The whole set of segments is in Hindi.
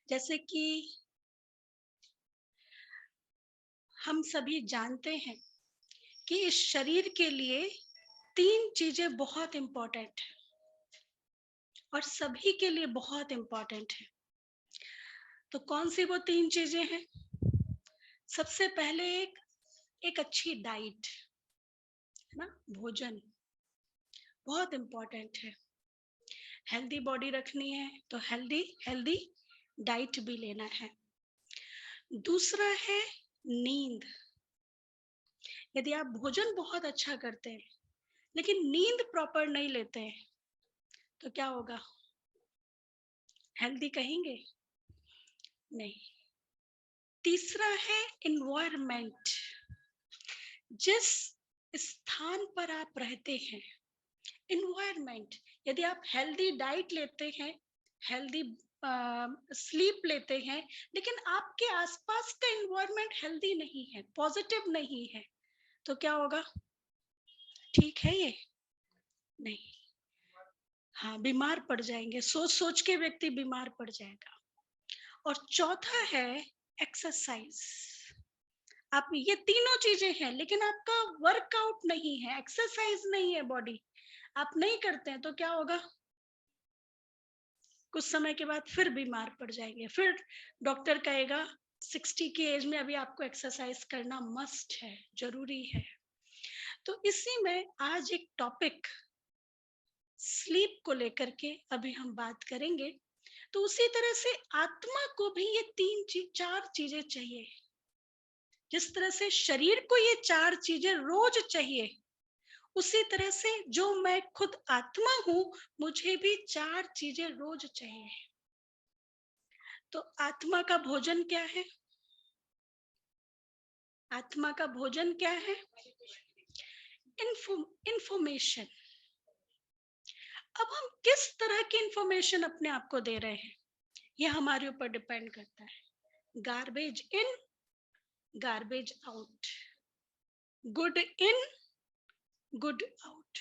जैसे कि हम सभी जानते हैं कि इस शरीर के लिए 3 चीजें बहुत इम्पोर्टेंट है और सभी के लिए बहुत इम्पोर्टेंट है। तो कौन सी वो 3 चीजें हैं? सबसे पहले एक अच्छी डाइट, है ना? भोजन बहुत इम्पोर्टेंट है। हेल्दी बॉडी रखनी है तो हेल्दी हेल्दी डाइट भी लेना है। दूसरा है नींद। यदि आप भोजन बहुत अच्छा करते हैं लेकिन नींद प्रॉपर नहीं लेते हैं तो क्या होगा? हेल्दी कहेंगे? नहीं। तीसरा है इन्वायरमेंट। जिस स्थान पर आप रहते हैं, इन्वायरमेंट, यदि आप हेल्दी डाइट लेते हैं, हेल्दी स्लीप लेते हैं, लेकिन आपके आसपास का इन्वायरमेंट हेल्दी नहीं है, पॉजिटिव नहीं है, तो क्या होगा? ठीक है ये? नहीं। हाँ, बीमार पड़ जाएंगे, सोच सोच के व्यक्ति बीमार पड़ जाएगा। और चौथा है एक्सरसाइज। आप ये तीनों चीजें हैं लेकिन आपका वर्कआउट नहीं है, एक्सरसाइज नहीं है, बॉडी आप नहीं करते हैं तो क्या होगा? कुछ समय के बाद फिर बीमार पड़ जाएंगे। फिर डॉक्टर कहेगा 60 की एज में अभी आपको एक्सरसाइज करना मस्ट है, जरूरी है। तो इसी में आज एक टॉपिक स्लीप को लेकर के अभी हम बात करेंगे। तो उसी तरह से आत्मा को भी ये 4 चीजें चाहिए। जिस तरह से शरीर को ये 4 चीजें रोज चाहिए, उसी तरह से जो मैं खुद आत्मा हूं, मुझे भी 4 चीजें रोज चाहिए। तो आत्मा का भोजन क्या है? आत्मा का भोजन क्या है? इंफॉर्मेशन। अब हम किस तरह की इंफॉर्मेशन अपने आप को दे रहे हैं, यह हमारे ऊपर डिपेंड करता है। Garbage in, garbage out, good in, good out.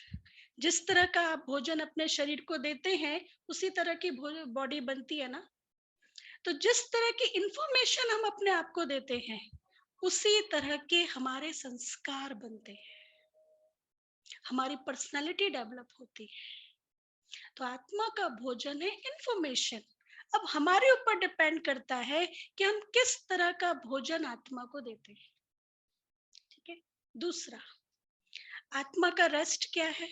जिस तरह का आप भोजन अपने शरीर को देते हैं, उसी तरह की बॉडी बनती है ना। तो जिस तरह की इंफॉर्मेशन हम अपने आप को देते हैं, उसी तरह के हमारे संस्कार बनते हैं, हमारी पर्सनालिटी डेवलप होती है। तो आत्मा का भोजन है इंफॉर्मेशन। अब हमारे ऊपर डिपेंड करता है कि हम किस तरह का भोजन आत्मा को देते हैं। ठीक है। दूसरा, आत्मा का रेस्ट क्या है?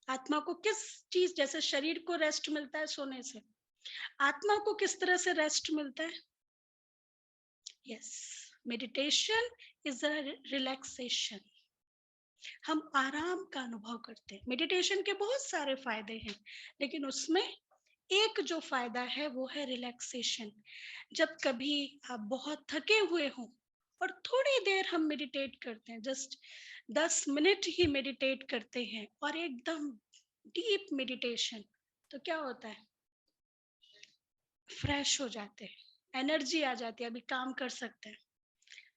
आत्मा को किस चीज, जैसे शरीर को रेस्ट मिलता है सोने से, आत्मा को किस तरह से रेस्ट मिलता है? Yes, meditation is a relaxation. हम आराम का अनुभव करते हैं। मेडिटेशन के बहुत सारे फायदे हैं, लेकिन उसमें एक जो फायदा है वो है रिलैक्सेशन। जब कभी आप बहुत थके हुए हो और थोड़ी देर हम मेडिटेट करते हैं, जस्ट 10 मिनट ही मेडिटेट करते हैं और एकदम डीप मेडिटेशन, तो क्या होता है? फ्रेश हो जाते हैं, एनर्जी आ जाती है, अभी काम कर सकते हैं।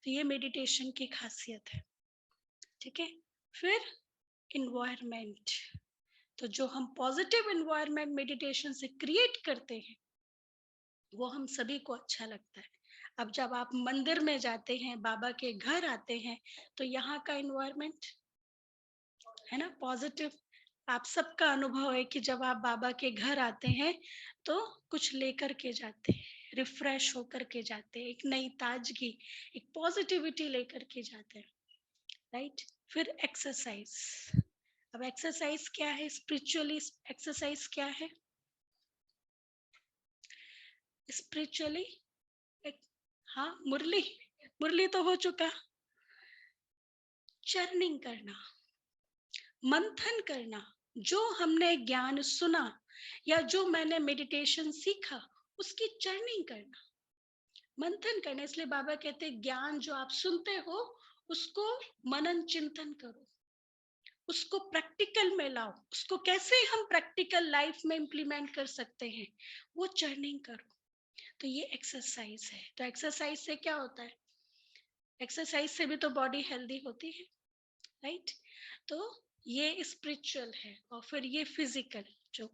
तो ये मेडिटेशन की खासियत है। ठीक है। फिर इन्वायरमेंट। तो जो हम पॉजिटिव इन्वायरमेंट मेडिटेशन से क्रिएट करते हैं, वो हम सभी को अच्छा लगता है। अब जब आप मंदिर में जाते हैं, बाबा के घर आते हैं, तो यहाँ का इन्वायरमेंट है ना पॉजिटिव। आप सबका अनुभव है कि जब आप बाबा के घर आते हैं तो कुछ लेकर के जाते हैं, रिफ्रेश होकर के जाते हैं, एक नई ताजगी, एक पॉजिटिविटी लेकर के जाते हैं। राइट। फिर एक्सरसाइज। अब एक्सरसाइज क्या है? स्पिरिचुअली एक्सरसाइज क्या है? स्पिरिचुअली, हाँ, मुरली, मुरली तो हो चुका। चर्निंग करना, मंथन करना, जो हमने ज्ञान सुना या जो मैंने मेडिटेशन सीखा, उसकी चर्निंग करना, मंथन करना। इसलिए बाबा कहते हैं ज्ञान जो आप सुनते हो उसको मनन चिंतन करो, उसको प्रैक्टिकल में लाओ, उसको कैसे हम प्रैक्टिकल लाइफ में इंप्लीमेंट कर सकते हैं, वो चर्निंग करो। तो ये एक्सरसाइज है। तो एक्सरसाइज से क्या होता है? एक्सरसाइज से भी तो बॉडी हेल्दी होती है, राइट। तो ये स्पिरिचुअल है और फिर ये फिजिकल जो।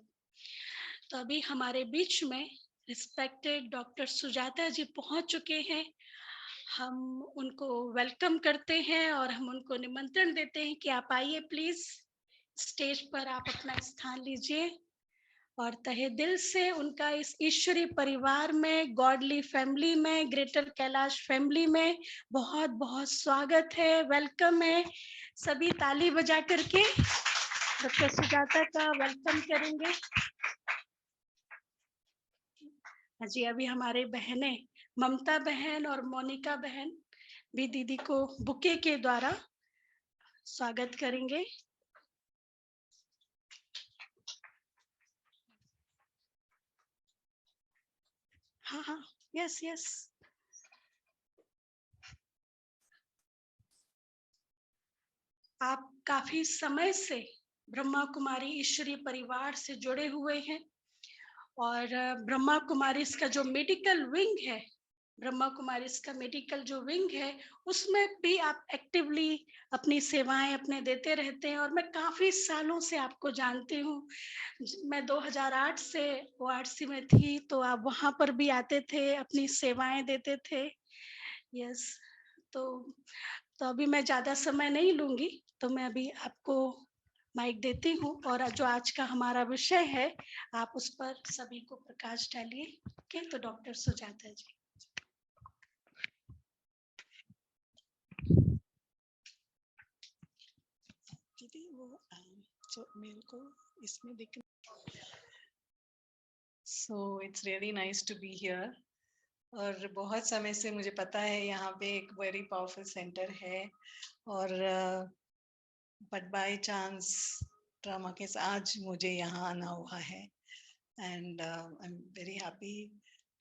तो अभी हमारे बीच में रिस्पेक्टेड डॉक्टर सुजाता जी पहुंच चुके हैं। हम उनको वेलकम करते हैं और हम उनको निमंत्रण देते हैं कि आप आइए प्लीज, स्टेज पर आप अपना स्थान लीजिए और तहे दिल से उनका इस ईश्वरीय परिवार में, गॉडली फैमिली में, ग्रेटर कैलाश फैमिली में बहुत बहुत स्वागत है, वेलकम है। सभी ताली बजा करके डॉक्टर सुजाता का वेलकम करेंगे। जी, अभी हमारे बहनें ममता बहन और मोनिका बहन भी दीदी को बुके के द्वारा स्वागत करेंगे। हाँ हाँ, यस यस। आप काफी समय से ब्रह्मा कुमारी ईश्वरीय परिवार से जुड़े हुए हैं और ब्रह्मा कुमारी का जो मेडिकल विंग है, ब्रह्मा कुमारी का मेडिकल जो विंग है, उसमें भी आप एक्टिवली अपनी सेवाएं अपने देते रहते हैं और मैं काफी सालों से आपको जानती हूँ। मैं 2008 से ओआरसी में थी, तो आप वहां पर भी आते थे, अपनी सेवाएं देते थे। यस, तो अभी मैं ज्यादा समय नहीं लूंगी, तो मैं अभी आपको माइक देती हूँ और जो आज का हमारा विषय है, आप उस पर सभी को प्रकाश डालिए। ओके, तो डॉक्टर सुजाता जी। दीदी वो जो मेरे को इसमें दिख, so it's really nice to be here. और बहुत समय से मुझे पता है यहाँ पे एक वेरी पावरफुल सेंटर है, और बट बाय चांस ड्रामा के आज मुझे यहाँ आना हुआ है। And I am very happy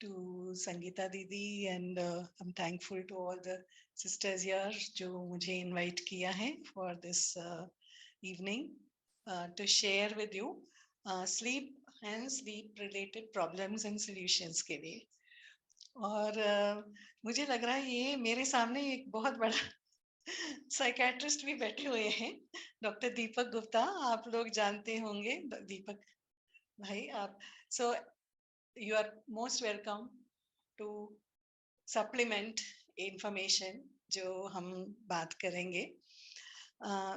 to Sangeeta दीदी, and I am thankful to all the sisters here जो मुझे इनवाइट किया है for this evening to share with you sleep and sleep related problems and solutions के लिए। और मुझे लग रहा है ये मेरे सामने एक बहुत बड़ा साइकेट्रिस्ट भी बैठे हुए हैं, डॉक्टर दीपक गुप्ता। आप लोग जानते होंगे दीपक भाई। आप so you are most welcome to supplement information जो हम बात करेंगे।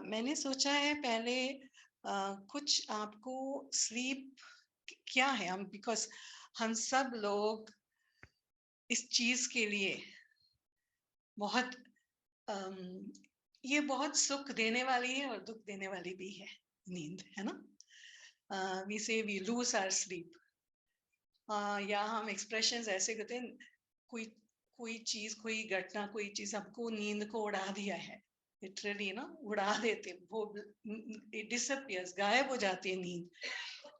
मैंने सोचा है पहले कुछ आपको स्लीप क्या है, हम बिकॉज हम सब लोग इस चीज के लिए बहुत ये बहुत सुख देने वाली है और दुख देने वाली भी है, नींद, है ना। वी से वी लूज आवर स्लीप, या हम एक्सप्रेशंस ऐसे करते हैं, कोई कोई चीज, कोई घटना, कोई चीज हमको नींद को उड़ा दिया है, लिटरली ना उड़ा देते, वो इट डिसअपियर्स, गायब हो जाती है नींद।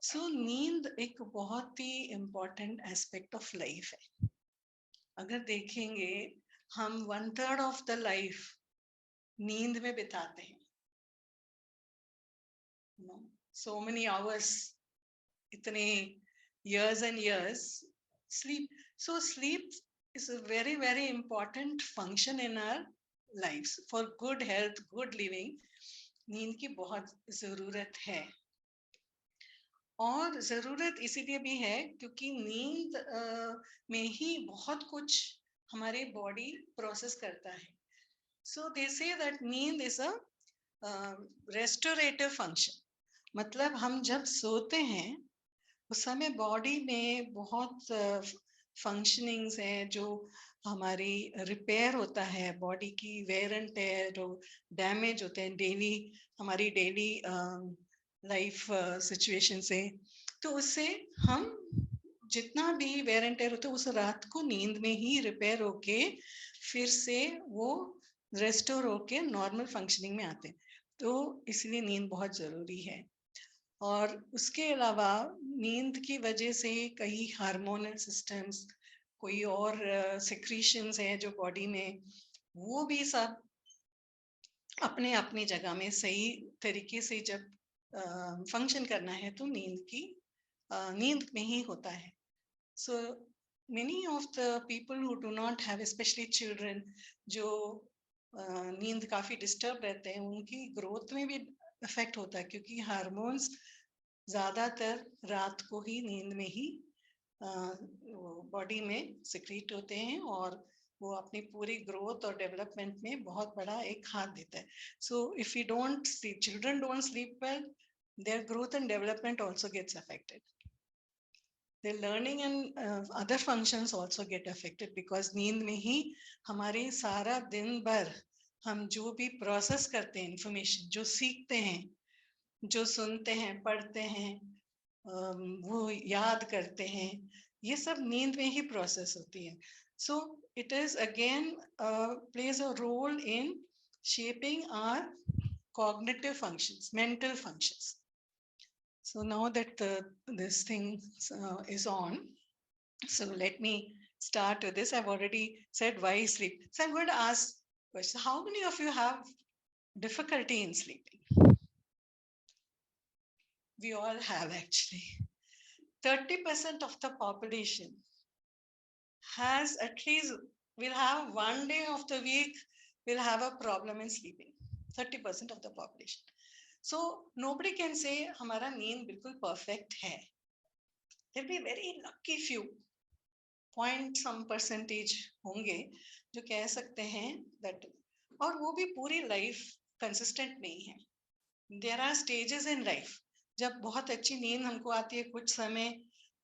सो नींद एक बहुत ही इम्पोर्टेंट एस्पेक्ट ऑफ लाइफ है। अगर देखेंगे हम 1/3 ऑफ द लाइफ नींद में बिताते हैं, सो मेनी आवर्स, इतने years and years sleep. So sleep is a very very important function in our lives for good health, good living. नींद की बहुत जरूरत है, और जरूरत इसीलिए भी है क्योंकि नींद में ही बहुत कुछ हमारे बॉडी प्रोसेस करता है। सो दे से दैट नींद इज अ रेस्टोरेटिव फंक्शन। मतलब हम जब सोते हैं उस समय बॉडी में बहुत फंक्शनिंग्स हैं जो हमारी रिपेयर होता है, बॉडी की वेयर एंड टेयर जो डैमेज होते हैं डेली, हमारी डेली लाइफ सिचुएशन से, तो उससे हम जितना भी वेयर एंड टेयर होता है उस रात को नींद में ही रिपेयर होके फिर से वो रेस्टोर होके नॉर्मल फंक्शनिंग में आते हैं। तो इसलिए नींद बहुत जरूरी है। और उसके अलावा नींद की वजह से कई हार्मोनल सिस्टम्स, कोई और सिक्रीशंस हैं जो बॉडी में, वो भी सब अपने अपनी जगह में सही तरीके से जब फंक्शन करना है तो नींद में ही होता है। So many of the people who do not have, specially children, जो नींद काफी डिस्टर्ब रहते हैं, उनकी ग्रोथ में भी इफेक्ट होता है क्योंकि हार्मोन्स ज्यादातर रात को ही नींद में ही बॉडी में सिक्रीट होते हैं और वो अपनी पूरी ग्रोथ और डेवलपमेंट में बहुत बड़ा एक हाथ देता है. So if you don't sleep, children don't sleep well, their growth and development also gets affected. Their learning and other functions also get affected because नींद में ही हमारे सारा दिन भर हम जो भी प्रोसेस करते हैं, इंफॉर्मेशन जो सीखते हैं, जो सुनते हैं, पढ़ते हैं, वो याद करते हैं, ये सब नींद में ही प्रोसेस होती है. So it is again plays a role in shaping our cognitive functions, mental functions. So now that this thing is on, so let me start with this. I've already said why sleep. So I'm going to ask question. How many of you have difficulty in sleeping? We all have actually. 30% of the population has at least, will have one day of the week, will have a problem in sleeping. 30% of the population. So nobody can say हमारा नींद बिल्कुल perfect है. There'll be very lucky few, point some percentage होंगे जो कह सकते हैं that, और वो भी पूरी life consistent नहीं है. There are stages in life. जब बहुत अच्छी नींद हमको आती है, कुछ समय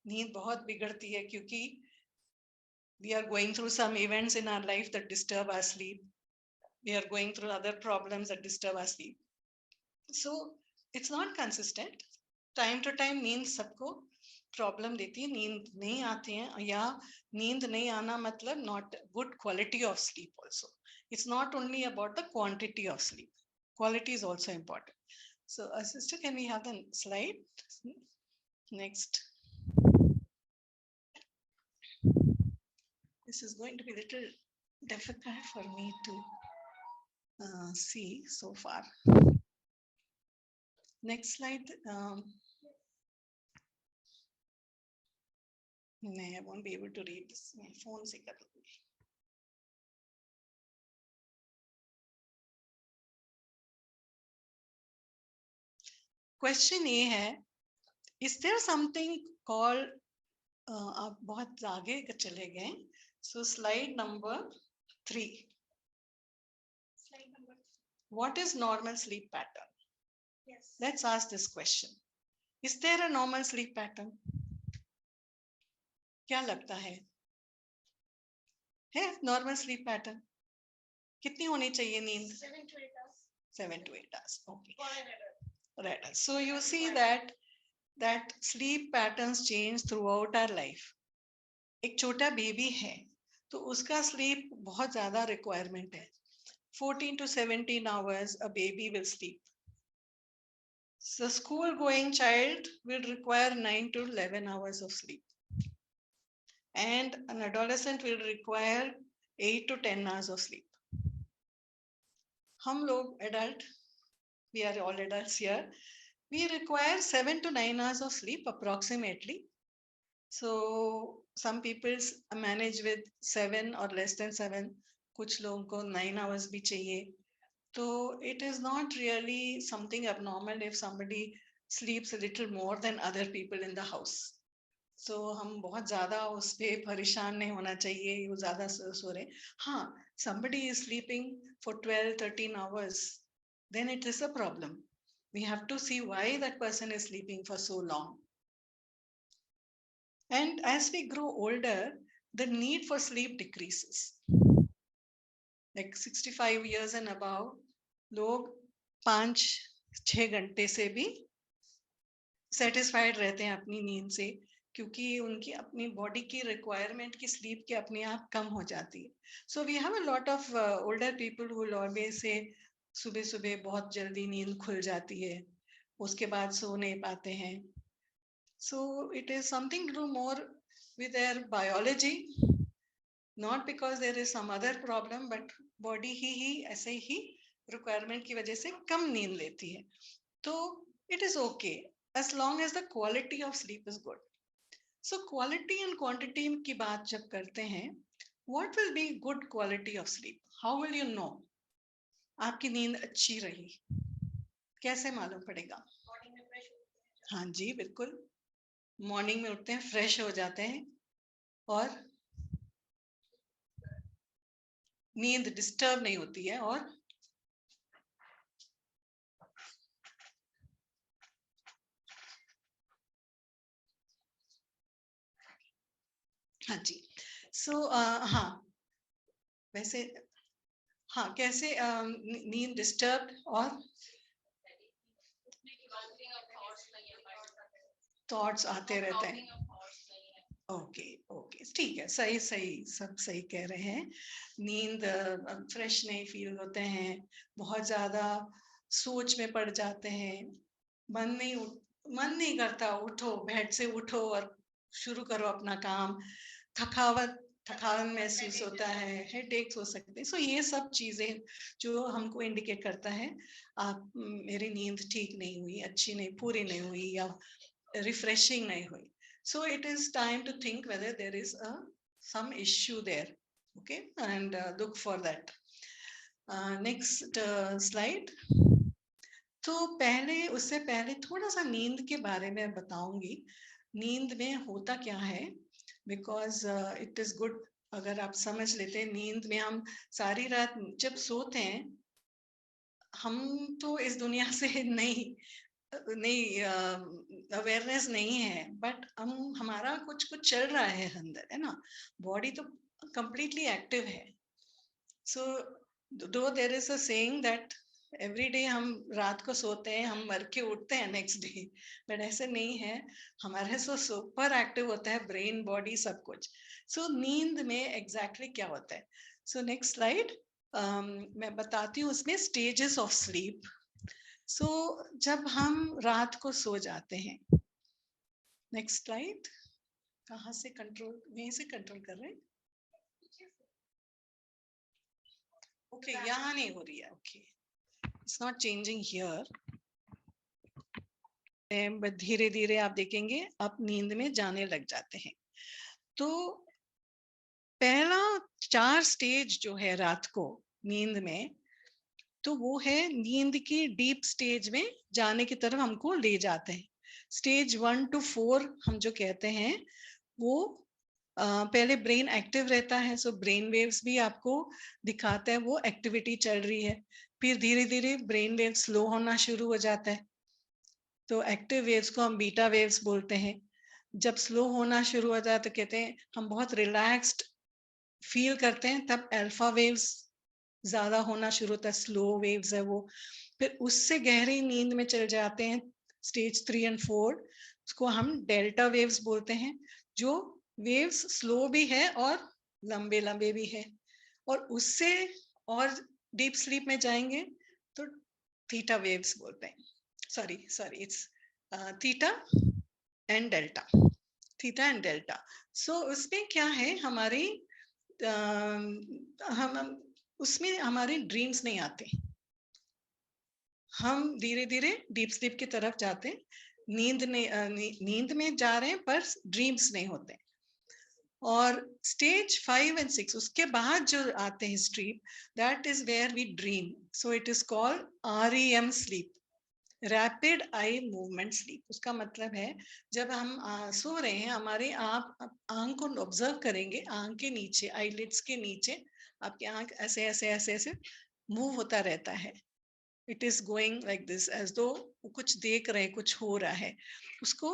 नींद बहुत बिगड़ती है क्योंकि we are going through some events in our life that disturb our sleep. We are going through other problems that disturb our sleep. So it's not consistent. Time to time नींद सबको प्रॉब्लम देती है, नींद नहीं आती है, या नींद नहीं आना मतलब not good quality of sleep also. It's not only about the quantity of sleep. Quality is also important. So sister, can we have the slide? Next. This is going to be a little difficult for me to see so far. Next slide. No, I won't be able to read this. My phone se kar lungi. Question ये है, is there something called, आप बहुत आगे चले गए, so slide number 3. Slide number 3. What is normal sleep pattern? Yes. Let's ask this question. Is there a normal sleep pattern? क्या लगता है normal sleep pattern? कितनी होनी चाहिए नींद? 7 to 8 hours. 7 to 8 hours. Okay. Right. So you see that sleep patterns change throughout our life. एक छोटा बेबी है तो उसका sleep बहुत ज़्यादा requirement है. 14 to 17 hours a baby will sleep. So school going child will require 9 to 11 hours of sleep. And an adolescent will require 8 to 10 hours of sleep. हम लोग adult, we are all adults here, we require 7 to 9 hours of sleep approximately. So some people manage with 7 or less than 7, कुछ लोगों को 9 hours भी चाहिए. So it is not really something abnormal if somebody sleeps a little more than other people in the house. So हम बहुत ज़्यादा उस पे परेशान नहीं होना चाहिए, वो ज़्यादा सो रहे. हाँ, somebody is sleeping for 12-13 hours, then it is a problem. We have to see why that person is sleeping for so long. And as we grow older, the need for sleep decreases. Like 65 years and above, लोग 5-6 घंटे से भी satisfied रहते हैं अपनी नींद से, क्योंकि उनकी अपनी बॉडी की रिक्वायरमेंट की स्लीप के अपने आप कम हो जाती है. So we have a lot of older people who always say सुबह सुबह बहुत जल्दी नींद खुल जाती है, उसके बाद सो नहीं पाते हैं. So it is something to do more with their biology, not because there is some other problem, but body ही ऐसे ही रिक्वायरमेंट की वजह से कम नींद लेती है. तो it is okay as long as the quality of sleep is good. So quality and quantity की बात जब करते हैं, what will be good quality of sleep? How will you know? आपकी नींद अच्छी रही, कैसे मालूम पड़ेगा? मॉर्निंग में फ्रेश होते हैं. हाँ जी, बिल्कुल. मॉर्निंग में उठते हैं, फ्रेश हो जाते हैं. और नींद डिस्टर्ब नहीं होती है, और हाँ जी। सो हाँ, वैसे हाँ, कैसे नींद डिस्टर्ब और थॉट्स आते रहते हैं। ओके ओके, ठीक है, सही सही, सब सही कह रहे हैं। नींद फ्रेश नहीं फील होते हैं, बहुत ज्यादा सोच में पड़ जाते हैं, मन नहीं करता उठो, बेड से उठो और शुरू करो अपना काम, थकान महसूस होता है, हेडेक्स हो सकते हैं। सो ये सब चीजें जो हमको इंडिकेट करता है आप मेरी नींद ठीक नहीं हुई, अच्छी नहीं, पूरी नहीं हुई, या refreshing nahi hui. So it is time to think whether there is some issue there. Okay, and look for that. Next slide. तो उससे पहले थोड़ा सा नींद के बारे में बताऊंगी। नींद में होता क्या है, बिकॉज इट इज गुड अगर आप समझ लेते हैं। नींद में हम सारी रात जब सोते हैं, हम तो इस दुनिया से नहीं अवेयरनेस नहीं है, बट हमारा कुछ कुछ चल रहा है अंदर, है ना। बॉडी तो कंप्लीटली एक्टिव है। So though there is a saying that every day हम रात को सोते हैं, हम मर के उठते हैं नेक्स्ट डे, बट ऐसे नहीं है। हमारे सुपर एक्टिव होता है ब्रेन, बॉडी, सब कुछ। सो नींद में एग्जैक्टली क्या होता है। So next slide. मैं बताती हूँ उसमें स्टेजेस ऑफ स्लीप। सो जब हम रात को सो जाते हैं, नेक्स्ट स्लाइड, कहाँ से कंट्रोल, यहीं से कंट्रोल कर रहे हैं। ओके, यहाँ नहीं हो रही है। Okay, it's not changing here, but धीरे धीरे आप देखेंगे आप नींद में जाने लग जाते हैं। तो पहला 4 स्टेज जो है रात को नींद में, तो वो है नींद की डीप स्टेज में जाने की तरफ हमको ले जाते हैं। स्टेज 1 to 4 हम जो कहते हैं, वो पहले ब्रेन एक्टिव रहता है, सो ब्रेन वेव्स भी आपको दिखाता है वो एक्टिविटी चल रही है। फिर धीरे धीरे ब्रेन वेव स्लो होना शुरू हो जाता है, तो एक्टिव वेव्स को हम बीटा वेव्स बोलते हैं। जब स्लो होना शुरू हो जाए तो कहते हैं हम बहुत रिलैक्स्ड फील करते हैं, तब अल्फा वेव्स ज्यादा होना शुरू होता है, स्लो वेव्स है वो। फिर उससे गहरी नींद में चल जाते हैं, स्टेज 3 and 4, उसको हम डेल्टा वेव्स बोलते हैं, जो वेव्स स्लो भी है और लंबे लंबे भी है। और उससे और डीप स्लीप में जाएंगे तो थीटा वेव्स बोलते हैं। Sorry it's theta and delta, theta and delta. So उसमें क्या है, हमारी हम उसमें हमारे ड्रीम्स नहीं आते, हम धीरे धीरे डीप स्लीप की तरफ जाते हैं। नींद में जा रहे हैं पर ड्रीम्स नहीं होते। और स्टेज 5 and 6 उसके बाद जो आते हैं sleep, that is where we dream. So it is called REM sleep, rapid eye movement sleep. उसका मतलब है जब हम सो रहे हैं, हमारे आप आंख को ऑब्जर्व करेंगे, आंख के नीचे, आईलिड्स के नीचे आपकी आंख ऐसे ऐसे ऐसे ऐसे मूव होता रहता है। It is going like this, as though कुछ देख रहे हैं, कुछ हो रहा है। उसको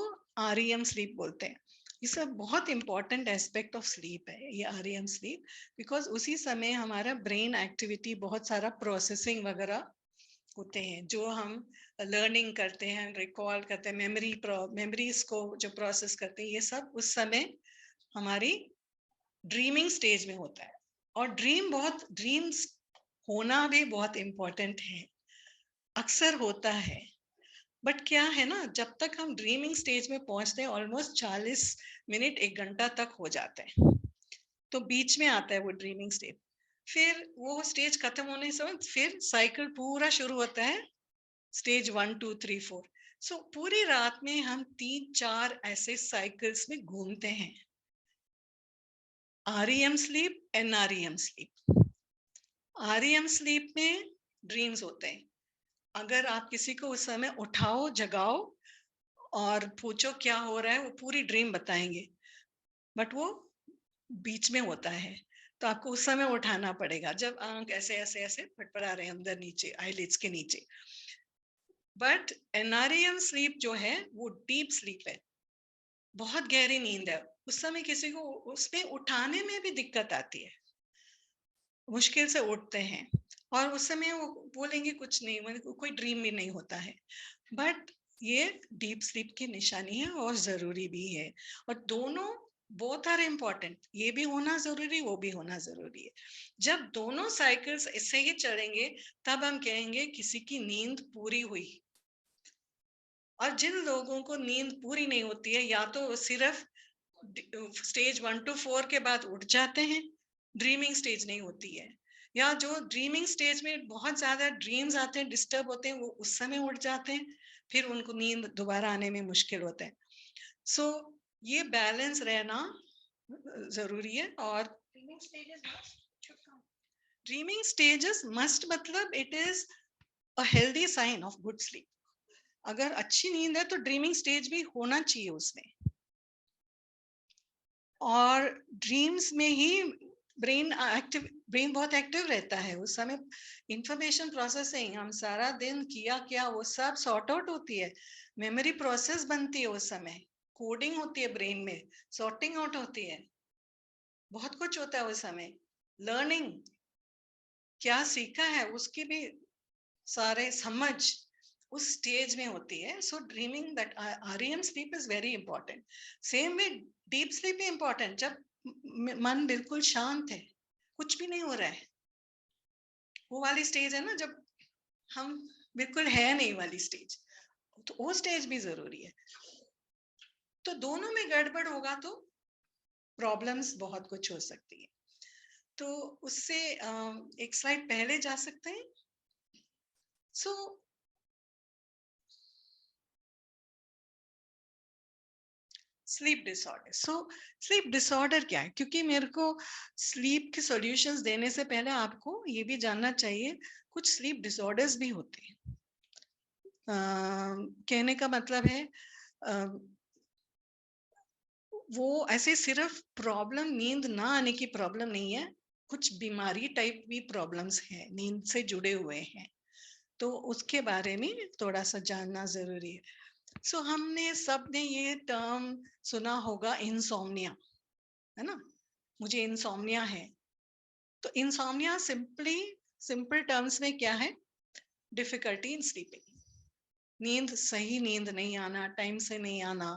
REM स्लीप बोलते हैं। ये सब बहुत इंपॉर्टेंट एस्पेक्ट ऑफ स्लीप है, ये REM स्लीप, बिकॉज उसी समय हमारा ब्रेन एक्टिविटी, बहुत सारा प्रोसेसिंग वगैरह होते हैं, जो हम लर्निंग करते हैं, रिकॉल करते हैं, मेमोरीज को जो प्रोसेस करते हैं, ये सब उस समय हमारी ड्रीमिंग स्टेज में होता है। और ड्रीम्स होना भी बहुत इंपॉर्टेंट है, अक्सर होता है। बट क्या है ना, जब तक हम ड्रीमिंग स्टेज में पहुंचते हैं ऑलमोस्ट 40 मिनट 1 घंटा तक हो जाते हैं, तो बीच में आता है वो ड्रीमिंग स्टेज। फिर वो स्टेज खत्म होने से फिर साइकिल पूरा शुरू होता है, स्टेज 1 2 3 4। सो पूरी रात में हम 3-4 ऐसे साइकिल्स में घूमते हैं, REM sleep, NREM sleep. REM sleep में ड्रीम्स होते हैं। अगर आप किसी को उस समय उठाओ, जगाओ और पूछो क्या हो रहा है, वो पूरी ड्रीम बताएंगे, बट वो बीच में होता है, तो आपको उस समय उठाना पड़ेगा जब आंख ऐसे ऐसे ऐसे फटफड़ा रहे हैं अंदर नीचे आईलिड्स के नीचे। बट एनआरईएम स्लीप जो है वो डीप स्लीप है, बहुत गहरी नींद है। उस समय किसी को उसमें उठाने में भी दिक्कत आती है, मुश्किल से उठते हैं, और उस समय वो बोलेंगे कुछ नहीं, मतलब कोई ड्रीम भी नहीं होता है। बट ये डीप स्लीप की निशानी है और जरूरी भी है, और दोनों बोथ आर इम्पॉर्टेंट, ये भी होना जरूरी, वो भी होना जरूरी है। जब दोनों साइकिल्स ऐसे ही चलेंगे तब हम कहेंगे किसी की नींद पूरी हुई। और जिन लोगों को नींद पूरी नहीं होती है, या तो सिर्फ स्टेज 1 to 4 के बाद उठ जाते हैं, ड्रीमिंग स्टेज नहीं होती है, या जो ड्रीमिंग स्टेज में बहुत ज्यादा ड्रीम्स आते हैं, डिस्टर्ब होते हैं, वो उस समय उठ जाते हैं, फिर उनको नींद दोबारा आने में मुश्किल होता है। सो ये बैलेंस रहना जरूरी है। और ड्रीमिंग स्टेजेस मस्ट मतलब it is a healthy sign of good sleep. अगर अच्छी नींद है तो ड्रीमिंग स्टेज भी होना चाहिए उसमें। और ड्रीम्स में ही ब्रेन बहुत एक्टिव रहता है उस समय। इंफॉर्मेशन प्रोसेसिंग हम सारा दिन किया क्या वो सब सॉर्ट आउट होती है, मेमोरी प्रोसेस बनती है उस समय, कोडिंग होती है ब्रेन में, सॉर्टिंग आउट होती है, बहुत कुछ होता है उस समय। लर्निंग, क्या सीखा है उसकी भी सारे समझ उस स्टेज में होती है। So dreaming that REM sleep is very important. Same में डीप स्लीप भी इंपॉर्टेंट, जब मन बिल्कुल शांत है, कुछ भी नहीं हो रहा है, वो वाली स्टेज है ना, जब हम बिल्कुल है नहीं वाली स्टेज, तो वो स्टेज भी जरूरी है। तो दोनों में गड़बड़ होगा तो प्रॉब्लम्स बहुत कुछ हो सकती है। तो उससे एक स्लाइड पहले जा सकते हैं। So sleep disorder. So sleep disorder क्या है, क्योंकि मेरे को स्लीप के सॉल्यूशंस देने से पहले आपको ये भी जानना चाहिए कुछ स्लीप डिसऑर्डर्स भी होते हैं। कहने का मतलब है वो ऐसे सिर्फ प्रॉब्लम नींद ना आने की प्रॉब्लम नहीं है, कुछ बीमारी टाइप भी प्रॉब्लम्स है, नींद से जुड़े हुए हैं, तो उसके बारे में थोड़ा सा जानना जरूरी है। सो हमने सबने ये टर्म सुना होगा, इंसोम्निया, है ना, मुझे इंसोम्निया है। तो इंसोम्निया सिंपल टर्म्स में क्या है, डिफिकल्टी इन स्लीपिंग, नींद सही नींद नहीं आना, टाइम से नहीं आना,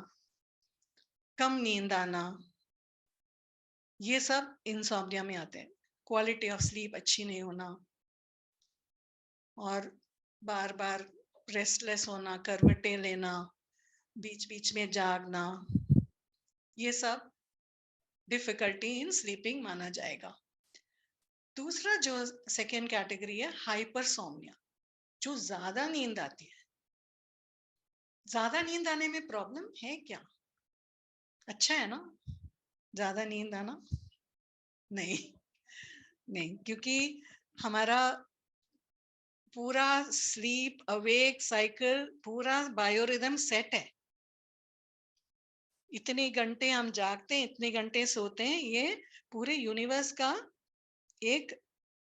कम नींद आना, ये सब इंसोम्निया में आते हैं। क्वालिटी ऑफ स्लीप अच्छी नहीं होना, और बार बार रेस्टलेस होना, करवटें लेना, बीच बीच में जागना, ये सब डिफिकल्टी इन स्लीपिंग माना जाएगा। दूसरा जो सेकेंड कैटेगरी है, हाइपरसोम्निया, जो ज्यादा नींद आती है। ज्यादा नींद आने में प्रॉब्लम है क्या, अच्छा है ना ज्यादा नींद आना? नहीं, नहीं, क्योंकि हमारा पूरा स्लीप अवेक साइकिल, पूरा बायोरिदम सेट है। इतने घंटे हम जागते हैं, इतने घंटे सोते हैं, ये पूरे यूनिवर्स का एक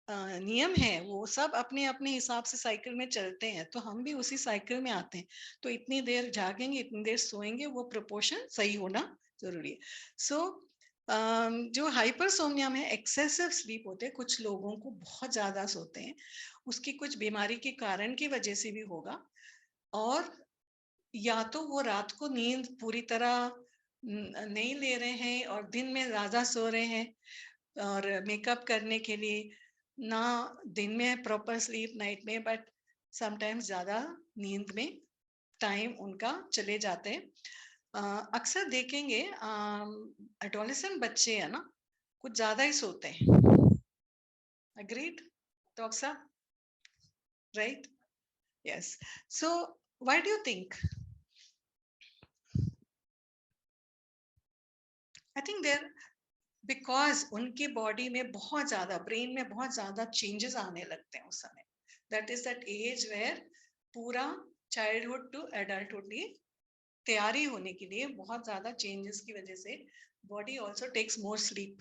नियम है। वो सब अपने अपने हिसाब से साइकिल में चलते हैं, तो हम भी उसी साइकिल में आते हैं। तो इतनी देर जागेंगे, इतनी देर सोएंगे, वो प्रोपोर्शन सही होना जरूरी है। सो जो हाइपरसोम्निया में एक्सेसिव स्लीप होते हैं, कुछ लोगों को बहुत ज्यादा सोते हैं, उसकी कुछ बीमारी के कारण की वजह से भी होगा। और या तो वो रात को नींद पूरी तरह नहीं ले रहे हैं और दिन में ज्यादा सो रहे हैं, और मेकअप करने के लिए ना दिन में प्रॉपर स्लीप नाइट में, बट समटाइम्स ज्यादा नींद में टाइम उनका चले जाते हैं। अक्सर देखेंगे एडोलेसेंट बच्चे है ना, कुछ ज्यादा ही सोते हैं। अग्रीड डॉक्टर साहब, right? Yes. So why do you think? I think there, because उनकी बॉडी में बहुत ज्यादा, ब्रेन में बहुत ज्यादा चेंजेस आने लगते हैं उस समय। That is that age where पूरा चाइल्डहुड टू एडल्टहुड की तैयारी होने के लिए बहुत ज्यादा चेंजेस की वजह से body also takes more sleep.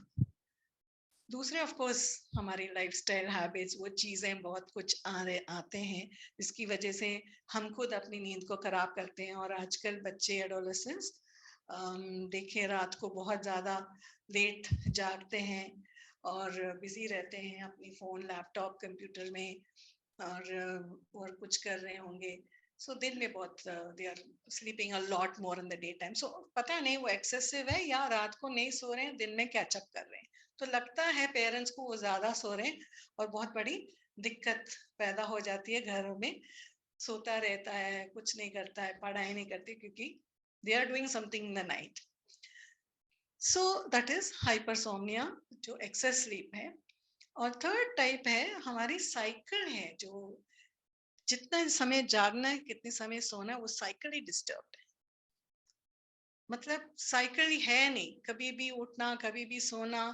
दूसरे ऑफ कोर्स हमारी लाइफस्टाइल हैबिट्स, वो चीजें बहुत कुछ आते हैं जिसकी वजह से हम खुद अपनी नींद को खराब करते हैं। और आजकल बच्चे एडोलेसेंट्स देखिए रात को बहुत ज्यादा लेट जागते हैं और बिजी रहते हैं अपनी फोन, लैपटॉप, कंप्यूटर में, और कुछ कर रहे होंगे। सो दिन में बहुत they are sleeping a lot more in the day time. So पता नहीं वो एक्सेसिव है या रात को नहीं सो रहे हैं, दिन में कैचअप कर रहे हैं। तो लगता है पेरेंट्स को वो ज्यादा सो रहे हैं और बहुत बड़ी दिक्कत पैदा हो जाती है घरों में। सोता रहता है, कुछ नहीं करता है, पढ़ाई नहीं करती क्योंकि they are doing something in the night. So that is hypersomnia, जो एक्सेस स्लीप है। और थर्ड टाइप है हमारी साइकिल है, जो जितना समय जागना है, कितने समय सोना है, वो साइकिल ही डिस्टर्ब है। मतलब साइकिल ही है नहीं, कभी भी उठना, कभी भी सोना,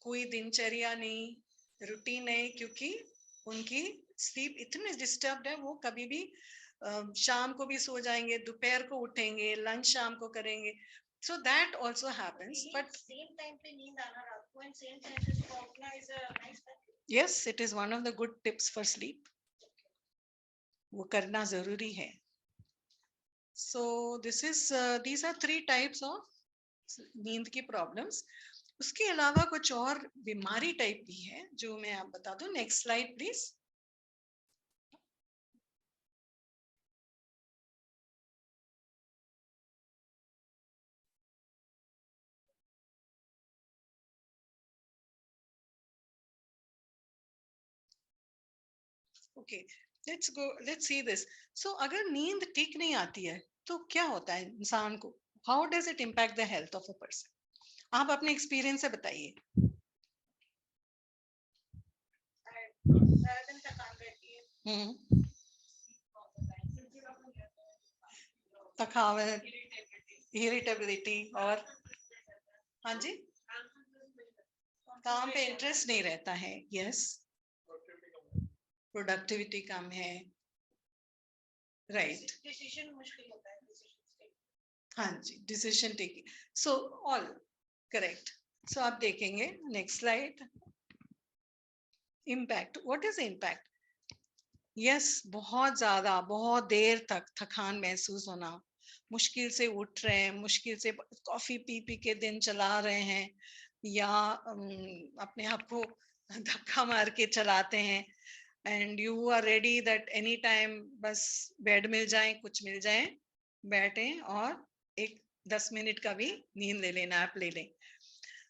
कोई दिनचर्या नहीं, रूटीन नहीं, क्योंकि उनकी स्लीप इतने डिस्टर्ब्ड है। वो कभी भी शाम को भी सो जाएंगे, दोपहर को उठेंगे, लंच शाम को करेंगे। So that also happens. But same time पे नींद आना रात को एंड सेम टाइम पे सुबह उठना is a nice habit. Yes, it is one of the good tips for sleep. वो करना जरूरी है। So this is these are 3 types of नींद की प्रॉब्लम्स। उसके अलावा कुछ और बीमारी टाइप भी है जो मैं आप बता दूं। Next slide please. Okay, let's see this. So अगर नींद ठीक नहीं आती है तो क्या होता है इंसान को? How does it impact the health of a person? आप अपने एक्सपीरियंस से बताइए। सारा दिन थकान रहती है, थकावट, इरिटेबिलिटी, और हाँ जी, काम पे इंटरेस्ट नहीं रहता है। यस, प्रोडक्टिविटी कम है। राइट, डिसीजन मुश्किल होता है। हाँ जी, decision taking. So all correct. So आप देखेंगे next slide. Impact, what is impact? Yes, बहुत ज्यादा, बहुत देर तक थकान महसूस होना, मुश्किल से उठ रहे हैं, मुश्किल से कॉफी पी पी के दिन चला रहे हैं, या अपने आप को धक्का मार के चलाते हैं। And you are ready that any time बस बेड मिल जाए, कुछ मिल जाए, बैठे और एक 10 मिनट का भी नींद ले लें, नैप ले लें।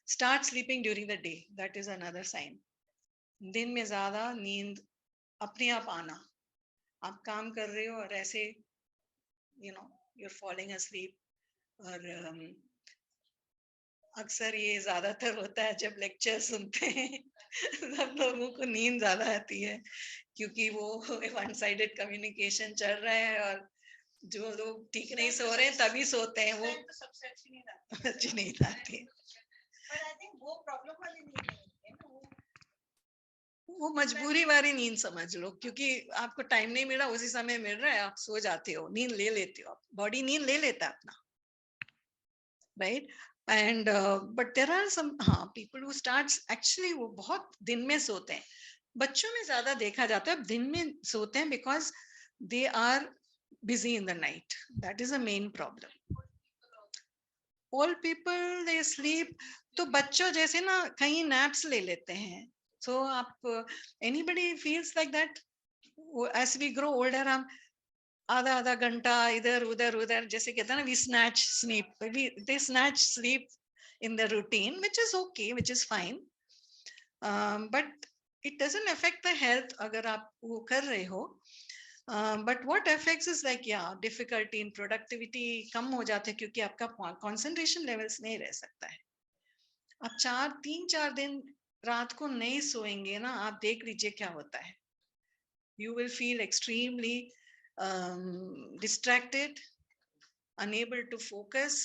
Start sleeping during the day, that is another sign. दिन में ज्यादा नींद अपने आप आना, आप काम कर रहे हो और ऐसे you know you are falling asleep। और अक्सर ये ज्यादातर होता है जब लेक्चर सुनते हैं सब लोगों को नींद ज्यादा आती है, क्योंकि वो वन साइडेड कम्युनिकेशन चल रहा है और जो लोग ठीक नहीं सो रहे हैं तभी सोते हैं। वो तो सबसे अच्छी नींद आती है। अच्छी नींद आती है। पर आई थिंक वो प्रॉब्लम वाली नींद नहीं है ना, वो मजबूरी वाली नींद समझ लो, क्योंकि आपको टाइम नहीं मिला, उसी समय मिल रहा है, आप सो जाते हो, नींद ले लेते हो, बॉडी नींद ले लेता है अपना, right. And but there are some people who starts actually वो बहुत दिन में सोते हैं। बच्चों में ज्यादा देखा जाता है दिन में सोते हैं because they are busy in the night, that is a main problem. Old people they sleep, तो बच्चों जैसे ना कहीं नैप्स ले लेते हैं। सो आप anybody feels like that? As we grow older हम आधा आधा घंटा इधर उधर उधर, जैसे कहते हैं ना, we snatch sleep, they snatch sleep in the routine, which is okay, which is fine, but it doesn't affect the health अगर आप वो कर रहे हो। But what affects is like difficulty in productivity कम हो जाते हैं, क्योंकि आपका concentration levels नहीं रह सकता है। आप 3-4 दिन रात को नहीं सोएंगे ना, आप देख लीजिए क्या होता है। You will feel extremely distracted, unable to focus,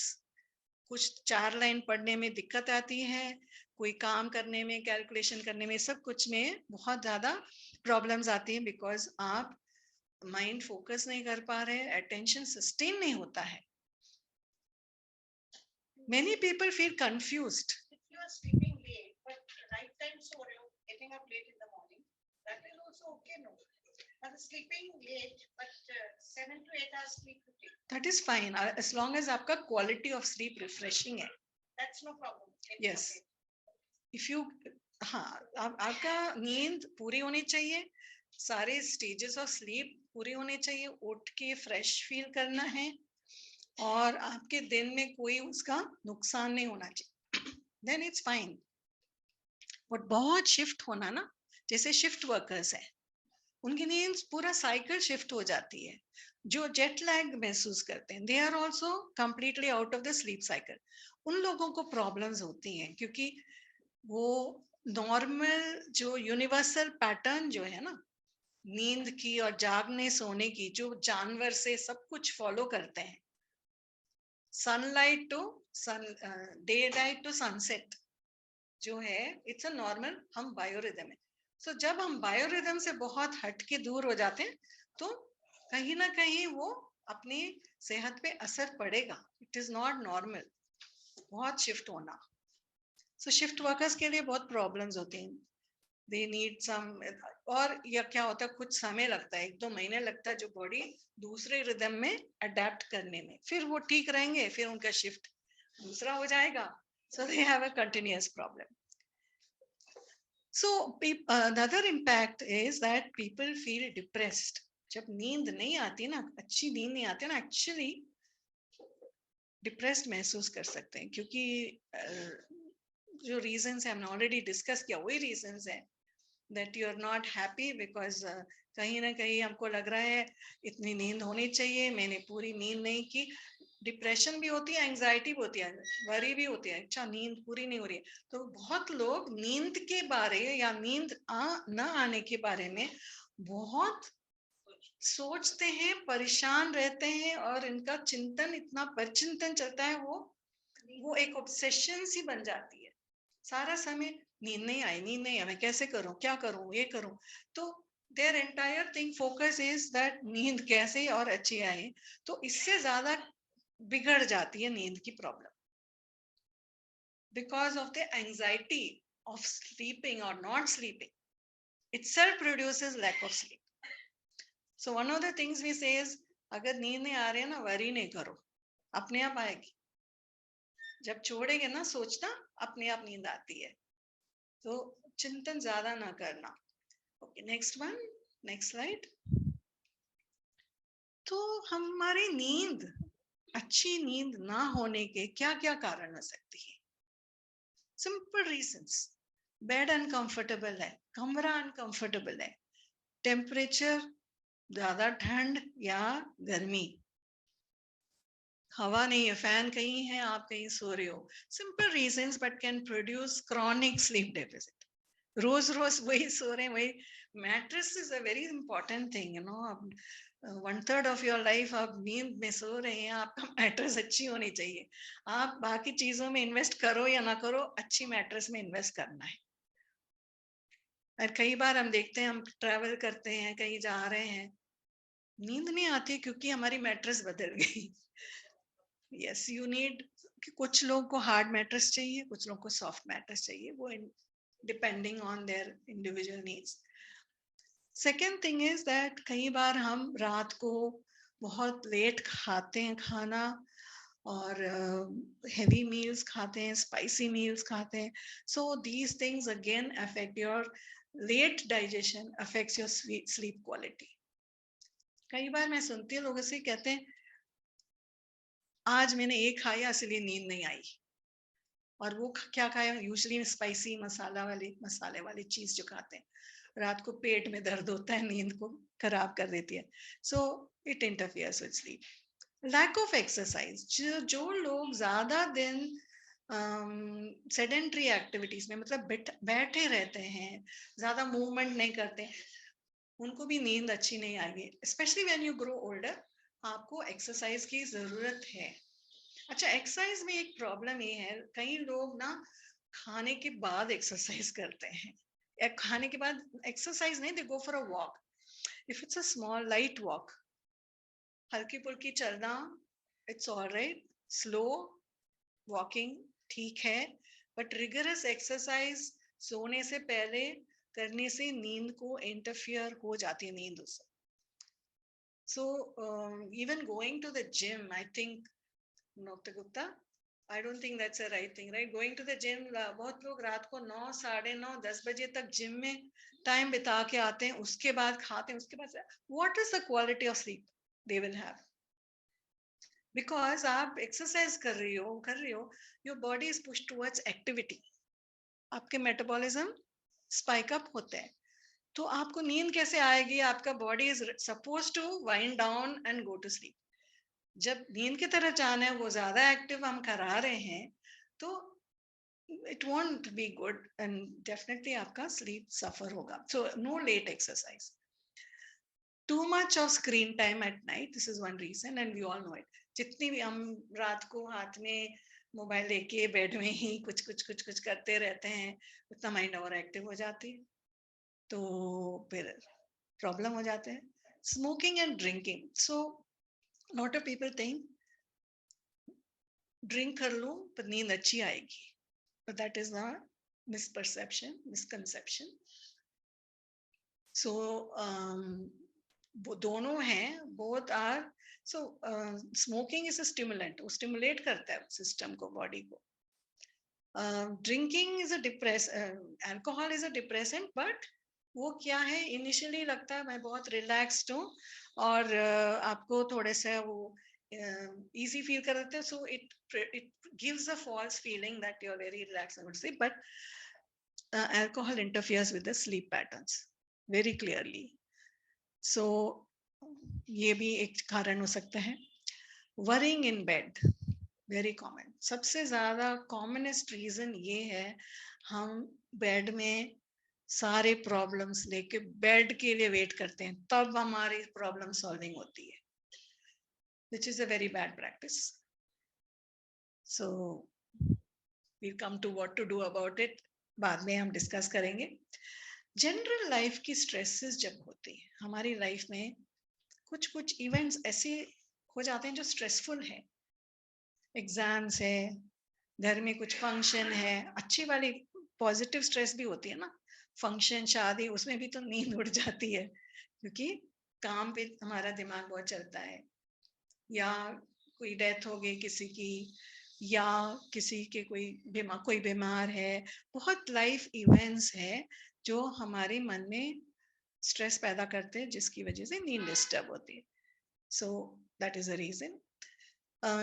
कुछ 4 लाइन पढ़ने में दिक्कत आती है, कोई काम करने में, कैलकुलेशन करने में, सब कुछ में बहुत ज्यादा प्रॉब्लम्स आती हैं, बिकॉज आप माइंड फोकस नहीं कर पा रहे, अटेंशन सस्टेन नहीं होता है। Many people feel confused. If you are sleeping late, but right time so you're getting up late in the morning, that is also okay, no? But sleeping late, but 7 to 8 hours sleep you take, That is fine as long as आपका quality of sleep refreshing है. that's no problem. Getting up Yes. late. If you हाँ आपका नींद पूरी होनी चाहिए, सारे स्टेजेस ऑफ स्लीप पूरी होने चाहिए, उठ के फ्रेश फील करना है और आपके दिन में कोई उसका नुकसान नहीं होना चाहिए. Then it's fine. बट बहुत शिफ्ट होना ना, जैसे शिफ्ट वर्कर्स है, उनकी नींद पूरा साइकिल शिफ्ट हो जाती है, जो जेट लैग महसूस करते हैं, they are also completely out of the sleep cycle. उन लोगों को प्रॉब्लम्स होती हैं क्योंकि वो नॉर्मल जो यूनिवर्सल पैटर्न जो है ना नींद की और जागने सोने की, जो जानवर से सब कुछ फॉलो करते हैं, sunlight to sun daylight to sunset जो है, इट्स अ नॉर्मल हम बायोरिदम है. सो जब हम बायोरिदम से बहुत हट के दूर हो जाते हैं तो कहीं ना कहीं वो अपनी सेहत पे असर पड़ेगा. इट इज नॉट नॉर्मल बहुत शिफ्ट होना. सो शिफ्ट वर्कर्स के लिए बहुत प्रॉब्लम्स होती हैं. दे नीड सम, और या क्या होता है कुछ समय लगता है, 1-2 महीने लगता है जो बॉडी दूसरे रिदम में अडेप्ट करने में, फिर वो ठीक रहेंगे, फिर उनका शिफ्ट दूसरा हो जाएगा. So they have a continuous problem. So the other impact is that people feel depressed. जब नींद नहीं आती ना, अच्छी नींद नहीं आती ना, एक्चुअली डिप्रेस्ड महसूस कर सकते हैं क्योंकि जो रीजंस है हमने ऑलरेडी डिस्कस किया, वही रीजंस है that you are not happy because कहीं ना कहीं हमको लग रहा है इतनी नींद होनी चाहिए, मैंने पूरी नींद नहीं की. डिप्रेशन भी होती है, एंजाइटी भी होती है, वरी भी होती है, अच्छा नींद पूरी नहीं हो रही है. तो बहुत लोग नींद के बारे या नींद न आने के बारे में बहुत सोचते हैं, परेशान रहते हैं और इनका चिंतन इतना परचिंतन चलता है, वो एक ऑब्सेशन सी बन जाती है. सारा समय नींद नहीं आई, नींद नहीं आई, मैं कैसे करूं, क्या करूं, ये करूं. तो their entire thing focus is that नींद कैसे और अच्छी आए. तो इससे ज्यादा बिगड़ जाती है नींद की problem because of the anxiety of sleeping और not sleeping itself produces lack of sleep. So one of the things we say is अगर नींद नहीं आ रही है ना, वरी नहीं करो, अपने आप आएगी. जब छोड़ेंगे ना सोचना, अपने आप नींद आती है. तो चिंतन ज्यादा ना करना. Okay, next one, next slide. तो हमारी नींद, अच्छी नींद ना होने के क्या क्या कारण हो सकती है? Simple reasons. बेड अनकंफर्टेबल है, कमरा अनकंफर्टेबल है, टेम्परेचर ज्यादा ठंड या गर्मी, हवा नहीं है, फैन कहीं है, आप कहीं सो रहे हो. Simple reasons but can produce chronic sleep deficit. रोज रोज वही सो रहे हैं, वही. Mattress is a very important thing, you know. अब 1/3 ऑफ योर लाइफ आप नींद में सो रहे हैं, आपका मैट्रेस अच्छी होनी चाहिए. आप बाकी चीजों में इन्वेस्ट करो या ना करो, अच्छी मैट्रेस में इन्वेस्ट करना है. और कई बार हम देखते हैं, हम ट्रैवल करते हैं, कहीं जा रहे हैं, नींद नहीं आती क्योंकि हमारी मैट्रेस बदल गई. Yes, you need. कुछ लोगों को हार्ड मैट्रेस चाहिए, कुछ लोगों को सॉफ्ट मैट्रेस चाहिए, वो depending on their individual needs. Second thing is that कई बार हम रात को बहुत लेट खाते हैं खाना और हेवी मील्स खाते हैं, स्पाइसी मील्स खाते हैं. So these things again affect your late digestion, affects your sleep quality. कई बार मैं सुनती हूँ लोगों से कहते हैं आज मैंने एक खाया इसलिए नींद नहीं आई, और वो क्या खाया, यूजुअली स्पाइसी मसाले वाली चीज जो खाते हैं, रात को पेट में दर्द होता है, नींद को खराब कर देती है. So it interferes with sleep. Lack of exercise. जो लोग ज्यादा दिन सेडेंटरी एक्टिविटीज में, मतलब बैठे रहते हैं, ज्यादा मूवमेंट नहीं करते, उनको भी नींद अच्छी नहीं आएगी. Specially when you grow older, आपको एक्सरसाइज की जरूरत है. अच्छा, एक्सरसाइज में एक प्रॉब्लम ये है, कई लोग ना खाने के बाद एक्सरसाइज करते हैं, या खाने के बाद एक्सरसाइज नहीं, they go for a walk. If it's a small light walk, हल्की फुल्की चलना, इट्स ऑलराइट. स्लो वॉकिंग ठीक है, बट रिगरस एक्सरसाइज सोने से पहले करने से नींद को इंटरफियर हो जाती है, नींद उससे. So even going to the gym, I think, Dr. Gupta, I don't think that's a right thing, right? Going to the gym, बहुत लोग रात को 9, 9:30, 10 बजे तक जिम में टाइम बिता के आते हैं, उसके बाद खाते हैं, उसके बाद what is the quality of sleep they will have? Because आप एक्सरसाइज कर रही हो, your body is pushed towards activity. आपके मेटाबॉलिज्म स्पाइक अप होते हैं, तो आपको नींद कैसे आएगी? आपका body is suppose to wind down and go to sleep. जब नींद की तरह जाना है, वो ज्यादा एक्टिव हम करा रहे हैं, तो it won't be good and definitely आपका स्लीप सफर होगा. So no late exercise. Too much of screen time at night, this is one reason and we all know it. जितनी भी हम रात को हाथ में मोबाइल लेके बेड में ही कुछ करते रहते हैं, उतना माइंड ओवर एक्टिव हो जाती है, तो फिर प्रॉब्लम हो जाते हैं. Smoking and drinking. So lot of people think drink कर लूं पर नींद अच्छी आएगी, but that is a misconception. So वो दोनों हैं, both are. So smoking is a stimulant, वो stimulate करता है सिस्टम को, बॉडी को. Drinking is a alcohol is a depressant, but वो क्या है, इनिशियली लगता है मैं बहुत रिलैक्स्ड हूँ और आपको थोड़े से वो easy feel कर देते हैं, so it gives a false feeling that you are very relaxed and sleep, but alcohol interferes with the sleep patterns very clearly. So ये भी एक कारण हो सकता है. worrying in bed, very common. सबसे ज्यादा कॉमनेस्ट रीजन ये है, हम बेड में सारे प्रॉब्लम्स लेके बेड के लिए वेट करते हैं, तब हमारी प्रॉब्लम सॉल्विंग होती है, which is a very bad practice. So we'll come to what to do about it, बाद में हम डिस्कस करेंगे. जनरल लाइफ की स्ट्रेसेस जब होती है हमारी लाइफ में, कुछ इवेंट्स ऐसे हो जाते हैं जो स्ट्रेसफुल है. एग्जाम्स है, घर में कुछ फंक्शन है, अच्छी वाली पॉजिटिव स्ट्रेस भी होती है ना, फंक्शन शादी, उसमें भी तो नींद उड़ जाती है, क्योंकि काम पे हमारा दिमाग बहुत चलता है, या कोई डेथ हो गई किसी की, या किसी के कोई बीमार है, बहुत लाइफ इवेंट्स है जो हमारे मन में स्ट्रेस पैदा करते हैं, जिसकी वजह से नींद डिस्टर्ब होती है. So that is a reason.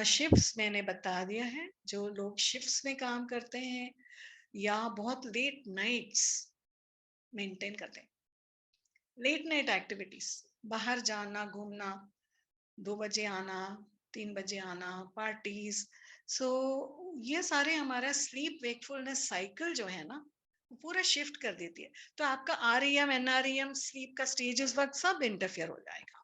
Shifts मैंने बता दिया है, जो लोग शिफ्ट्स में काम करते हैं या बहुत लेट नाइट्स मेंटेन करते हैं, लेट नाइट एक्टिविटीज, बाहर जाना, घूमना, 2 बजे आना, 3 बजे आना, पार्टीज, सो ये सारे हमारा स्लीप वेकफुलनेस साइकिल जो है ना, वो पूरा शिफ्ट कर देती है. तो आपका REM NREM स्लीप का स्टेज उस वक्त सब इंटरफियर हो जाएगा.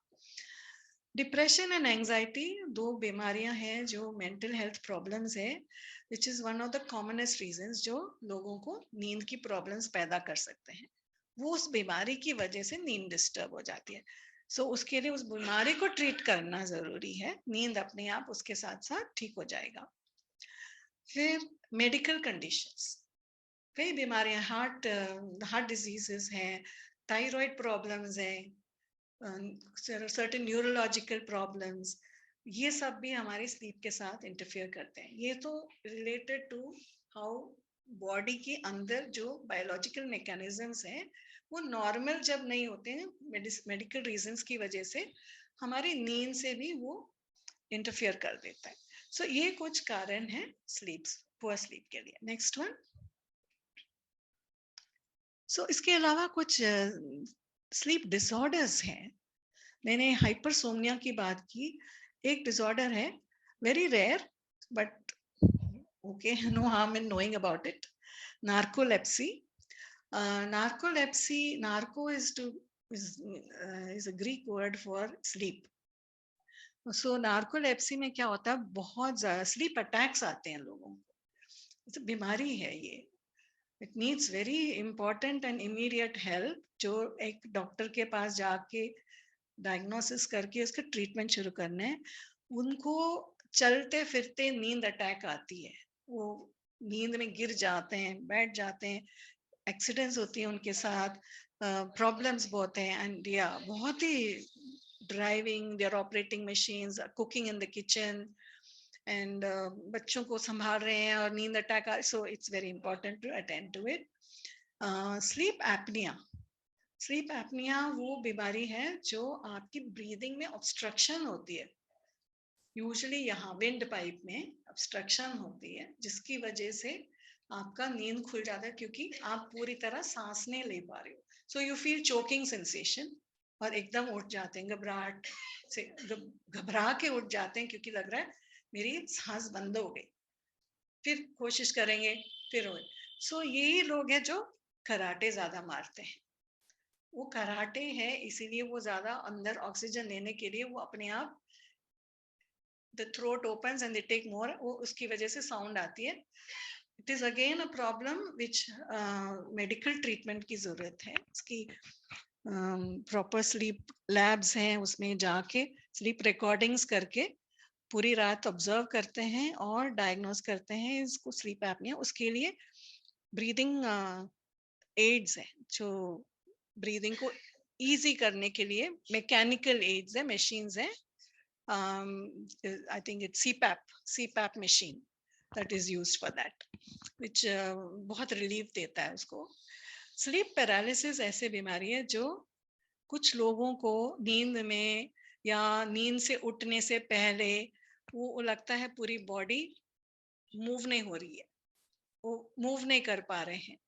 डिप्रेशन एंड एंजाइटी, 2 बीमारियां हैं जो मेंटल हेल्थ प्रॉब्लम्स है, which is one of the commonest reasons जो लोगों को नींद की प्रॉब्लम्स पैदा कर सकते हैं. वो उस बीमारी की वजह से नींद डिस्टर्ब हो जाती है. सो उसके लिए उस बीमारी को ट्रीट करना जरूरी है, नींद अपने आप उसके साथ साथ ठीक हो जाएगा. फिर मेडिकल कंडीशंस, कई बीमारियां, हार्ट डिजीजेस हैं, थायराइड प्रॉब्लम्स हैं, सर्टेन न्यूरोलॉजिकल प्रॉब्लम्स, ये सब भी हमारी स्लीप के साथ इंटरफेयर करते हैं. ये तो रिलेटेड टू हाउ बॉडी के अंदर जो बायोलॉजिकल मैकेनिज्म्स हैं वो नॉर्मल जब नहीं होते हैं, मेडिकल रीजंस की वजह से हमारी नींद से भी वो इंटरफेयर कर देता है. सो ये कुछ कारण है पुअर स्लीप के लिए. Next one. सो इसके अलावा कुछ स्लीप डिसऑर्डर्स हैं. मैंने हाइपरसोमनिया की बात की. एक डिसऑर्डर है, very rare, but okay, no harm in knowing about it. Narcolepsy. Narco is a Greek word for sleep. So narcolepsy में क्या होता है, बहुत ज्यादा स्लीप अटैक्स आते हैं लोगों को. तो बीमारी है ये. It needs very important and immediate help, जो एक डॉक्टर के पास जाके डायग्नोसिस करके उसका ट्रीटमेंट शुरू करना है. उनको चलते फिरते नींद अटैक आती है, वो नींद में गिर जाते हैं, बैठ जाते हैं, एक्सीडेंट्स होती हैं उनके साथ, प्रॉब्लम्स बहुत हैं, एंड या बहुत ही driving, they are operating machines, cooking in the kitchen, and बच्चों को संभाल रहे हैं और नींद attack, so it's very important to attend to it. Sleep apnea. Sleep apnea वो बीमारी है जो आपकी ब्रीदिंग में ऑब्स्ट्रक्शन होती है. यूजुअली यहाँ विंड पाइप में ऑब्स्ट्रक्शन होती है, जिसकी वजह से आपका नींद खुल जाता है, क्योंकि आप पूरी तरह सांस नहीं ले पा रहे हो. So you feel choking sensation, और एकदम उठ जाते हैं घबराहट से, घबरा के उठ जाते हैं, क्योंकि लग रहा है मेरी सांस बंद हो गई. फिर कोशिश करेंगे, फिर हो. सो यही लोग हैं जो कराटे ज्यादा मारते हैं. वो कराटे है, इसीलिए वो ज्यादा अंदर ऑक्सीजन लेने के लिए वो अपने आप the throat opens and they take more, वो उसकी वजह से साउंड आती है. It is again a problem which medical treatment की जरूरत है. इसकी प्रॉपर स्लीप लैब्स हैं, उसमें जाके स्लीप रिकॉर्डिंग्स करके पूरी रात ऑब्जर्व करते हैं और डायग्नोज करते हैं इसको स्लीप एपनिया. उसके लिए ब्रीदिंग एड्स हैं, जो ब्रीदिंग को इजी करने के लिए मैकेनिकल एड्स है, मशीन्स हैं. I think it's CPAP machine that is used for that, which बहुत relief देता है उसको. Sleep paralysis ऐसे बीमारी है जो कुछ लोगों को नींद में या नींद से उठने से पहले वो लगता है पूरी बॉडी मूव नहीं हो रही है, वो मूव नहीं कर पा रहे हैं,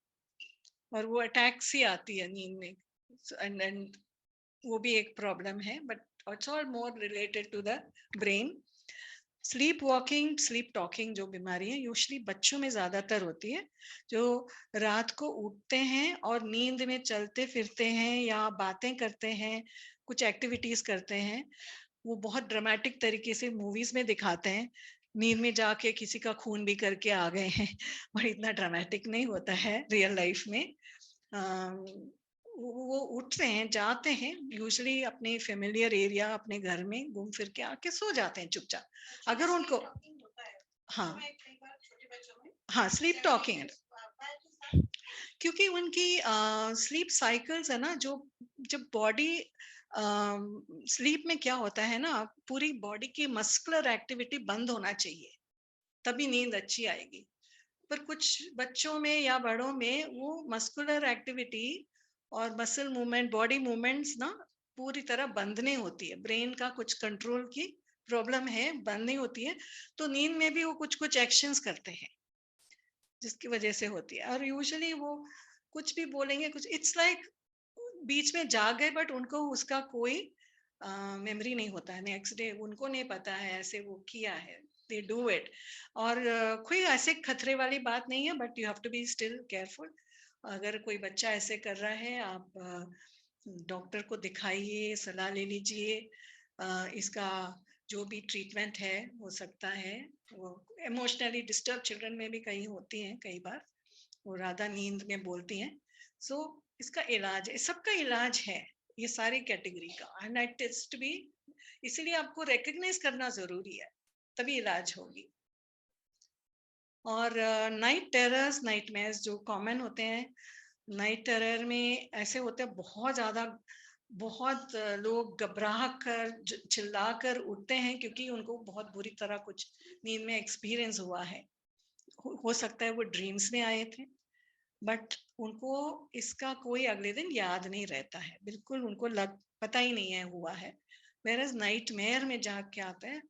और वो अटैक्स ही आती है नींद में. एंड वो भी एक प्रॉब्लम है, but it's all more related to the brain. Sleep walking, sleep talking जो बीमारी है यूजुअली बच्चों में ज्यादातर होती है, जो रात को उठते हैं और नींद में चलते फिरते हैं या बातें करते हैं, कुछ एक्टिविटीज करते हैं. वो बहुत ड्रामेटिक तरीके से मूवीज में दिखाते हैं, नींद में जाके किसी का खून भी करके आ गए हैं, और इतना ड्रामेटिक नहीं होता है रियल लाइफ में. वो उठते हैं, जाते हैं, यूजुअली अपने फेमिलियर एरिया, अपने घर में घूम फिर के आके सो जाते हैं चुपचाप. अगर उनको हाँ हाँ स्लीप टॉकिंग, क्योंकि उनकी स्लीप साइकिल्स है ना, जो जब बॉडी स्लीप में क्या होता है ना, पूरी बॉडी की मस्कुलर एक्टिविटी बंद होना चाहिए, तभी नींद अच्छी आएगी. पर कुछ बच्चों में या बड़ों में वो मस्कुलर एक्टिविटी और मसल मूवमेंट, बॉडी मूवमेंट्स ना पूरी तरह बंद नहीं होती है. ब्रेन का कुछ कंट्रोल की प्रॉब्लम है, बंद नहीं होती है, तो नींद में भी वो कुछ कुछ एक्शंस करते हैं, जिसकी वजह से होती है. और यूजुअली वो कुछ भी बोलेंगे, कुछ इट्स लाइक बीच में जाग गए, बट उनको उसका कोई मेमोरी नहीं होता है. नेक्स्ट डे उनको नहीं पता है ऐसे वो किया है, दे डू इट. और कोई ऐसे खतरे वाली बात नहीं है, but you have to be still careful. अगर कोई बच्चा ऐसे कर रहा है, आप डॉक्टर को दिखाइए, सलाह ले लीजिए. इसका जो भी ट्रीटमेंट है हो सकता है. वो इमोशनली डिस्टर्ब चिल्ड्रन में भी कई होती हैं, कई बार वो ज्यादा नींद में बोलती हैं. सो इसका इलाज, सबका इलाज है ये सारी कैटेगरी का, and it is to be, इसीलिए आपको रिकॉग्नाइज करना जरूरी है, तभी इलाज होगी. और नाइट टेरर्स, नाइटमेयर्स जो कॉमन होते हैं, नाइट टेरर में ऐसे होते हैं बहुत ज्यादा, बहुत लोग घबरा कर चिल्ला कर उठते हैं, क्योंकि उनको बहुत बुरी तरह कुछ नींद में एक्सपीरियंस हुआ है. हो सकता है वो ड्रीम्स में आए थे, बट उनको इसका कोई अगले दिन याद नहीं रहता है, बिल्कुल उनको पता ही नहीं है हुआ है. वेरएज नाइटमेयर में जाग के आता है,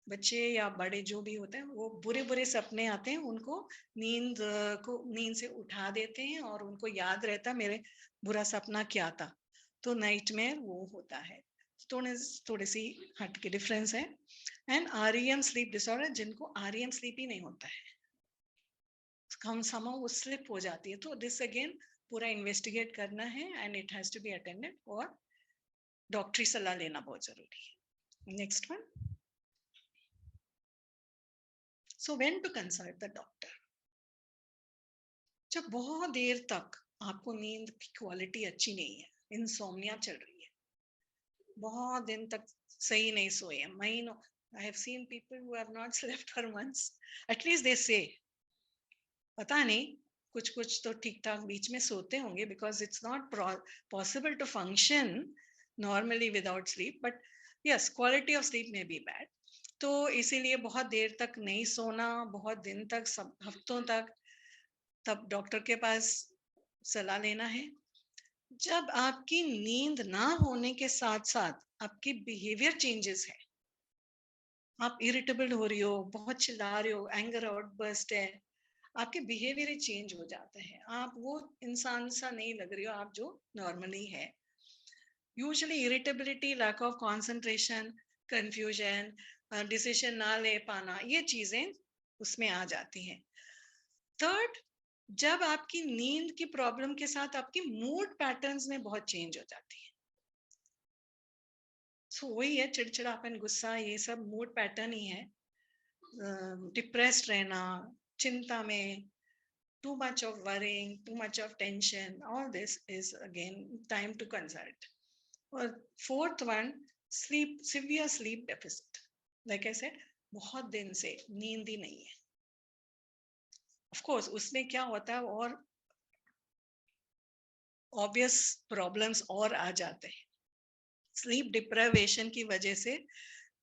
बच्चे या बड़े जो भी होते हैं, वो बुरे बुरे सपने आते हैं, उनको नींद से उठा देते हैं और उनको याद रहता मेरे बुरा सपना क्या था, तो नाइटमेयर वो होता है. थोड़ी सी हट के डिफरेंस है. एंड REM स्लीप डिसऑर्डर, जिनको REM स्लीप ही नहीं होता है, कम समय वो स्लिप हो जाती है, तो दिस अगेन पूरा इन्वेस्टिगेट करना है, and it has to be attended, और डॉक्टरी सलाह लेना बहुत जरूरी है. Next one. So when to consult the doctor. जब बहुत देर तक आपको नींद की क्वालिटी अच्छी नहीं है, इंसोम्निया चल रही है, बहुत दिन तक सही नहीं सोए हैं, महीनों, I have seen people who have not slept for months. At least they say पता नहीं, कुछ कुछ तो ठीक ठाक बीच में सोते होंगे, because it's not possible to function normally without sleep, but yes quality of sleep में बी बैड। तो इसीलिए बहुत देर तक नहीं सोना, बहुत दिन तक, सब हफ्तों तक, तब डॉक्टर के पास सलाह लेना है। जब आपकी नींद ना होने के साथ साथ आपकी बिहेवियर चेंजेस है, आप इरिटेबल हो रही हो, बहुत चिल्ला रहे हो, एंगर आउटबर्स्ट है, आपके बिहेवियर चेंज हो जाता है, आप वो इंसान सा नहीं लग रही हो आप जो नॉर्मली है। Usually irritability, lack of concentration, confusion, decision ना ले पाना, ये चीजें उसमें आ जाती हैं। थर्ड, जब आपकी नींद की प्रॉब्लम के साथ आपकी मूड पैटर्न्स में बहुत चेंज हो जाती है। सो वही है, चिड़चिड़ापन, गुस्सा, ये सब मूड पैटर्न ही है। डिप्रेस्ड रहना, चिंता में, too much of worrying, too much of tension, all this is again time to consult. Or fourth one, sleep, severe sleep deficit. Like I said, बहुत दिन से नींद ही नहीं है। Of course, उसमें क्या होता है, और obvious problems और आ जाते हैं। Sleep deprivation की वजह से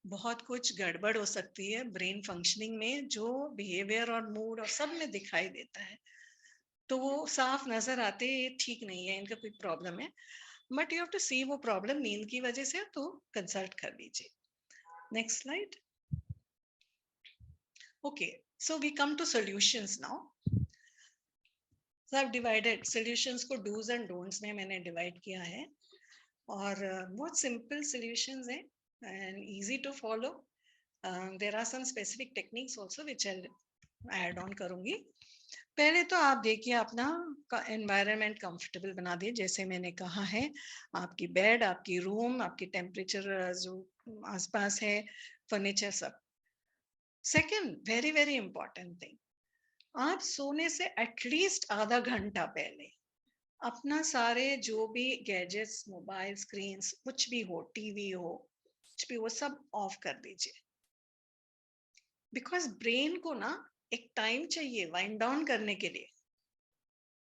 बहुत कुछ गड़बड़ हो सकती है ब्रेन फंक्शनिंग में, जो बिहेवियर और मूड और सब में दिखाई देता है। तो वो साफ नजर आते हैं, ये ठीक नहीं है, इनका कोई प्रॉब्लम है, बट यू हैव टू सी वो प्रॉब्लम नींद की वजह से, तो कंसल्ट कर लीजिए। Next slide. Okay, so we come to solutions now. So I have divided solutions को डूज एंड डोंट्स में मैंने डिवाइड किया है, और बहुत सिंपल सॉल्यूशंस हैं and easy to follow. There are some specific techniques also which I add on करूंगी। पहले तो आप देखिए अपना एनवायरनमेंट कंफर्टेबल बना दिए, जैसे मैंने कहा है, आपकी बेड, आपकी रूम, आपकी टेम्परेचर जो आसपास है, फर्नीचर, सब। Second, very very important thing, आप सोने से एटलीस्ट आधा घंटा पहले अपना सारे जो भी गैजेट्स, मोबाइल स्क्रीन, कुछ भी हो, टीवी हो, कुछ भी हो, सब ऑफ कर दीजिए। बिकॉज ब्रेन को ना एक टाइम चाहिए वाइंड डाउन करने के लिए।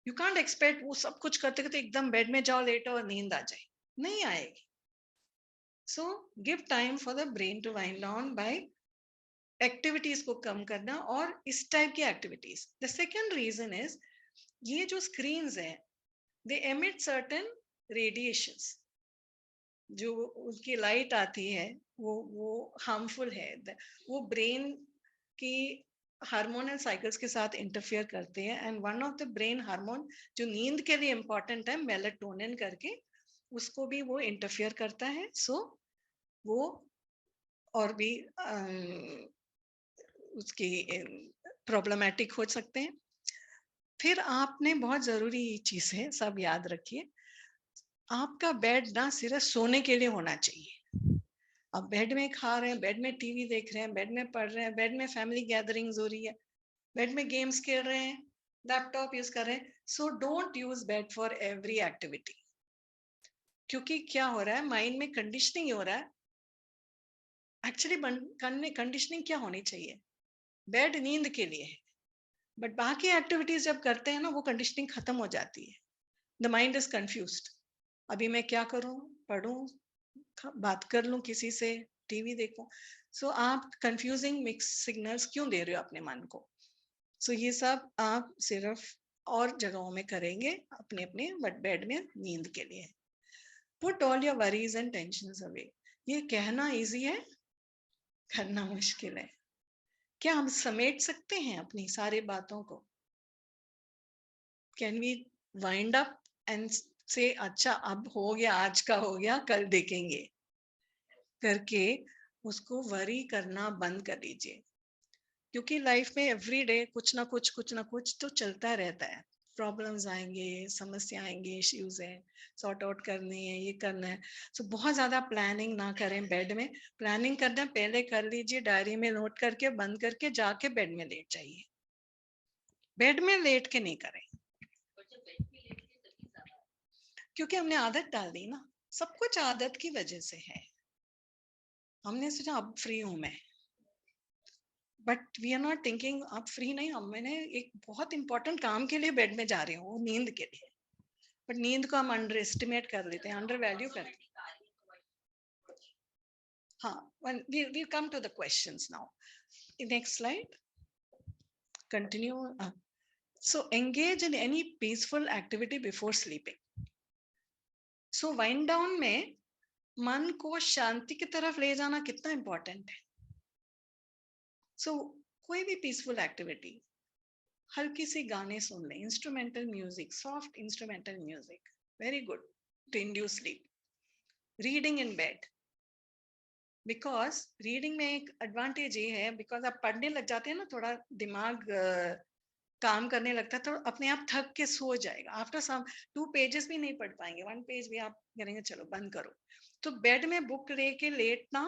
यू कांट एक्सपेक्ट वो सब कुछ करते करते एकदम बेड में जाओ, लेटो और नींद आ जाए, नहीं आएगी। So give time for the brain to wind down by activities को कम करना, और इस टाइप की activities. The second reason is, ये जो स्क्रीन्स है, दे एमिट सर्टेन रेडिएशंस, जो उसकी लाइट आती है वो हार्मफुल है, वो ब्रेन की हार्मोनल साइकिल्स के साथ इंटरफेयर करते हैं, and one of the brain hormone जो नींद के लिए इंपॉर्टेंट है, मेलाटोनिन करके, उसको भी वो इंटरफेयर करता है। सो वो और भी उसकी प्रॉब्लमेटिक हो सकते हैं। फिर आपने बहुत जरूरी चीज है, सब याद रखिए, आपका बेड ना सिर्फ सोने के लिए होना चाहिए। आप बेड में खा रहे हैं, बेड में टीवी देख रहे हैं, बेड में पढ़ रहे हैं, बेड में फैमिली गैदरिंग्स हो रही है, बेड में गेम्स खेल रहे हैं, लैपटॉप यूज कर रहे हैं, so don't use bed for every activity. क्योंकि क्या हो रहा है, माइंड में कंडीशनिंग हो रहा है। एक्चुअली कंडीशनिंग क्या होनी चाहिए, बेड नींद के लिए है, बट बाकी एक्टिविटीज जब करते हैं ना, वो कंडीशनिंग खत्म हो जाती है। द माइंड इज कंफ्यूज्ड, अभी मैं क्या करूं, पढ़ूं, बात कर लूं किसी से, टीवी देखूं। सो आप कंफ्यूजिंग मिक्स सिग्नल्स क्यों दे रहे हो अपने मन को। सो ये सब आप सिर्फ और जगहों में करेंगे, अपने अपने बट बेड में नींद के लिए। Put all your worries and tensions away. ये कहना इजी है, करना मुश्किल है। क्या हम समेट सकते हैं अपनी सारी बातों को? Can we wind up and say, अच्छा अब हो गया, आज का हो गया, कल देखेंगे, करके उसको वरी करना बंद कर दीजिए। क्योंकि लाइफ में एवरी डे कुछ ना कुछ तो चलता रहता है। प्रॉब्लम्स आएंगे, समस्या आएंगे, इश्यूज हैं, सॉर्ट आउट करने हैं, ये करना है। सो बहुत ज्यादा प्लानिंग ना करें बेड में। प्लानिंग करना पहले कर लीजिए, डायरी में नोट करके, बंद करके, जाके बेड में लेट जाइए। बेड में लेट के नहीं करें, क्योंकि हमने आदत डाल दी ना, सब कुछ आदत की वजह से है। हमने सोचा अब फ्री हूं मैं, but we are not thinking आप फ्री नहीं, हम मैंने एक बहुत इंपॉर्टेंट काम के लिए बेड में जा रही हूँ, वो नींद के लिए, बट नींद को हम अंडर एस्टिमेट कर लेते हैं, अंडर वैल्यू करते हैं. हाँ, we'll come to the questions now. Next slide. Continue. So engage in any peaceful activity before sleeping. So wind down में मन को शांति की तरफ ले जाना कितना important है. So कोई भी peaceful activity, हल्की सी गाने सुन लें, instrumental music, soft instrumental music, very good to induce sleep. Reading in bed. Because reading में एक एडवांटेज ये है, बिकॉज आप पढ़ने लग जाते हैं ना, थोड़ा दिमाग काम करने लगता है, तो अपने आप थक के सो जाएगा. आफ्टर सम 2 पेजेस भी नहीं पढ़ पाएंगे, 1 पेज भी आप करेंगे चलो बंद करो. तो बेड में बुक लेके लेटना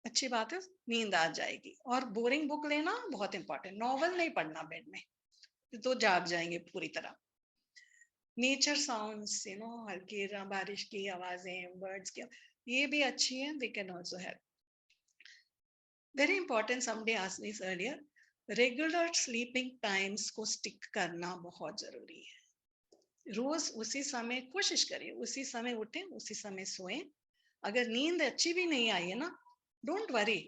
अच्छी बात है, नींद आ जाएगी. और बोरिंग बुक लेना बहुत इंपॉर्टेंट, नॉवल नहीं पढ़ना बेड में, तो जाग जाएंगे पूरी तरह. नेचर साउंड्स, यू नो, हल्की बारिश की आवाजें, बर्ड्स की, ये भी अच्छी है, they can also help. Very important, somebody asked this earlier, regular sleeping times को stick करना बहुत जरूरी है. रोज उसी समय कोशिश करिए, उसी समय उठें, उसी समय सोएं. अगर नींद अच्छी भी नहीं आई है ना, डोंट वरी,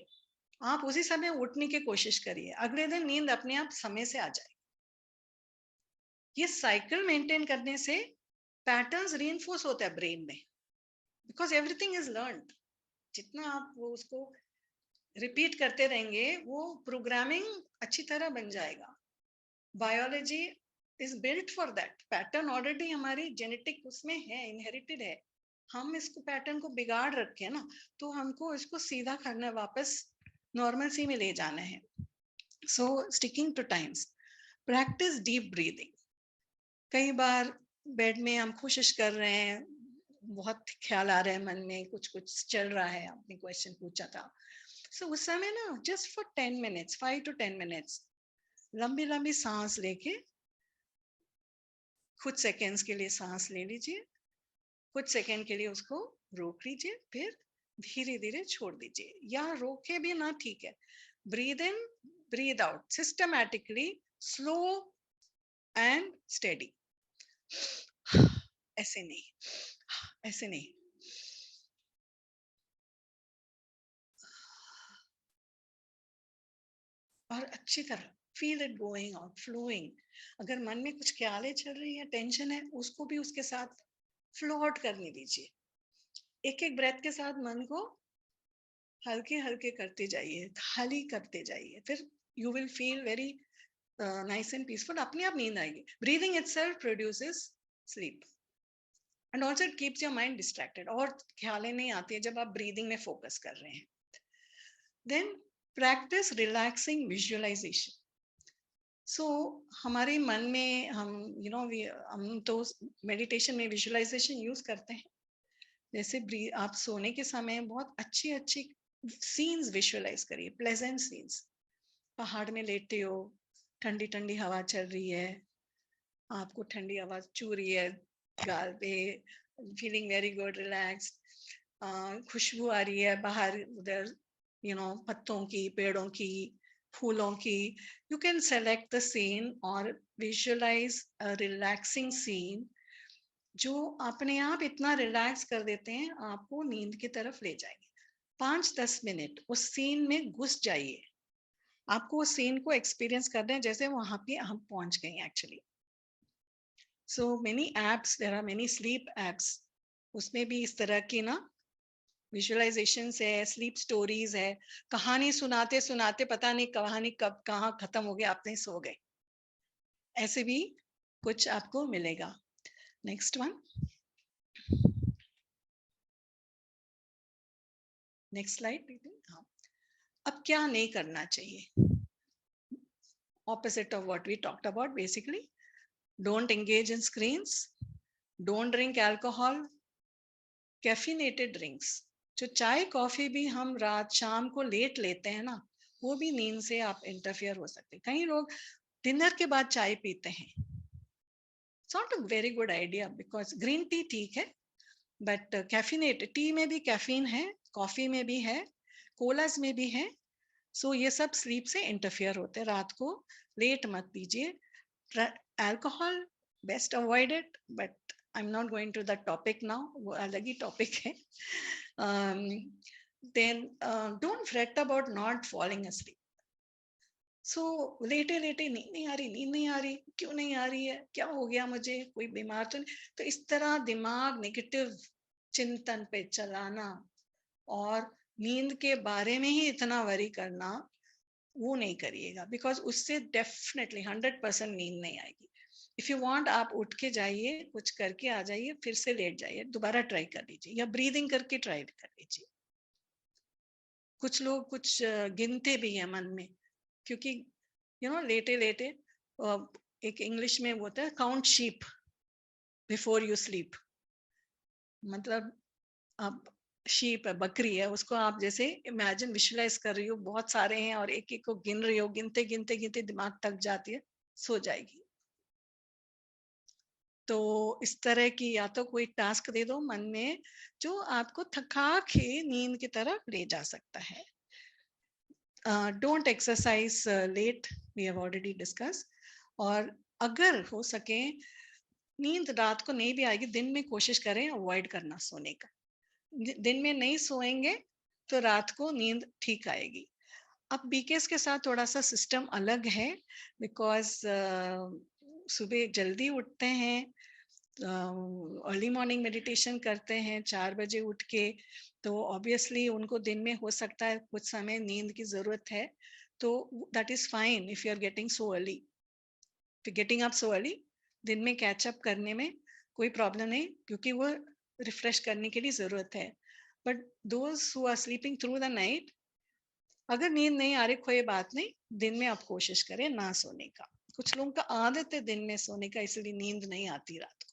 आप उसी समय उठने की कोशिश करिए, अगले दिन नींद अपने आप समय से आ जाए. ये साइकिल मेंटेन करने से पैटर्न्स रीइंफोर्स होता है ब्रेन में, बिकॉज एवरीथिंग इज लर्न्ड. जितना आप वो उसको रिपीट करते रहेंगे, वो प्रोग्रामिंग अच्छी तरह बन जाएगा. Biology is built for that. Pattern already हमारी जेनेटिक उसमें है, इनहेरिटेड है. हम इसको पैटर्न को बिगाड़ रखे हैं ना, तो हमको इसको सीधा करना, वापस नॉर्मल सी में ले जाना है. So sticking to times. Practice deep breathing. कई बार बेड में हम कोशिश कर रहे हैं, बहुत ख्याल आ रहा है मन में, कुछ कुछ चल रहा है, आपने क्वेश्चन पूछा था. सो उस समय ना, just for 10 minutes, 5 to 10 minutes लंबी लंबी सांस लेके, कुछ सेकेंड्स के लिए सांस ले लीजिए, कुछ सेकेंड के लिए उसको रोक लीजिए, फिर धीरे धीरे छोड़ दीजिए, या रोके भी ना, ठीक है. Breathe in, breathe out, systematically, slow and steady. ऐसे नहीं, ऐसे नहीं. और अच्छी तरह feel it going out, flowing. अगर मन में कुछ ख्यालें चल रही है, टेंशन है, उसको भी उसके साथ फ्लो आउट करने दीजिए. एक एक ब्रेथ के साथ मन को हल्के हल्के करते जाइए, खाली करते जाइए, फिर you will feel very nice and peaceful. अपने आप नींद आएगी. Breathing itself produces sleep, and also it keeps your mind distracted, और ख्यालें नहीं आती है जब आप ब्रीदिंग में फोकस कर रहे हैं. Then practice relaxing visualization. So हमारे मन में हम, यू नो, हम तो मेडिटेशन में विजुअलाइजेशन यूज करते हैं. जैसे आप सोने के समय बहुत अच्छी अच्छी सीन्स विजुअलाइज करिए, प्लेजेंट सीन्स. पहाड़ में लेटे हो, ठंडी ठंडी हवा चल रही है, आपको ठंडी हवा छू रही है गाल पे, फीलिंग वेरी गुड, रिलैक्स्ड. खुशबू आ रही है बाहर उधर, यू नो, पत्तों की, पेड़ों की, फूलों की. You can select the scene और विजुअलाइज अ रिलैक्सिंग सीन, जो अपने आप इतना रिलैक्स कर देते हैं, आपको नींद की तरफ ले जाएंगे. 5-10 मिनट उस सीन में घुस जाइए, आपको उस सीन को एक्सपीरियंस करना है जैसे वहां पे हम पहुंच गए actually. So many apps, there are many sleep apps, उसमें भी इस तरह की ना विजुअलाइजेशन है, स्लीप स्टोरीज है. कहानी सुनाते सुनाते पता नहीं कहानी कब कहाँ खत्म हो गया, आप नहीं सो गए. ऐसे भी कुछ आपको मिलेगा. Next one, next slide. हाँ, अब क्या नहीं करना चाहिए? Opposite of what we talked about, basically. Don't engage in screens. Don't drink alcohol. Caffeinated drinks. जो चाय कॉफी भी हम रात शाम को लेट लेते हैं ना, वो भी नींद से आप इंटरफियर हो सकते हैं. कई लोग डिनर के बाद चाय पीते हैं. It's not a very good idea, because green tea ठीक है, but caffeinated टी में भी कैफीन है, कॉफी में भी है, कोलास में भी है. सो ये सब स्लीप से इंटरफियर होते हैं। रात को लेट मत पीजिए। Alcohol best avoided, but I am not going to the topic now, वो अलग ही टॉपिक है। Then don't fret about not falling asleep। सो लेटे लेटे नींद नहीं आ रही, नींद नहीं आ रही, क्यों नहीं आ रही है, क्या हो गया मुझे, कोई बीमार तो नहीं। तो इस तरह दिमाग नेगेटिव चिंतन पे चलाना और नींद के बारे में ही इतना वरी करना, वो नहीं करिएगा, बिकॉज उससे डेफिनेटली 100% नींद नहीं आएगी। इफ यू वांट, आप उठ के जाइए, कुछ करके आ जाइए, फिर से लेट जाइए, दोबारा ट्राई कर लीजिए, या ब्रीदिंग करके ट्राई कर लीजिए। कुछ लोग कुछ गिनते भी है मन में, क्योंकि लेटे लेटे एक इंग्लिश में होता है count sheep before you sleep. मतलब अब शीप है, बकरी है, उसको आप जैसे इमेजिन विजुअलाइज कर रही हो, बहुत सारे हैं और एक एक को गिन रही हो, गिनते गिनते गिनते दिमाग थक जाती है, सो जाएगी। तो इस तरह की या तो कोई टास्क दे दो मन में जो आपको थका के नींद की तरफ ले जा सकता है। Don't exercise late, we have already discuss. और अगर हो सके नींद रात को नहीं भी आएगी, दिन में कोशिश करें अवॉइड करना सोने का। दिन में नहीं सोएंगे तो रात को नींद ठीक आएगी। अब बीकेएस के साथ थोड़ा सा सिस्टम अलग है, बिकॉज सुबह जल्दी उठते हैं, अर्ली मॉर्निंग मेडिटेशन करते हैं 4 बजे उठ के, तो ऑब्वियसली उनको दिन में हो सकता है कुछ समय नींद की जरूरत है, तो that is fine if you are getting so early, getting up so early. दिन में कैचअप करने में कोई प्रॉब्लम नहीं, क्योंकि वो रिफ्रेश करने के लिए जरूरत है। But those who are sleeping through the night, अगर नींद नहीं आ रही कोई बात नहीं, दिन में आप कोशिश करें ना सोने का। कुछ लोगों का आदत है दिन में सोने का, इसलिए नींद नहीं आती रात को।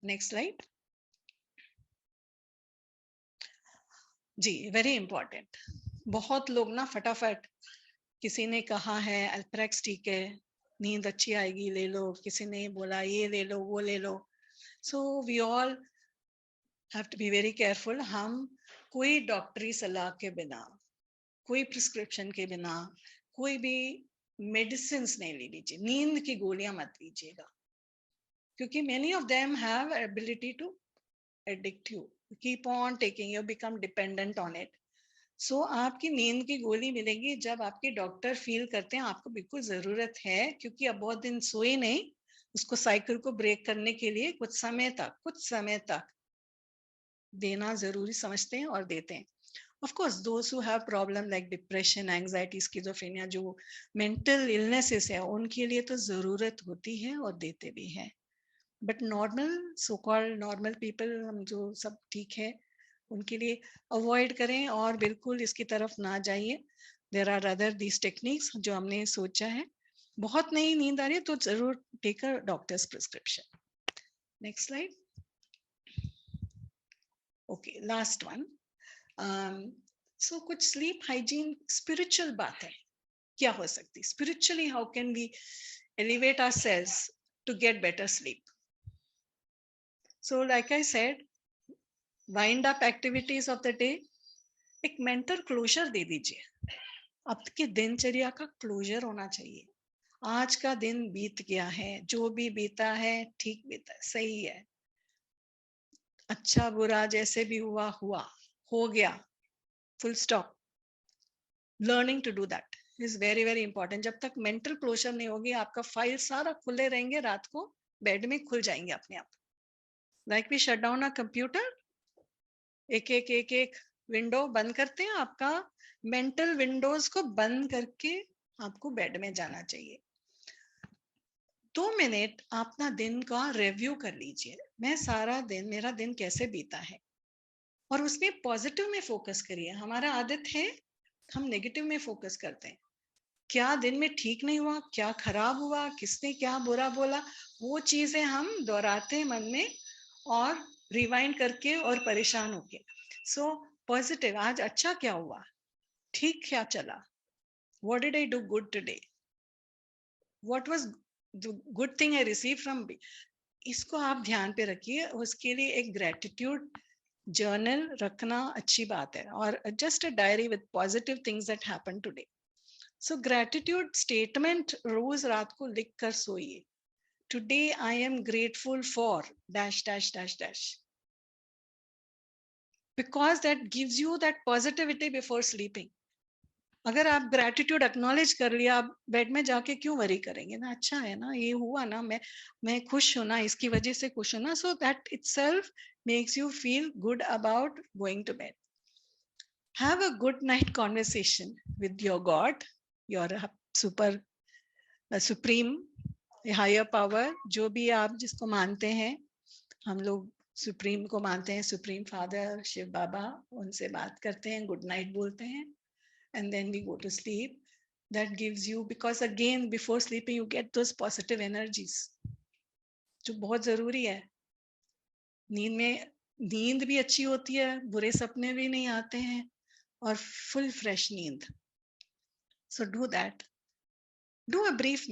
नेक्स्ट स्लाइड जी, वेरी इंपॉर्टेंट। बहुत लोग ना फटाफट, किसी ने कहा है अल्प्रेक्स ठीक है, नींद अच्छी आएगी, ले लो, किसी ने बोला ये ले लो वो ले लो। So we all have to be very careful. हम कोई डॉक्टरी सलाह के बिना, कोई प्रिस्क्रिप्शन के बिना कोई भी मेडिसिन नहीं ले लीजिए, नींद की गोलियां मत लीजिएगा, क्योंकि many of them have ability to addict you. You keep on taking, you become dependent on it. So आपकी नींद की गोली मिलेगी जब आपके डॉक्टर फील करते हैं आपको बिल्कुल जरूरत है, क्योंकि अब बहुत दिन सोए नहीं, उसको साइकिल को ब्रेक करने के लिए कुछ समय तक देना जरूरी समझते हैं और देते हैं। Of course, those who have problem like depression, anxiety, schizophrenia, जो mental illnesses है, उनके लिए तो जरूरत होती है और देते भी हैं। But normal, so called normal people, हम जो सब ठीक है, उनके लिए अवॉइड करें और बिल्कुल इसकी तरफ ना जाइए। There are other these techniques जो हमने सोचा है। बहुत नहीं नींद आ रही है तो जरूर take a doctor's prescription. Next slide. Okay, last one. So कुछ स्लीप हाइजीन स्पिरिचुअल बात है, क्या हो सकती spiritually, how can we elevate ourselves to get better sleep? So like I said, wind up activities of the day, एक मेंटल क्लोजर दे दीजिए। आपके दिनचर्या का क्लोजर होना चाहिए। आज का दिन बीत गया है, जो भी बीता है ठीक बीता है, सही है, अच्छा बुरा जैसे भी हुआ हुआ, हो गया, full stop. Learning to do that is very very important. जब तक मेंटल क्लोजर नहीं होगी, आपका फाइल सारा खुले रहेंगे, रात को बेड में खुल जाएंगे अपने आप। Like we shut down a computer, एक एक विंडो बंद करते हैं, आपका मेंटल विंडोज को बंद करके आपको बेड में जाना चाहिए। 2 मिनट अपना दिन का रिव्यू कर लीजिए, मैं सारा दिन, मेरा दिन कैसे बीता है, और उसमें पॉजिटिव में फोकस करिए। हमारा आदत है हम नेगेटिव में फोकस करते हैं, क्या दिन में ठीक नहीं हुआ, क्या खराब हुआ, किसने क्या बुरा बोला, वो चीजें हम दोहराते हैं मन में और रिवाइंड करके और परेशान होके। सो पॉजिटिव, आज अच्छा क्या हुआ, ठीक क्या चला, what did I do good today, what was the good thing I receive from, इसको आप ध्यान पे रखिए। उसके लिए एक ग्रेटिट्यूड जर्नल रखना अच्छी बात है, और just a diary with positive things that happen today, so gratitude statement रोज रात को लिख कर सोइए. Today I am grateful for dash dash dash dash, because that gives you that positivity before sleeping. अगर आप ग्रेटिट्यूड एक्नॉलेज कर लिया, आप बेड में जाके क्यों वरी करेंगे ना, अच्छा है ना, ये हुआ ना, मैं खुश हूं ना, इसकी वजह से खुश हूं ना. So that itself makes you feel good about going to bed. Have a good night conversation with your God, your super supreme higher power, जो भी आप जिसको मानते हैं. हम लोग सुप्रीम को मानते हैं, सुप्रीम फादर शिव बाबा, उनसे बात करते हैं, गुड नाइट बोलते हैं, and then we go to sleep. That gives you, because again before sleeping you get those positive energies, जो बहुत जरूरी है. नींद भी अच्छी होती है, बुरे सपने भी नहीं आते हैं, और फुल फ्रेश नींद. So do that. Do a brief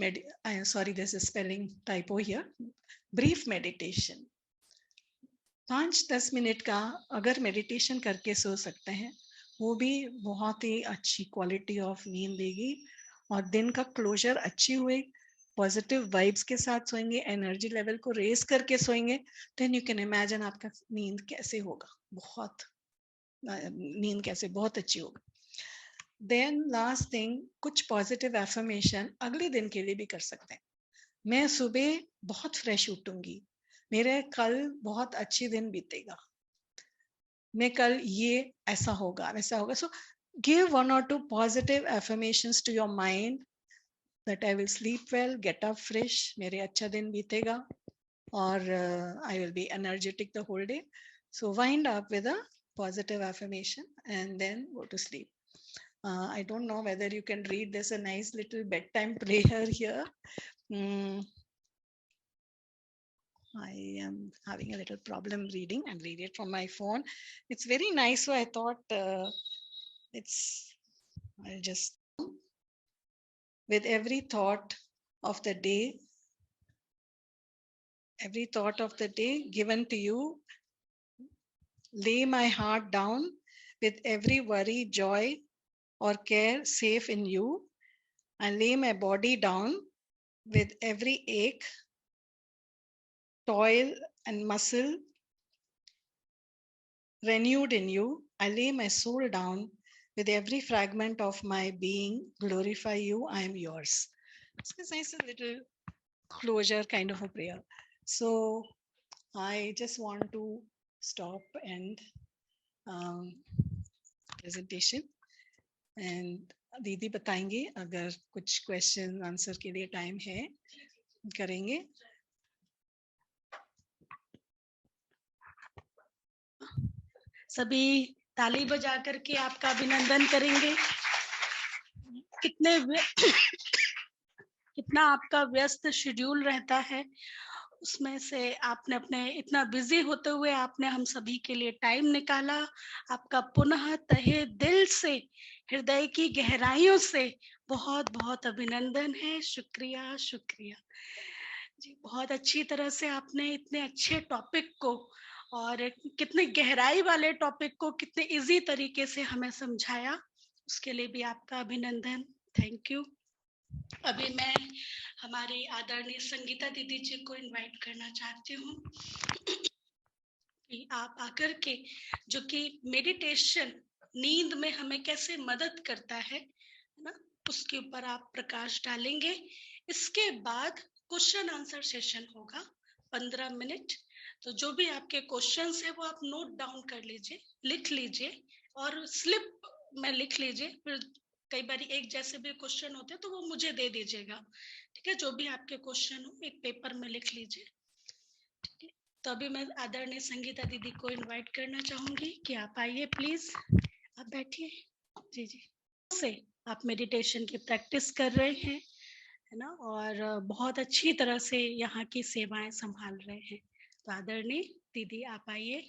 sorry, there's a spelling typo here. Brief meditation. 5-10 minute का अगर मेडिटेशन करके सो सकते हैं, वो भी बहुत ही अच्छी क्वालिटी ऑफ नींद देगी. और दिन का क्लोजर अच्छी हुई, पॉजिटिव वाइब्स के साथ सोएंगे, एनर्जी लेवल को रेस करके सोएंगे, देन यू कैन इमेजिन आपका नींद कैसे होगा, नींद कैसे बहुत अच्छी होगी. देन लास्ट थिंग, कुछ पॉजिटिव एफर्मेशन अगले दिन के लिए भी कर सकते हैं. मैं सुबह बहुत फ्रेश उठूंगी, मेरे कल बहुत अच्छी दिन बीतेगा, मैं कल ये ऐसा होगा वैसा होगा. सो give 1 or 2 positive affirmations to your mind, that I will sleep well, get up fresh, मेरे अच्छा दिन बीतेगा, और I will be energetic the whole day. So wind up with a positive affirmation and then go to sleep. I don't know whether you can read. There's a nice little bedtime prayer here. I am having a little problem reading. I'll read it from my phone. It's very nice, so I thought I'll just, with every thought of the day given to you, lay my heart down with every worry, joy, or care safe in you. I lay my body down with every ache, toil, and muscle renewed in you. I lay my soul down with every fragment of my being. Glorify you, I am yours. It's a nice little closure kind of a prayer. So I just want to stop and presentation, and दीदी बताएंगे, अगर कुछ क्वेश्चन आंसर के लिए टाइम है करेंगे. सभी ताली बजा करके आपका अभिनंदन करेंगे. कितना आपका व्यस्त शेड्यूल रहता है, उसमें से आपने अपने इतना बिजी होते हुए आपने हम सभी के लिए टाइम निकाला. आपका पुनः तहे दिल से, हृदय की गहराइयों से बहुत बहुत अभिनंदन है. शुक्रिया शुक्रिया जी. बहुत अच्छी तरह से आपने इतने अच्छे टॉपिक को, और कितने गहराई वाले टॉपिक को कितने इजी तरीके से हमें समझाया, उसके लिए भी आपका अभिनंदन. Thank you. अभी मैं हमारी आदरणीय संगीता दीदी जी को इनवाइट करना चाहती हूँ कि आप आकर के, जो कि मेडिटेशन नींद में हमें कैसे मदद करता है ना, उसके ऊपर आप प्रकाश डालेंगे. इसके बाद क्वेश्चन आंसर सेशन होगा 15 मिनट. तो जो भी आपके क्वेश्चंस है वो आप नोट डाउन कर लीजिए, लिख लीजिए, और स्लिप में लिख लीजिए. फिर कई बार एक जैसे भी क्वेश्चन होते हैं तो वो मुझे दे दीजिएगा, ठीक है. जो भी आपके क्वेश्चन हो एक पेपर में लिख लीजिए, ठीक है. तो अभी मैं आदरणीय संगीता दीदी को इनवाइट करना चाहूंगी कि आप आइए प्लीज. आप बैठिए. जी जी. से आप मेडिटेशन की प्रैक्टिस कर रहे हैं, है ना, और बहुत अच्छी तरह से यहाँ की सेवाएं संभाल रहे हैं. तो आदरणीय दीदी आप आइए.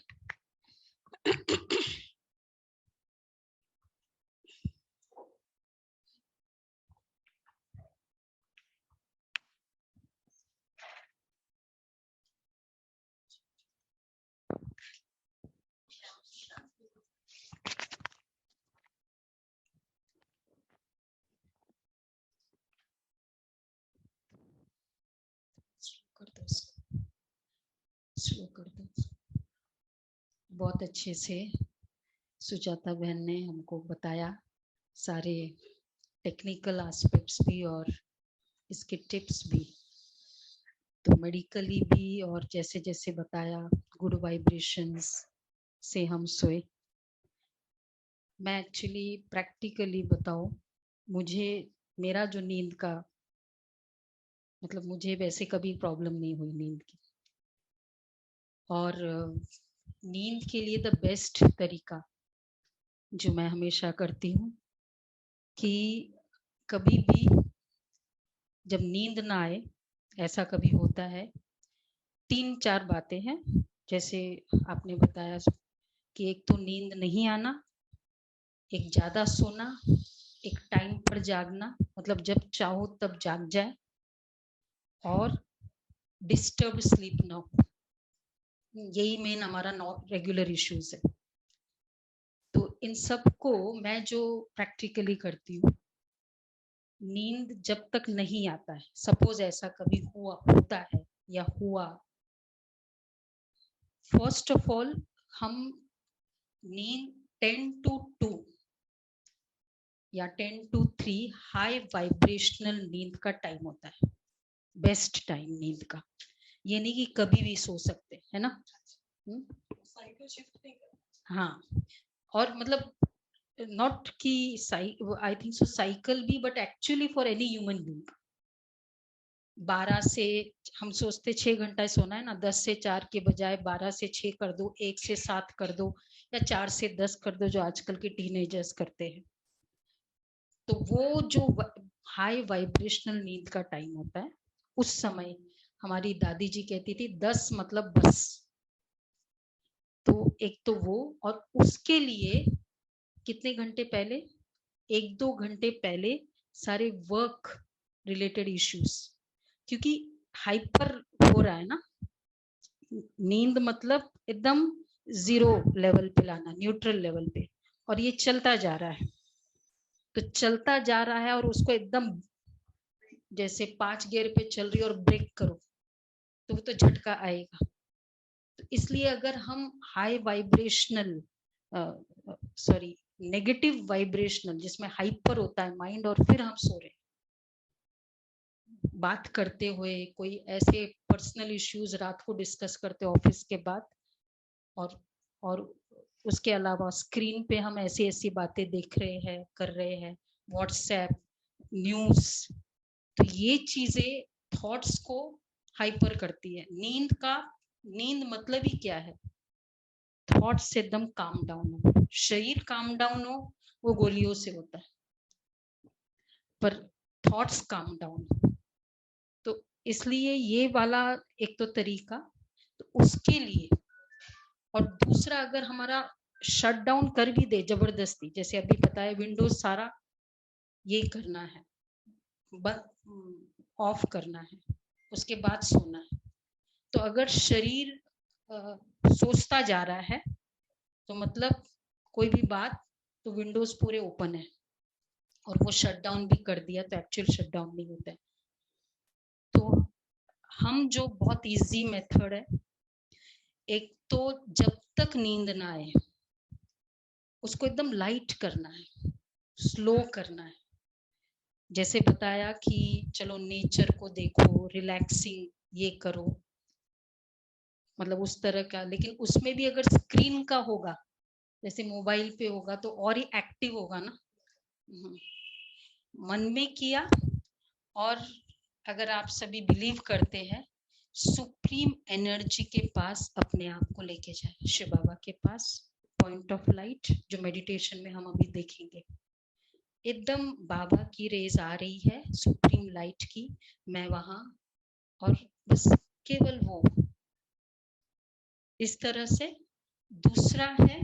शुरू कर दो। बहुत अच्छे से सुजाता बहन ने हमको बताया सारे टेक्निकल एस्पेक्ट्स भी और इसके टिप्स भी, तो मेडिकली भी, और जैसे जैसे बताया गुड वाइब्रेशंस से हम सोए। मैं एक्चुअली प्रैक्टिकली बताऊं, मुझे मेरा जो नींद का मतलब, मुझे वैसे कभी प्रॉब्लम नहीं हुई नींद की, और नींद के लिए द बेस्ट तरीका जो मैं हमेशा करती हूँ कि कभी भी जब नींद ना आए, ऐसा कभी होता है, 3-4 बातें हैं जैसे आपने बताया कि एक तो नींद नहीं आना, एक ज्यादा सोना, एक टाइम पर जागना, मतलब जब चाहो तब जाग जाए, और डिस्टर्ब स्लीप ना हो। यही मेन हमारा रेगुलर इश्यूज है। तो इन सब को मैं जो प्रैक्टिकली करती हूँ, नींद जब तक नहीं आता है, सपोज ऐसा कभी होता है या हुआ, फर्स्ट ऑफ ऑल हम नींद 10 to 2 या 10 to 3 हाई वाइब्रेशनल नींद का टाइम होता है, बेस्ट टाइम नींद का। ये नहीं कि कभी भी सो सकते है ना। साइकिल शिफ्ट नहीं करना। हाँ, और मतलब नॉट कि आई थिंक सो साइकिल भी, but actually for any human being 12 से हम सोचते 6 घंटा सोना है ना, 10 से 4 के बजाय 12 से 6 कर दो, 1 से 7 कर दो, या 4 से 10 कर दो, जो आजकल के टीनेजर्स करते हैं। तो वो जो हाई वाइब्रेशनल नींद का टाइम होता है, उस समय हमारी दादी जी कहती थी 10 मतलब बस। तो एक तो वो, और उसके लिए कितने घंटे पहले, 1-2 घंटे पहले सारे वर्क रिलेटेड इश्यूज, क्योंकि हाइपर हो रहा है ना, नींद मतलब एकदम 0 लेवल पे लाना, न्यूट्रल लेवल पे, और ये चलता जा रहा है। तो चलता जा रहा है और उसको एकदम जैसे 5 गियर पे चल रही है और ब्रेक करो तो वो तो झटका आएगा। तो इसलिए अगर हम हाई वाइब्रेशनल नेगेटिव वाइब्रेशनल, जिसमें हाइपर होता है माइंड, और फिर हम सो रहे, बात करते हुए कोई ऐसे पर्सनल इश्यूज रात को डिस्कस करते ऑफिस के बाद, और उसके अलावा स्क्रीन पे हम ऐसी ऐसी बातें देख रहे हैं, कर रहे हैं, व्हाट्सएप, न्यूज, तो ये चीजें थॉट्स को हाइपर करती है। नींद मतलब ही क्या है, थॉट्स एकदम काम डाउन हो, शरीर काम डाउन हो, वो गोलियों से होता है, पर थॉट्स काम डाउन हो। तो इसलिए ये वाला एक तो तरीका, तो उसके लिए, और दूसरा अगर हमारा शट डाउन कर भी दे जबरदस्ती, जैसे अभी पता है विंडोज सारा ये करना है, ऑफ करना है, उसके बाद सोना है। तो अगर शरीर सोचता जा रहा है तो मतलब कोई भी बात, तो विंडोज पूरे ओपन है, और वो शट डाउन भी कर दिया तो एक्चुअल शट डाउन नहीं होता है। तो हम जो बहुत इजी मेथड है, एक तो जब तक नींद ना आए उसको एकदम लाइट करना है, स्लो करना है। जैसे बताया कि चलो नेचर को देखो, रिलैक्सिंग ये करो, मतलब उस तरह का। लेकिन उसमें भी अगर स्क्रीन का होगा, जैसे मोबाइल पे होगा, तो और ही एक्टिव होगा ना। मन में किया, और अगर आप सभी बिलीव करते हैं, सुप्रीम एनर्जी के पास अपने आप को लेके जाए, शिव बाबा के पास, पॉइंट ऑफ लाइट, जो मेडिटेशन में हम अभी देखेंगे। एकदम बाबा की रेज आ रही है, सुप्रीम लाइट की, मैं वहां, और बस केवल वो, इस तरह से। दूसरा है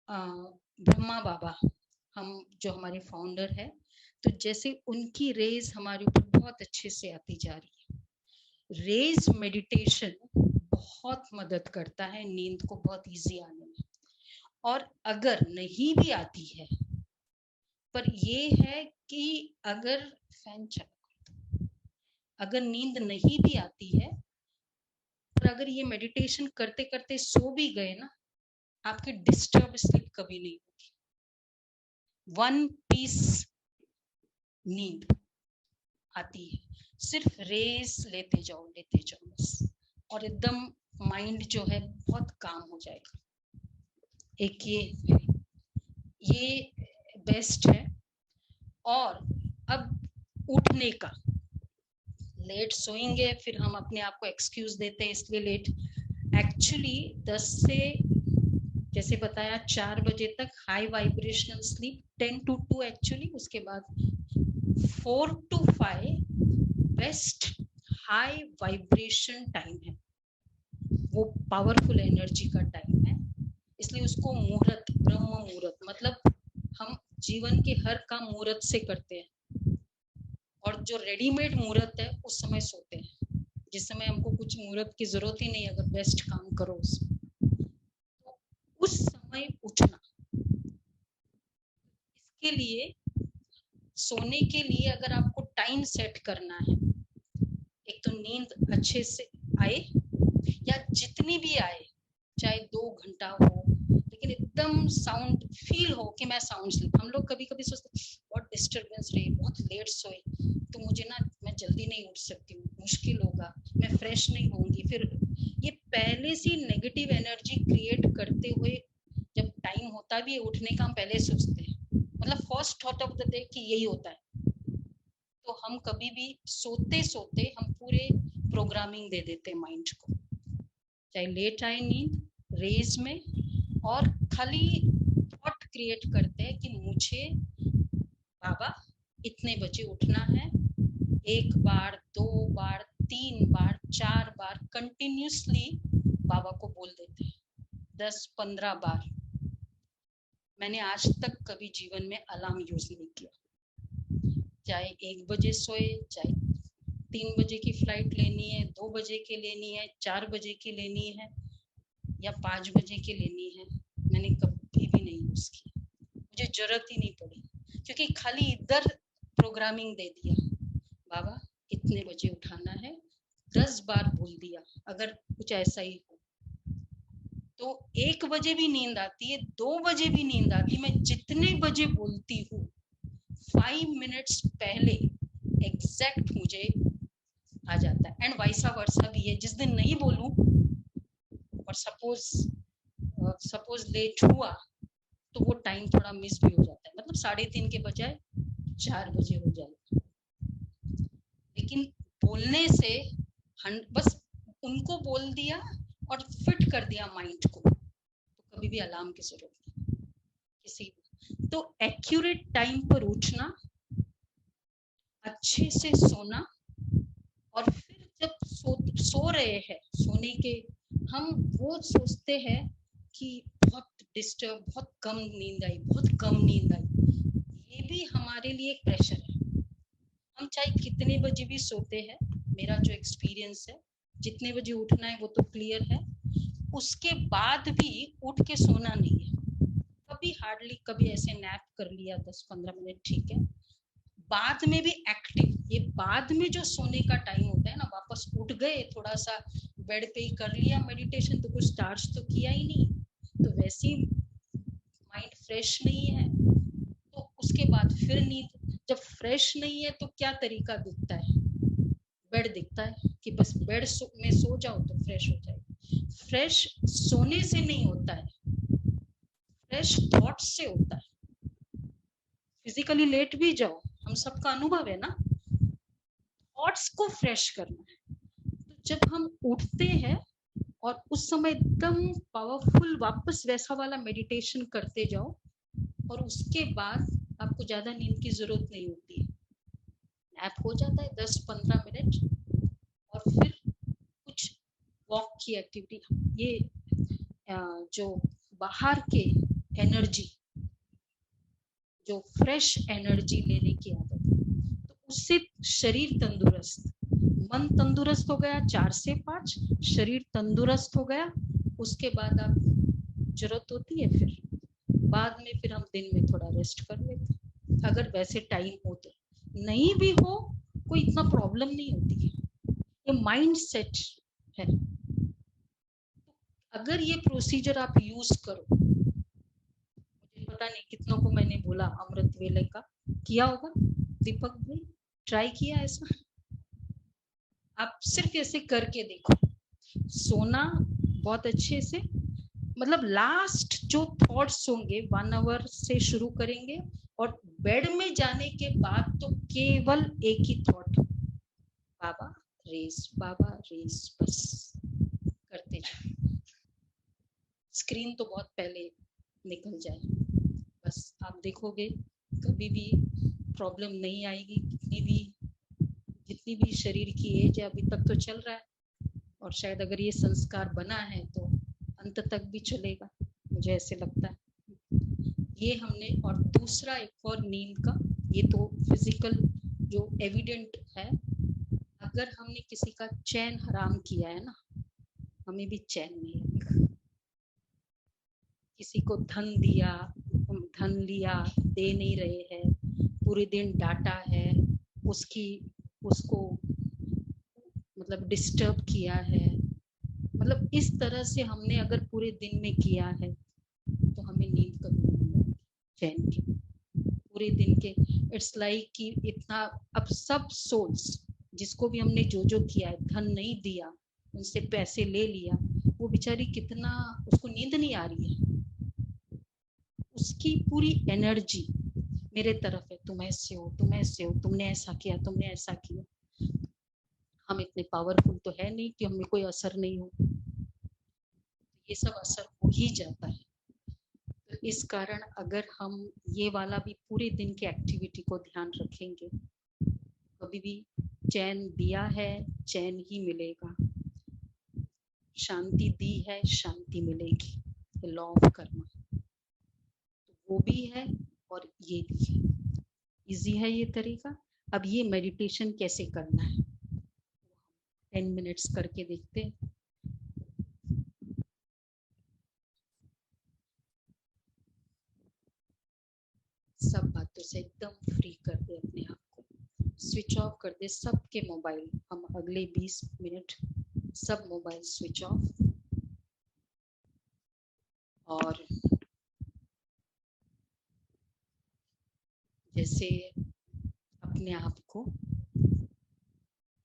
ब्रह्मा बाबा, हम जो हमारे फाउंडर है, तो जैसे उनकी रेज हमारे ऊपर बहुत अच्छे से आती जा रही है। रेज मेडिटेशन बहुत मदद करता है नींद को बहुत इजी आने में। और अगर नहीं भी आती है, पर ये है कि अगर फैन चला, अगर नींद नहीं भी आती है, पर अगर ये मेडिटेशन करते करते सो भी गए ना, आपकी डिस्टर्ब स्लीप कभी नहीं होगी। वन पीस नींद आती है, सिर्फ रेस लेते जाओ बस, और एकदम माइंड जो है बहुत काम हो जाएगा। एक ये बेस्ट है। और अब उठने का, लेट सोएंगे फिर हम अपने आप को एक्सक्यूज देते हैं इसलिए लेट। एक्चुअली 10 से जैसे बताया 4 बजे तक high vibrational sleep, 10 to 2 actually, उसके बाद 4 to 5 best high vibration time है, वो पावरफुल एनर्जी का टाइम है, इसलिए उसको मुहूर्त, ब्रह्म मुहूर्त, मतलब हम जीवन के हर काम मुहूर्त से करते हैं। और जो रेडीमेड मुहूर्त है उस समय सोते हैं, जिस समय हमको कुछ मुहूर्त की जरूरत ही नहीं, अगर बेस्ट काम करो उसमें, तो उस समय उठना। इसके लिए सोने के लिए अगर आपको टाइम सेट करना है, एक तो नींद अच्छे से आए, या जितनी भी आए, चाहे 2 घंटा हो, लेकिन एकदम साउंड फील हो कि मैं साउंड स्लीप। हम लोग कभी कभी सोचते बहुत डिस्टर्बेंस रही, बहुत लेट सोए, तो मुझे ना, मैं जल्दी नहीं उठ सकती हूँ, मुश्किल होगा, मैं फ्रेश नहीं होंगी। फिर ये पहले से नेगेटिव एनर्जी क्रिएट करते हुए, जब टाइम होता भी है उठने का, हम पहले सोचते हैं, मतलब first thought of the day कि यही होता है। तो हम कभी भी सोते सोते हम पूरे प्रोग्रामिंग दे देते हैं माइंड को, चाहे लेट आए नींद, रेज में, और खाली थॉट क्रिएट करते हैं कि मुझे बाबा इतने बजे उठना है। 1 बार, 2 बार, 3 बार, 4 बार कंटिन्यूसली बाबा को बोल देते हैं, 10-15 बार। मैंने आज तक कभी जीवन में अलार्म यूज नहीं किया, चाहे 1 बजे सोए, चाहे 3 बजे की फ्लाइट लेनी है, 2 बजे की लेनी है, 4 बजे की लेनी है, या 5 बजे की लेनी है, मैंने कभी भी नहीं यूज की, मुझे जरूरत ही नहीं पड़ी, क्योंकि खाली इधर प्रोग्रामिंग दे दिया, बाबा इतने बजे उठाना है, 10 बार बोल दिया। अगर कुछ ऐसा ही हो तो 1 बजे भी नींद आती है, 2 बजे भी नींद आती है, मैं जितने बजे बोलती हूँ 5 मिनट्स पहले एग्जैक्ट मुझे आ जाता है। एंड वाइसा वर्सा भी है, जिस दिन नहीं बोलूं और सपोज लेट हुआ तो वो टाइम थोड़ा मिस भी हो जाता है, मतलब 3:30 के बजाय 4 बजे हो जाएगा। लेकिन बोलने से बस उनको बोल दिया और फिट कर दिया माइंड को, तो कभी भी अलार्म की जरूरत नहीं किसी। तो एक्यूरेट टाइम पर उठना, अच्छे से सोना, और फिर जब सो रहे हैं, सोने के हम वो सोचते हैं कि बहुत डिस्टर्ब, बहुत कम नींद आई, बहुत कम नींद आई, ये भी हमारे लिए एक प्रेशर है। हम चाहे कितने बजे भी सोते हैं, मेरा जो एक्सपीरियंस है, जितने बजे उठना है वो तो क्लियर है, उसके बाद भी उठ के सोना नहीं है। कभी हार्डली कभी ऐसे नैप कर लिया 10-15 मिनट, ठीक है, बाद में भी एक्टिव। ये बाद में जो सोने का टाइम होता है ना, वापस उठ गए, थोड़ा सा बेड पे ही कर लिया मेडिटेशन, तो कुछ स्टार्ट तो किया ही नहीं, तो वैसे ही माइंड फ्रेश नहीं है, तो उसके बाद फिर नींद। जब फ्रेश नहीं है तो क्या तरीका दिखता है, बेड दिखता है कि बस बेड में सो जाओ तो फ्रेश हो जाए। फ्रेश सोने से नहीं होता है, फ्रेश थॉट से होता है। फिजिकली लेट भी जाओ, हम सबका अनुभव है ना, थॉट्स को फ्रेश करना है। तो जब हम उठते हैं और उस समय एकदम पावरफुल वापस वैसा वाला मेडिटेशन करते जाओ, और उसके बाद आपको ज्यादा नींद की जरूरत नहीं होती है, नैप हो जाता है 10-15 मिनट, और फिर कुछ वॉक की एक्टिविटी। ये जो बाहर के एनर्जी, जो फ्रेश एनर्जी लेने की आदत है, तो उससे शरीर तंदुरुस्त, मन तंदुरुस्त हो गया, 4 से 5 शरीर तंदुरुस्त हो गया। उसके बाद आप जरूरत होती है फिर बाद में, फिर हम दिन में थोड़ा रेस्ट कर लेते, अगर वैसे टाइम हो तो। नहीं भी हो, कोई इतना प्रॉब्लम नहीं होती है, ये माइंड सेट है। अगर ये प्रोसीजर आप यूज करो, मुझे पता नहीं कितनों को मैंने बोला अमृत वेले का किया होगा, दीपक भाई ट्राई किया ऐसा? आप सिर्फ ऐसे करके देखो, सोना बहुत अच्छे से, मतलब लास्ट जो थॉट्स होंगे 1 आवर से शुरू करेंगे और बेड में जाने के बाद तो केवल एक ही थॉट, बाबा रेस, बस करते जाओ। स्क्रीन तो बहुत पहले निकल जाए, बस आप देखोगे कभी भी प्रॉब्लम नहीं आएगी। जितनी भी शरीर की एज है अभी तक तो चल रहा है, और शायद अगर ये संस्कार बना है तो अंत तक भी चलेगा, मुझे ऐसे लगता है। ये हमने, और दूसरा एक और नींद का, ये तो फिजिकल जो एविडेंट है, अगर हमने किसी का चैन हराम किया है ना, हमें भी चैन नहीं आएगा। किसी को धन लिया, दे नहीं रहे हैं, पूरे दिन डांटा है, उसको मतलब डिस्टर्ब किया है, मतलब इस तरह से हमने अगर पूरे दिन में किया है तो हमें नींद कभी नहीं आएगी चैन की पूरे दिन के। इट्स लाइक कि इतना, अब सब सोल्स जिसको भी हमने जो किया है, धन नहीं दिया, उनसे पैसे ले लिया, वो बेचारी कितना, उसको नींद नहीं आ रही है, उसकी पूरी एनर्जी मेरे तरफ है, तुम ऐसे हो, तुमने ऐसा किया। हम इतने पावरफुल तो है नहीं कि हमें कोई असर नहीं हो, ये सब असर हो ही जाता है। तो इस कारण अगर हम ये वाला भी पूरे दिन की एक्टिविटी को ध्यान रखेंगे, कभी भी चैन दिया है चैन ही मिलेगा, शांति दी है शांति मिलेगी, लॉ ऑफ कर्मा। तो वो भी है और ये भी है, इजी है ये तरीका। अब ये मेडिटेशन कैसे करना है, 10 मिनट्स करके देखते हैं। सब बातों से एकदम फ्री कर दे अपने आप को, स्विच ऑफ कर दे सबके मोबाइल। हम अगले 20 मिनट सब मोबाइल स्विच ऑफ, और जैसे अपने आप को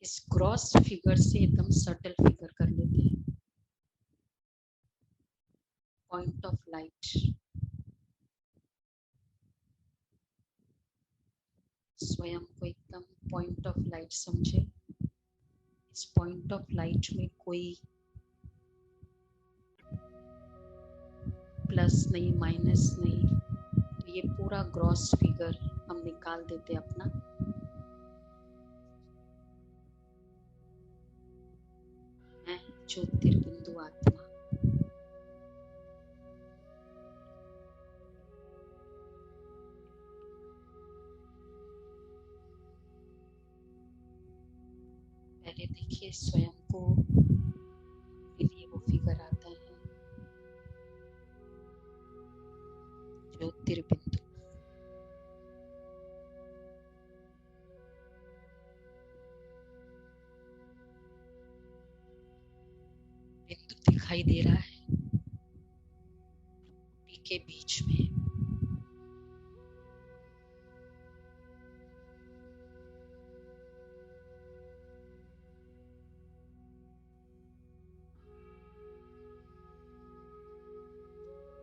इस क्रॉस फिगर से एकदम सटल फिगर कर लेते हैं, पॉइंट ऑफ लाइट। स्वयं को एकदम पॉइंट ऑफ लाइट समझे। इस पॉइंट ऑफ लाइट में कोई प्लस नहीं माइनस नहीं, तो ये पूरा ग्रॉस फिगर हम निकाल देते अपना। मैं ज्योतिर्बिंदु आत्मा, पहले देखिए स्वयं को, फिर ये वो फिगर आता है ज्योतिर्बिंदु। बिंदु दिखाई दे रहा है के बीच में,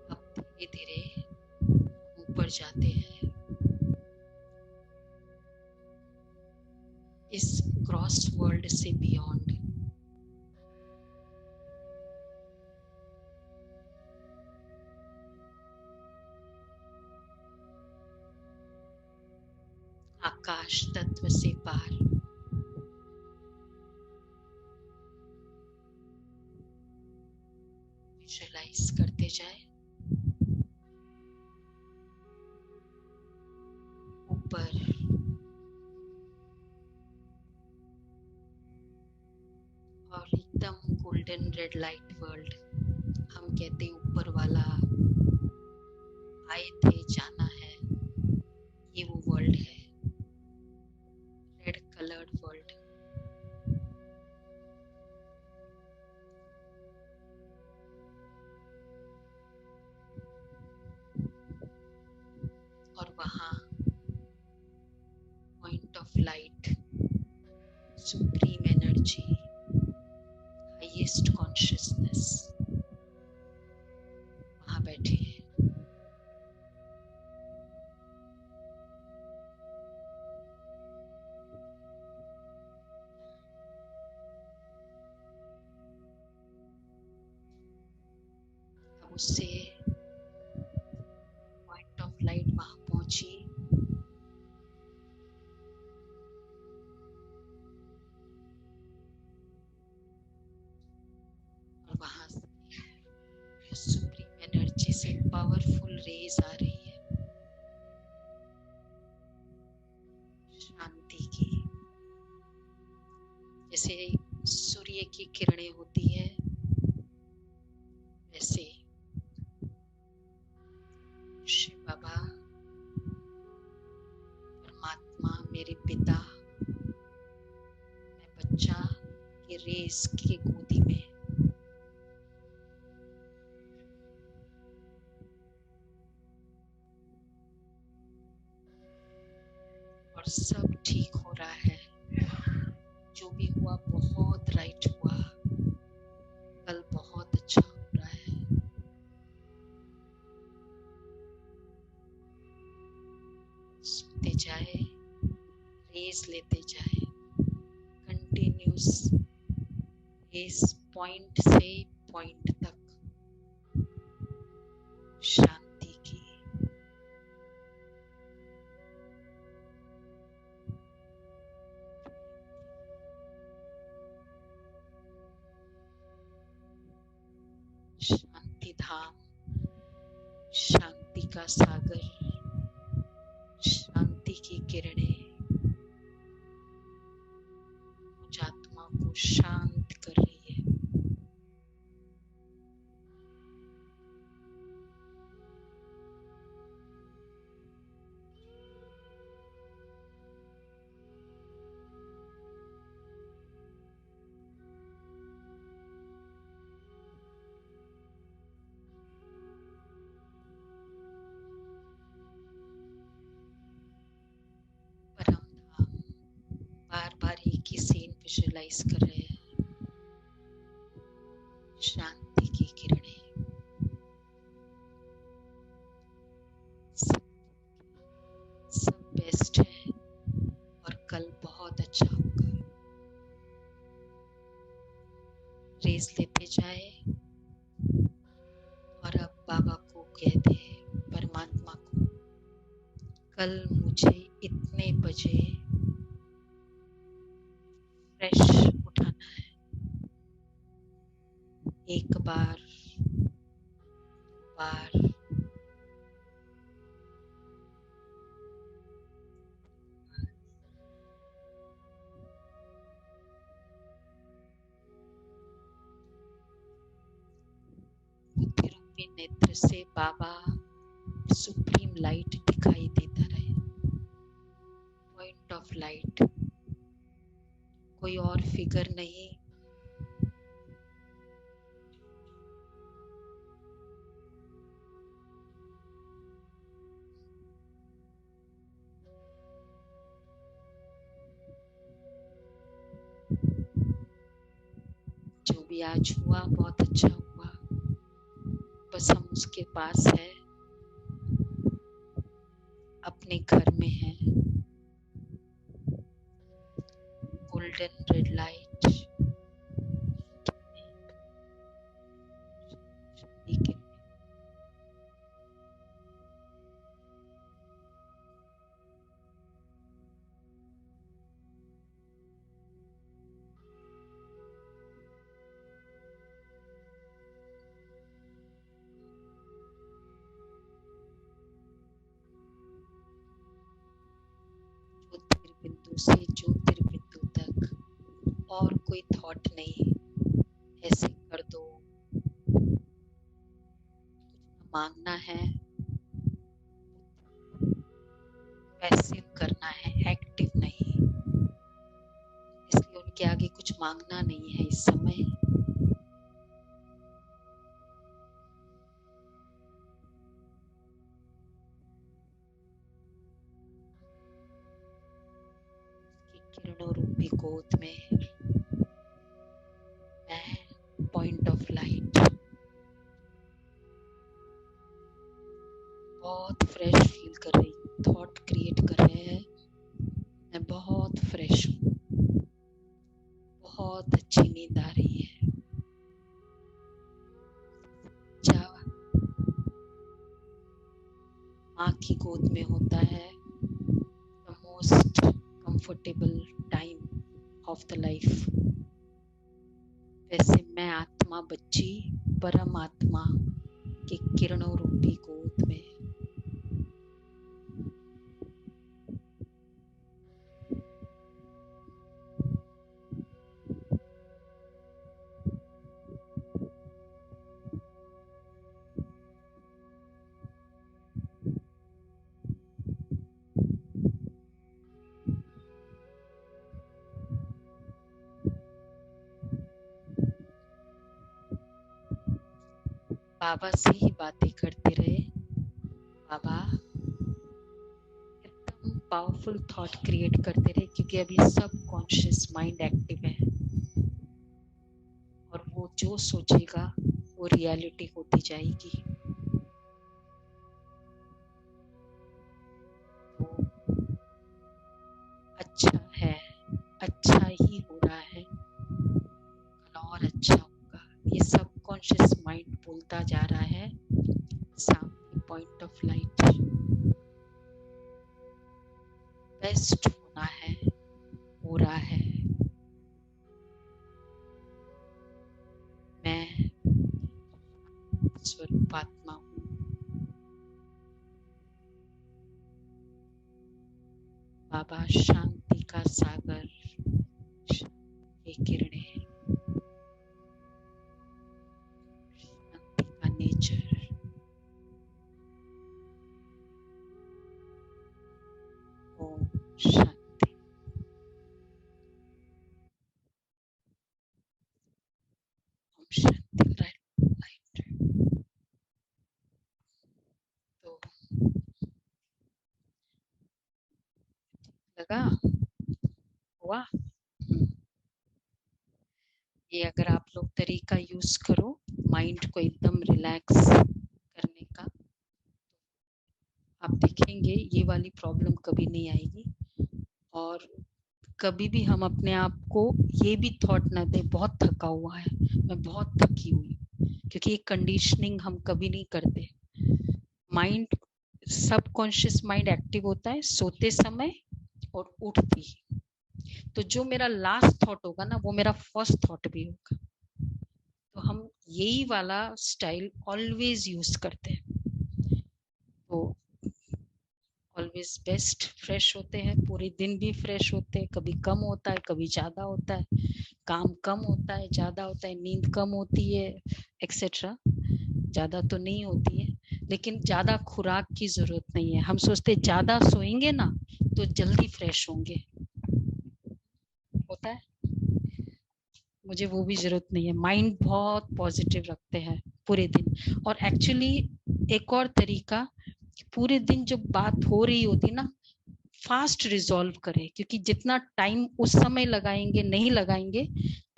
अब धीरे धीरे ऊपर जाते हैं इस क्रॉस वर्ल्ड से बियॉन्ड। आकाश तत्व से पार, विजुअलाइज करते जाए ऊपर, और एकदम गोल्डन रेड लाइट वर्ल्ड। हम कहते हैं ऊपर वाला आए थे जाना है, ये वो वर्ल्ड है, red coloured supreme energy, highest consciousness वहां बैठे हैं। अब उससे पॉइंट ऑफ लाइट वहां पहुंची, और वहां सुप्रीम एनर्जी से पावरफुल रेज आ रही है शांति की। जैसे सूर्य की किरणें होती है वैसे शिव बाबा परमात्मा मेरे पिता, मैं बच्चा के रेस की गोदी में, और सब ठीक हो रहा है। जो भी हुआ बहुत राइट हुआ, कल बहुत अच्छा हो रहा है। सुनते जाए, रेस लेते जाए, कंटिन्यूस रेस पॉइंट से पॉइंट तक शांति की। शांति धाम, शांति का सागर, शांति की किरणें मुझ आत्मा को शांत कर रही है। परम धाम, बार बार एक ही सीन विजुअलाइज कर रहे हैं। शांति की किरणें, सब बेस्ट है और कल बहुत अच्छा होगा। रेस लेते जाए और अब बाबा को कह दे, परमात्मा को, कल मुझे इतने बजे फ्रेश उठाना है। एक बार, दो बार, बुद्धि रूपी नेत्र से बाबा सुप्रीम लाइट दिखाई देता रहे। पॉइंट ऑफ लाइट, कोई और फिगर नहीं, जो भी आज हुआ बहुत अच्छा हुआ। बस हम उसके पास है, अपने घर में है। गोल्डन रेड लाइट, ज्योतिर्बिंदु से ज्योतिर्बिंदु तक और कोई थॉट नहीं। ऐसे कर दो, मांगना है पैसिव करना है, एक्टिव नहीं। इसलिए उनके आगे कुछ मांगना नहीं है इस समय। किरणों रूपी अभी गोद में मैं पॉइंट ऑफ लाइट बहुत फ्रेश फील कर रही हूँ, थॉट क्रिएट कर रहे हैं, मैं बहुत फ्रेश हूँ, बहुत अच्छी नींद आ रही है। अच्छा माँ की गोद में होता है the most comfortable time of the life. वैसे मैं आत्मा बच्ची परमात्मा के किरणों रूपी गोद में बाबा से ही बातें करते रहे। बाबा एकदम पावरफुल थॉट क्रिएट करते रहे, क्योंकि अभी सब कॉन्शियस माइंड एक्टिव है और वो जो सोचेगा वो रियलिटी होती जाएगी। तो अच्छा है, अच्छा ही हो रहा है, कल और अच्छा होगा, ये सब कॉन्शियस माइंड बोलता जा रहा है। सामने पॉइंट ऑफ लाइट बेस्ट होना है, हो रहा है। मैं स्वरूपात्मा हूँ, बाबा शांति का सागर, ये किरणें, शांति का नेचर, ओम शांति। ओम शांति। लाइट तो लगा हुआ। ये अगर आप लोग तरीका यूज करो माइंड को एकदम रिलैक्स करने का, आप देखेंगे ये वाली प्रॉब्लम कभी नहीं आएगी। और कभी भी हम अपने आप को ये भी थॉट ना दे बहुत थका हुआ है, मैं बहुत थकी हुई, क्योंकि ये कंडीशनिंग हम कभी नहीं करते। माइंड सबकॉन्शियस माइंड एक्टिव होता है सोते समय और उठती ही। तो जो मेरा लास्ट थॉट होगा ना वो मेरा फर्स्ट थॉट भी होगा। तो हम यही वाला स्टाइल ऑलवेज यूज करते हैं। तो ऑलवेज बेस्ट फ्रेश होते हैं, पूरे दिन भी फ्रेश होते हैं। कभी कम होता है, कभी ज्यादा होता है, काम कम होता है, ज्यादा होता है, नींद कम होती है, एक्सेट्रा। ज्यादा तो नहीं होती है, लेकिन ज्यादा खुराक की जरूरत नहीं है। हम सोचते ज्यादा सोएंगे ना तो जल्दी फ्रेश होंगे, होता है, मुझे वो भी जरूरत नहीं है। माइंड बहुत पॉजिटिव रखते हैं पूरे दिन। और एक्चुअली एक और तरीका, पूरे दिन जब बात हो रही होती ना, फास्ट रिजॉल्व करें, क्योंकि जितना टाइम उस समय लगाएंगे नहीं लगाएंगे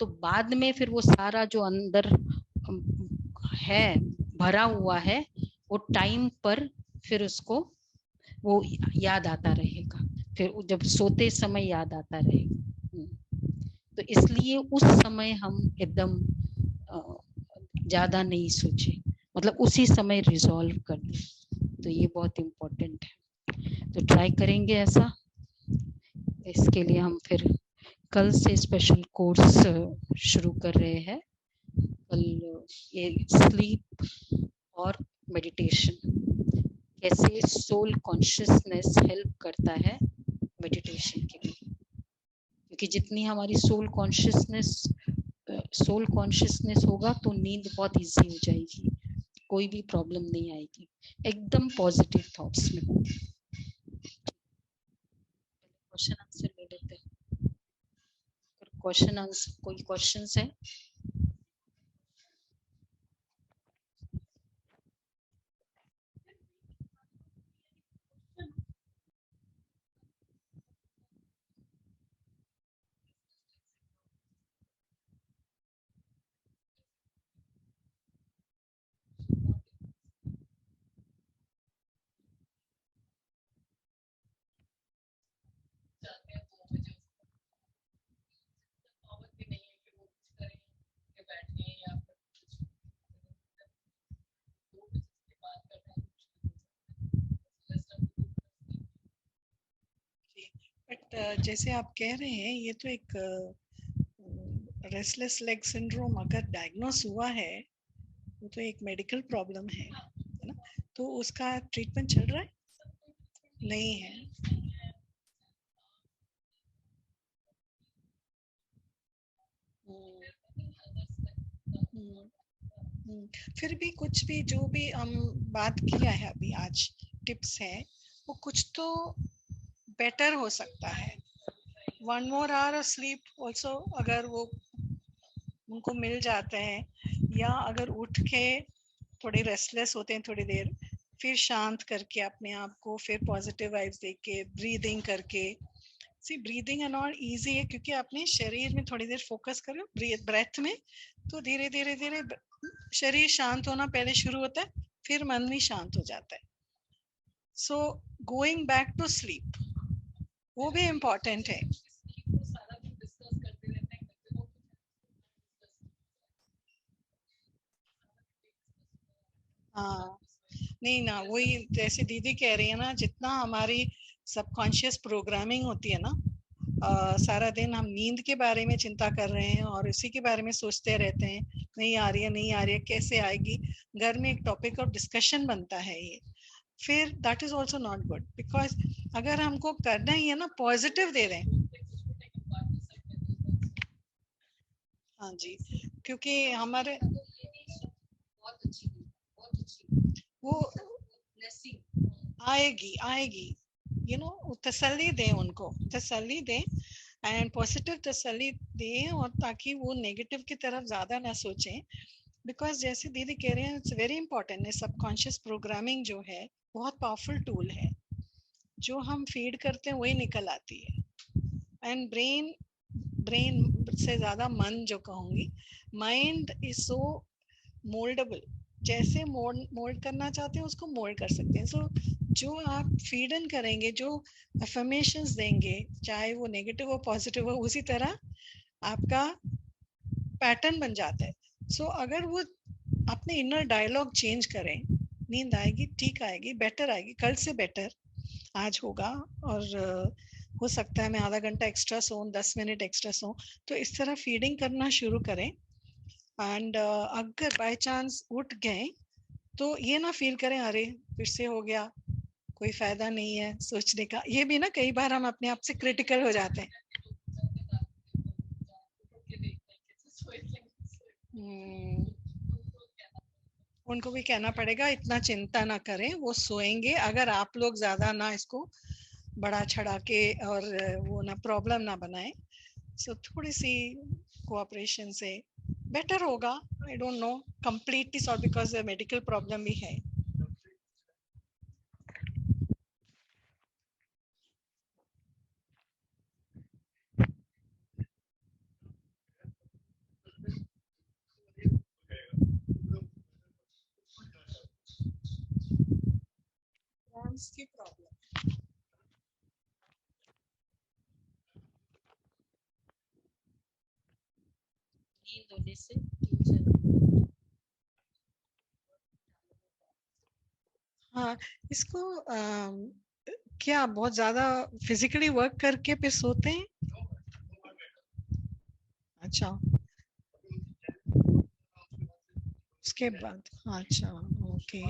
तो बाद में फिर वो सारा जो अंदर है भरा हुआ है वो टाइम पर फिर उसको वो याद आता रहेगा, फिर जब सोते समय याद आता रहेगा। तो इसलिए उस समय हम एकदम ज्यादा नहीं सोचे, मतलब उसी समय रिजॉल्व कर दें। तो ये बहुत इम्पोर्टेंट है, तो ट्राई करेंगे ऐसा। इसके लिए हम फिर कल से स्पेशल कोर्स शुरू कर रहे हैं। कल ये स्लीप और मेडिटेशन, कैसे सोल कॉन्शियसनेस हेल्प करता है मेडिटेशन के लिए, क्योंकि जितनी हमारी सोल कॉन्शियसनेस होगा तो नींद बहुत इजी हो जाएगी, कोई भी प्रॉब्लम नहीं आएगी, एकदम पॉजिटिव थॉट्स में। क्वेश्चन आंसर ले लेते हैं। क्वेश्चन आंसर, कोई क्वेश्चंस है? जैसे आप कह रहे हैं ये तो एक रेस्टलेस लेग सिंड्रोम अगर डायग्नोस हुआ है वो तो एक मेडिकल प्रॉब्लम है ना, तो उसका ट्रीटमेंट चल रहा है? नहीं है। फिर भी कुछ भी जो भी हम बात किया है अभी आज टिप्स है वो कुछ तो बेटर हो सकता है। 1 more hour of sleep also अगर वो उनको मिल जाते हैं, या अगर उठ के थोड़े रेस्टलेस होते हैं थोड़ी देर, फिर शांत करके अपने आप को, फिर पॉजिटिव वाइब्स दे के ब्रीदिंग करके, सी ब्रीदिंग एंड ऑल इजी है क्योंकि अपने शरीर में थोड़ी देर फोकस करो ब्रेथ में, तो धीरे धीरे धीरे शरीर शांत होना पहले शुरू होता है, फिर मन भी शांत हो जाता है। So going back to sleep वो भी इम्पोर्टेंट है। हाँ नहीं ना, वही जैसे दीदी कह रही है ना, जितना हमारी सबकॉन्शियस प्रोग्रामिंग होती है ना, सारा दिन हम नींद के बारे में चिंता कर रहे हैं और इसी के बारे में सोचते रहते हैं, नहीं आ रही है नहीं आ रही है, कैसे आएगी, घर में एक टॉपिक ऑफ डिस्कशन बनता है ये, फिर that is also not good, because अगर हमको करना ही है ना पॉजिटिव दे रहे हैं। हाँ जी, क्योंकि हमारे वो आएगी आएगी, यू नो, तसल्ली दें उनको, तसल्ली दें एंड पॉजिटिव तसल्ली दें, और ताकि वो नेगेटिव की तरफ ज्यादा ना सोचें, बिकॉज जैसे दीदी कह रहे हैं इट्स वेरी इंपॉर्टेंट है। सबकॉन्शियस प्रोग्रामिंग जो है बहुत पावरफुल टूल है, जो हम फीड करते हैं वही निकल आती है। एंड ब्रेन ब्रेन से ज्यादा मन जो कहूंगी, माइंड इज सो मोल्डेबल, जैसे मोल्ड करना चाहते हैं उसको मोल्ड कर सकते हैं। सो जो आप फीड इन करेंगे, जो अफर्मेशंस देंगे, चाहे वो नेगेटिव हो पॉजिटिव हो, उसी तरह आपका पैटर्न बन जाता है। सो अगर वो अपने इनर डायलॉग चेंज करें, नींद आएगी, ठीक आएगी, बेटर आएगी, कल से बेटर आज होगा, और हो सकता है मैं आधा घंटा एक्स्ट्रा सोऊं, 10 मिनट एक्स्ट्रा सोऊं, तो इस तरह फीडिंग करना शुरू करें। एंड अगर बाय चांस उठ गए तो ये ना फील करें अरे फिर से हो गया, कोई फायदा नहीं है सोचने का। ये भी ना कई बार हम अपने आप से क्रिटिकल हो जाते हैं। उनको भी कहना पड़ेगा इतना चिंता ना करें, वो सोएंगे, अगर आप लोग ज्यादा ना इसको बड़ा चढ़ा के और वो ना प्रॉब्लम ना बनाए, सो थोड़ी सी कोऑपरेशन से बेटर होगा। I don't know completely solve, because medical problem भी है। की प्रॉब्लम नींद होने से हाँ, इसको क्या बहुत ज्यादा फिजिकली वर्क करके फिर सोते हैं? अच्छा, उसके बाद, अच्छा, ओके।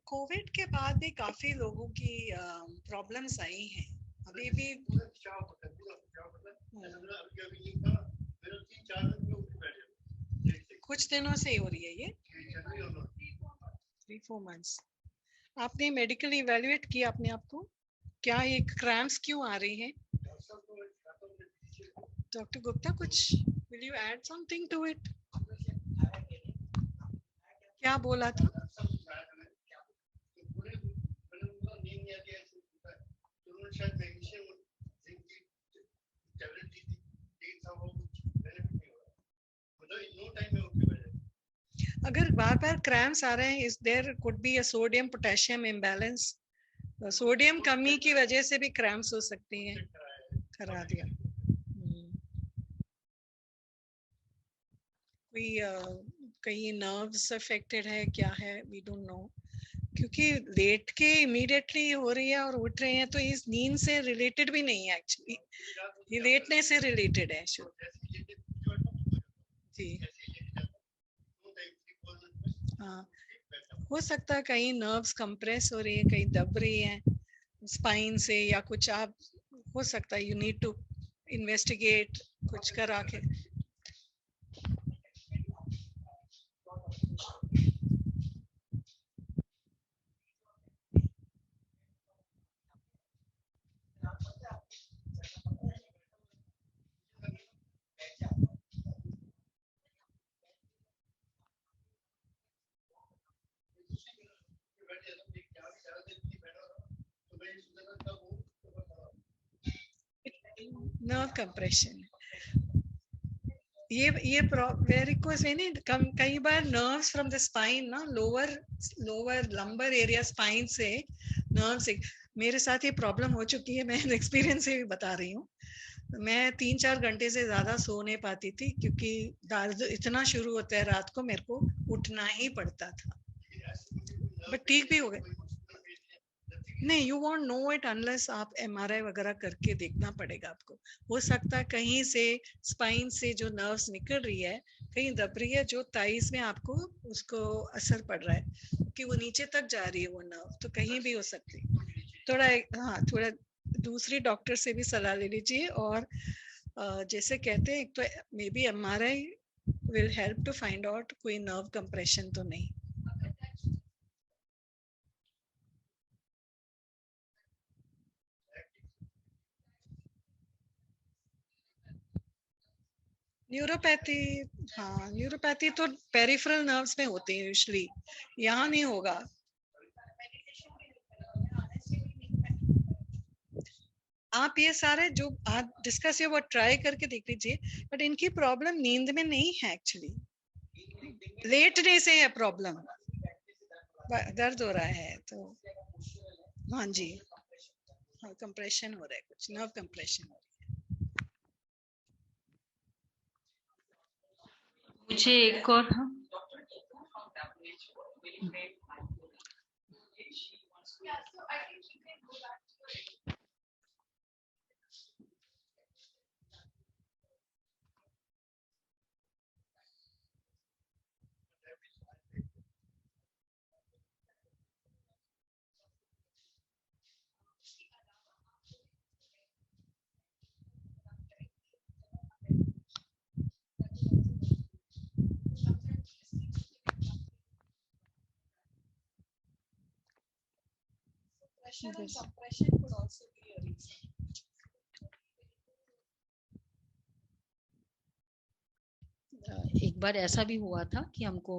कोविड के बाद भी काफी लोगों की प्रॉब्लम्स आई हैं अभी भी। कुछ दिनों से ही हो रही है ये, 3-4 months। आपने मेडिकल इवैल्यूएट किया अपने आप को, क्या ये क्रैम्प्स क्यों आ रही हैं? डॉक्टर गुप्ता, कुछ will you add something to it? क्या बोला था? अगर बार बार क्रैम्प्स आ रहे हैं, is there could be a sodium potassium imbalance, sodium कमी की वजह से भी क्रैम्प्स हो सकती हैं। करा दिया। कोई कहीं नर्व्स अफेक्टेड है क्या है, वी डोंट नो, क्योंकि लेट के इमीडिएटली हो रही है और उठ रहे हैं, तो इस नींद से रिलेटेड भी नहीं है एक्चुअली, ये लेटने से रिलेटेड है जी। हाँ, हो सकता है कहीं नर्व्स कंप्रेस हो रही है, कहीं दब रही है स्पाइन से या कुछ, आप हो सकता है यू नीड टू इन्वेस्टिगेट कुछ करा के। नर्व कंप्रेशन, ये वेरिकोस वेन, कई बार नर्व्स फ्रॉम द स्पाइन ना, लोअर लंबर एरिया स्पाइन से नर्व्स, मेरे साथ ये प्रॉब्लम हो चुकी है, मैं एक्सपीरियंस से भी बता रही हूँ। मैं 3-4 घंटे से ज्यादा सो नहीं पाती थी, क्योंकि दर्द इतना शुरू होता है रात को, मेरे को उठना ही पड़ता था, बट ठीक भी हो गए। नहीं, you won't know it unless आप MRI वगैरह करके देखना पड़ेगा आपको। हो सकता है कहीं से स्पाइन से जो नर्व्स निकल रही है, कहीं दब रही है, जो थाइस में आपको उसको असर पड़ रहा है कि वो नीचे तक जा रही है वो नर्व, तो कहीं भी हो सकती। थोड़ा, हाँ, थोड़ा दूसरी डॉक्टर से भी सलाह ले लीजिए, और जैसे कहते हैं, एक तो maybe MRI will help to find out कोई नर्व कंप्रेशन तो नहीं। न्यूरोपैथी, हाँ, न्यूरोपैथी तो पेरिफेरल नर्व्स में होती है यूजुअली, यहाँ नहीं होगा। आप ये सारे जो आप डिस्कस है वो ट्राई करके देख लीजिए, बट इनकी प्रॉब्लम नींद में नहीं है एक्चुअली, लेटने से है प्रॉब्लम, दर्द हो रहा है तो। हाँ जी, हाँ, कंप्रेशन हो रहा है, कुछ नर्व कंप्रेशन हो रहा मुझे एक और, हाँ, है। Yes. Compression could also be a reason. एक बार ऐसा भी हुआ था कि हमको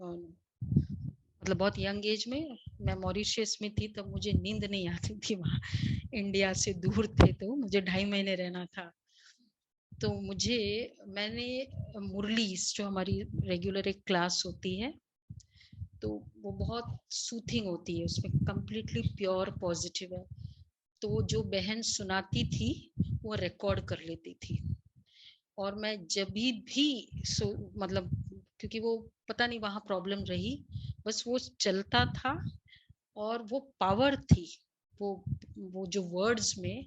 मतलब बहुत यंग एज में, मैं मॉरिशस में थी, तब मुझे नींद नहीं आती थी, वहाँ इंडिया से दूर थे, तो मुझे 2.5 महीने रहना था। तो मैंने मुरली, जो हमारी रेगुलर एक क्लास होती है, तो वो बहुत सूथिंग होती है, उसमें कंप्लीटली प्योर पॉजिटिव है, तो वो जो बहन सुनाती थी वो रिकॉर्ड कर लेती थी, और मैं जब भी मतलब, क्योंकि वो पता नहीं वहाँ प्रॉब्लम रही, बस वो चलता था, और वो पावर थी वो जो वर्ड्स में,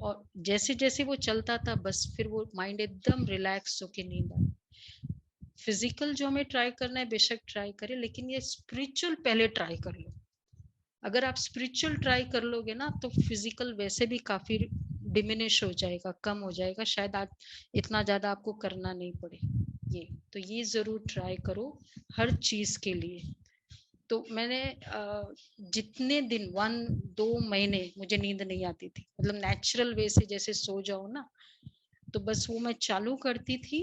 और जैसे जैसे वो चलता था, बस फिर वो माइंड एकदम रिलैक्स होके नींद आई। फिजिकल जो हमें ट्राई करना है बेशक ट्राई करें, लेकिन ये स्पिरिचुअल पहले ट्राई कर लो। अगर आप स्पिरिचुअल ट्राई कर लोगे ना, तो फिजिकल वैसे भी काफी डिमिनिश हो जाएगा, कम हो जाएगा, शायद आज इतना ज्यादा आपको करना नहीं पड़े। तो ये जरूर ट्राई करो हर चीज के लिए। तो मैंने जितने दिन 1-2 महीने मुझे नींद नहीं आती थी, मतलब नेचुरल वे से जैसे सो जाओ ना, तो बस वो मैं चालू करती थी,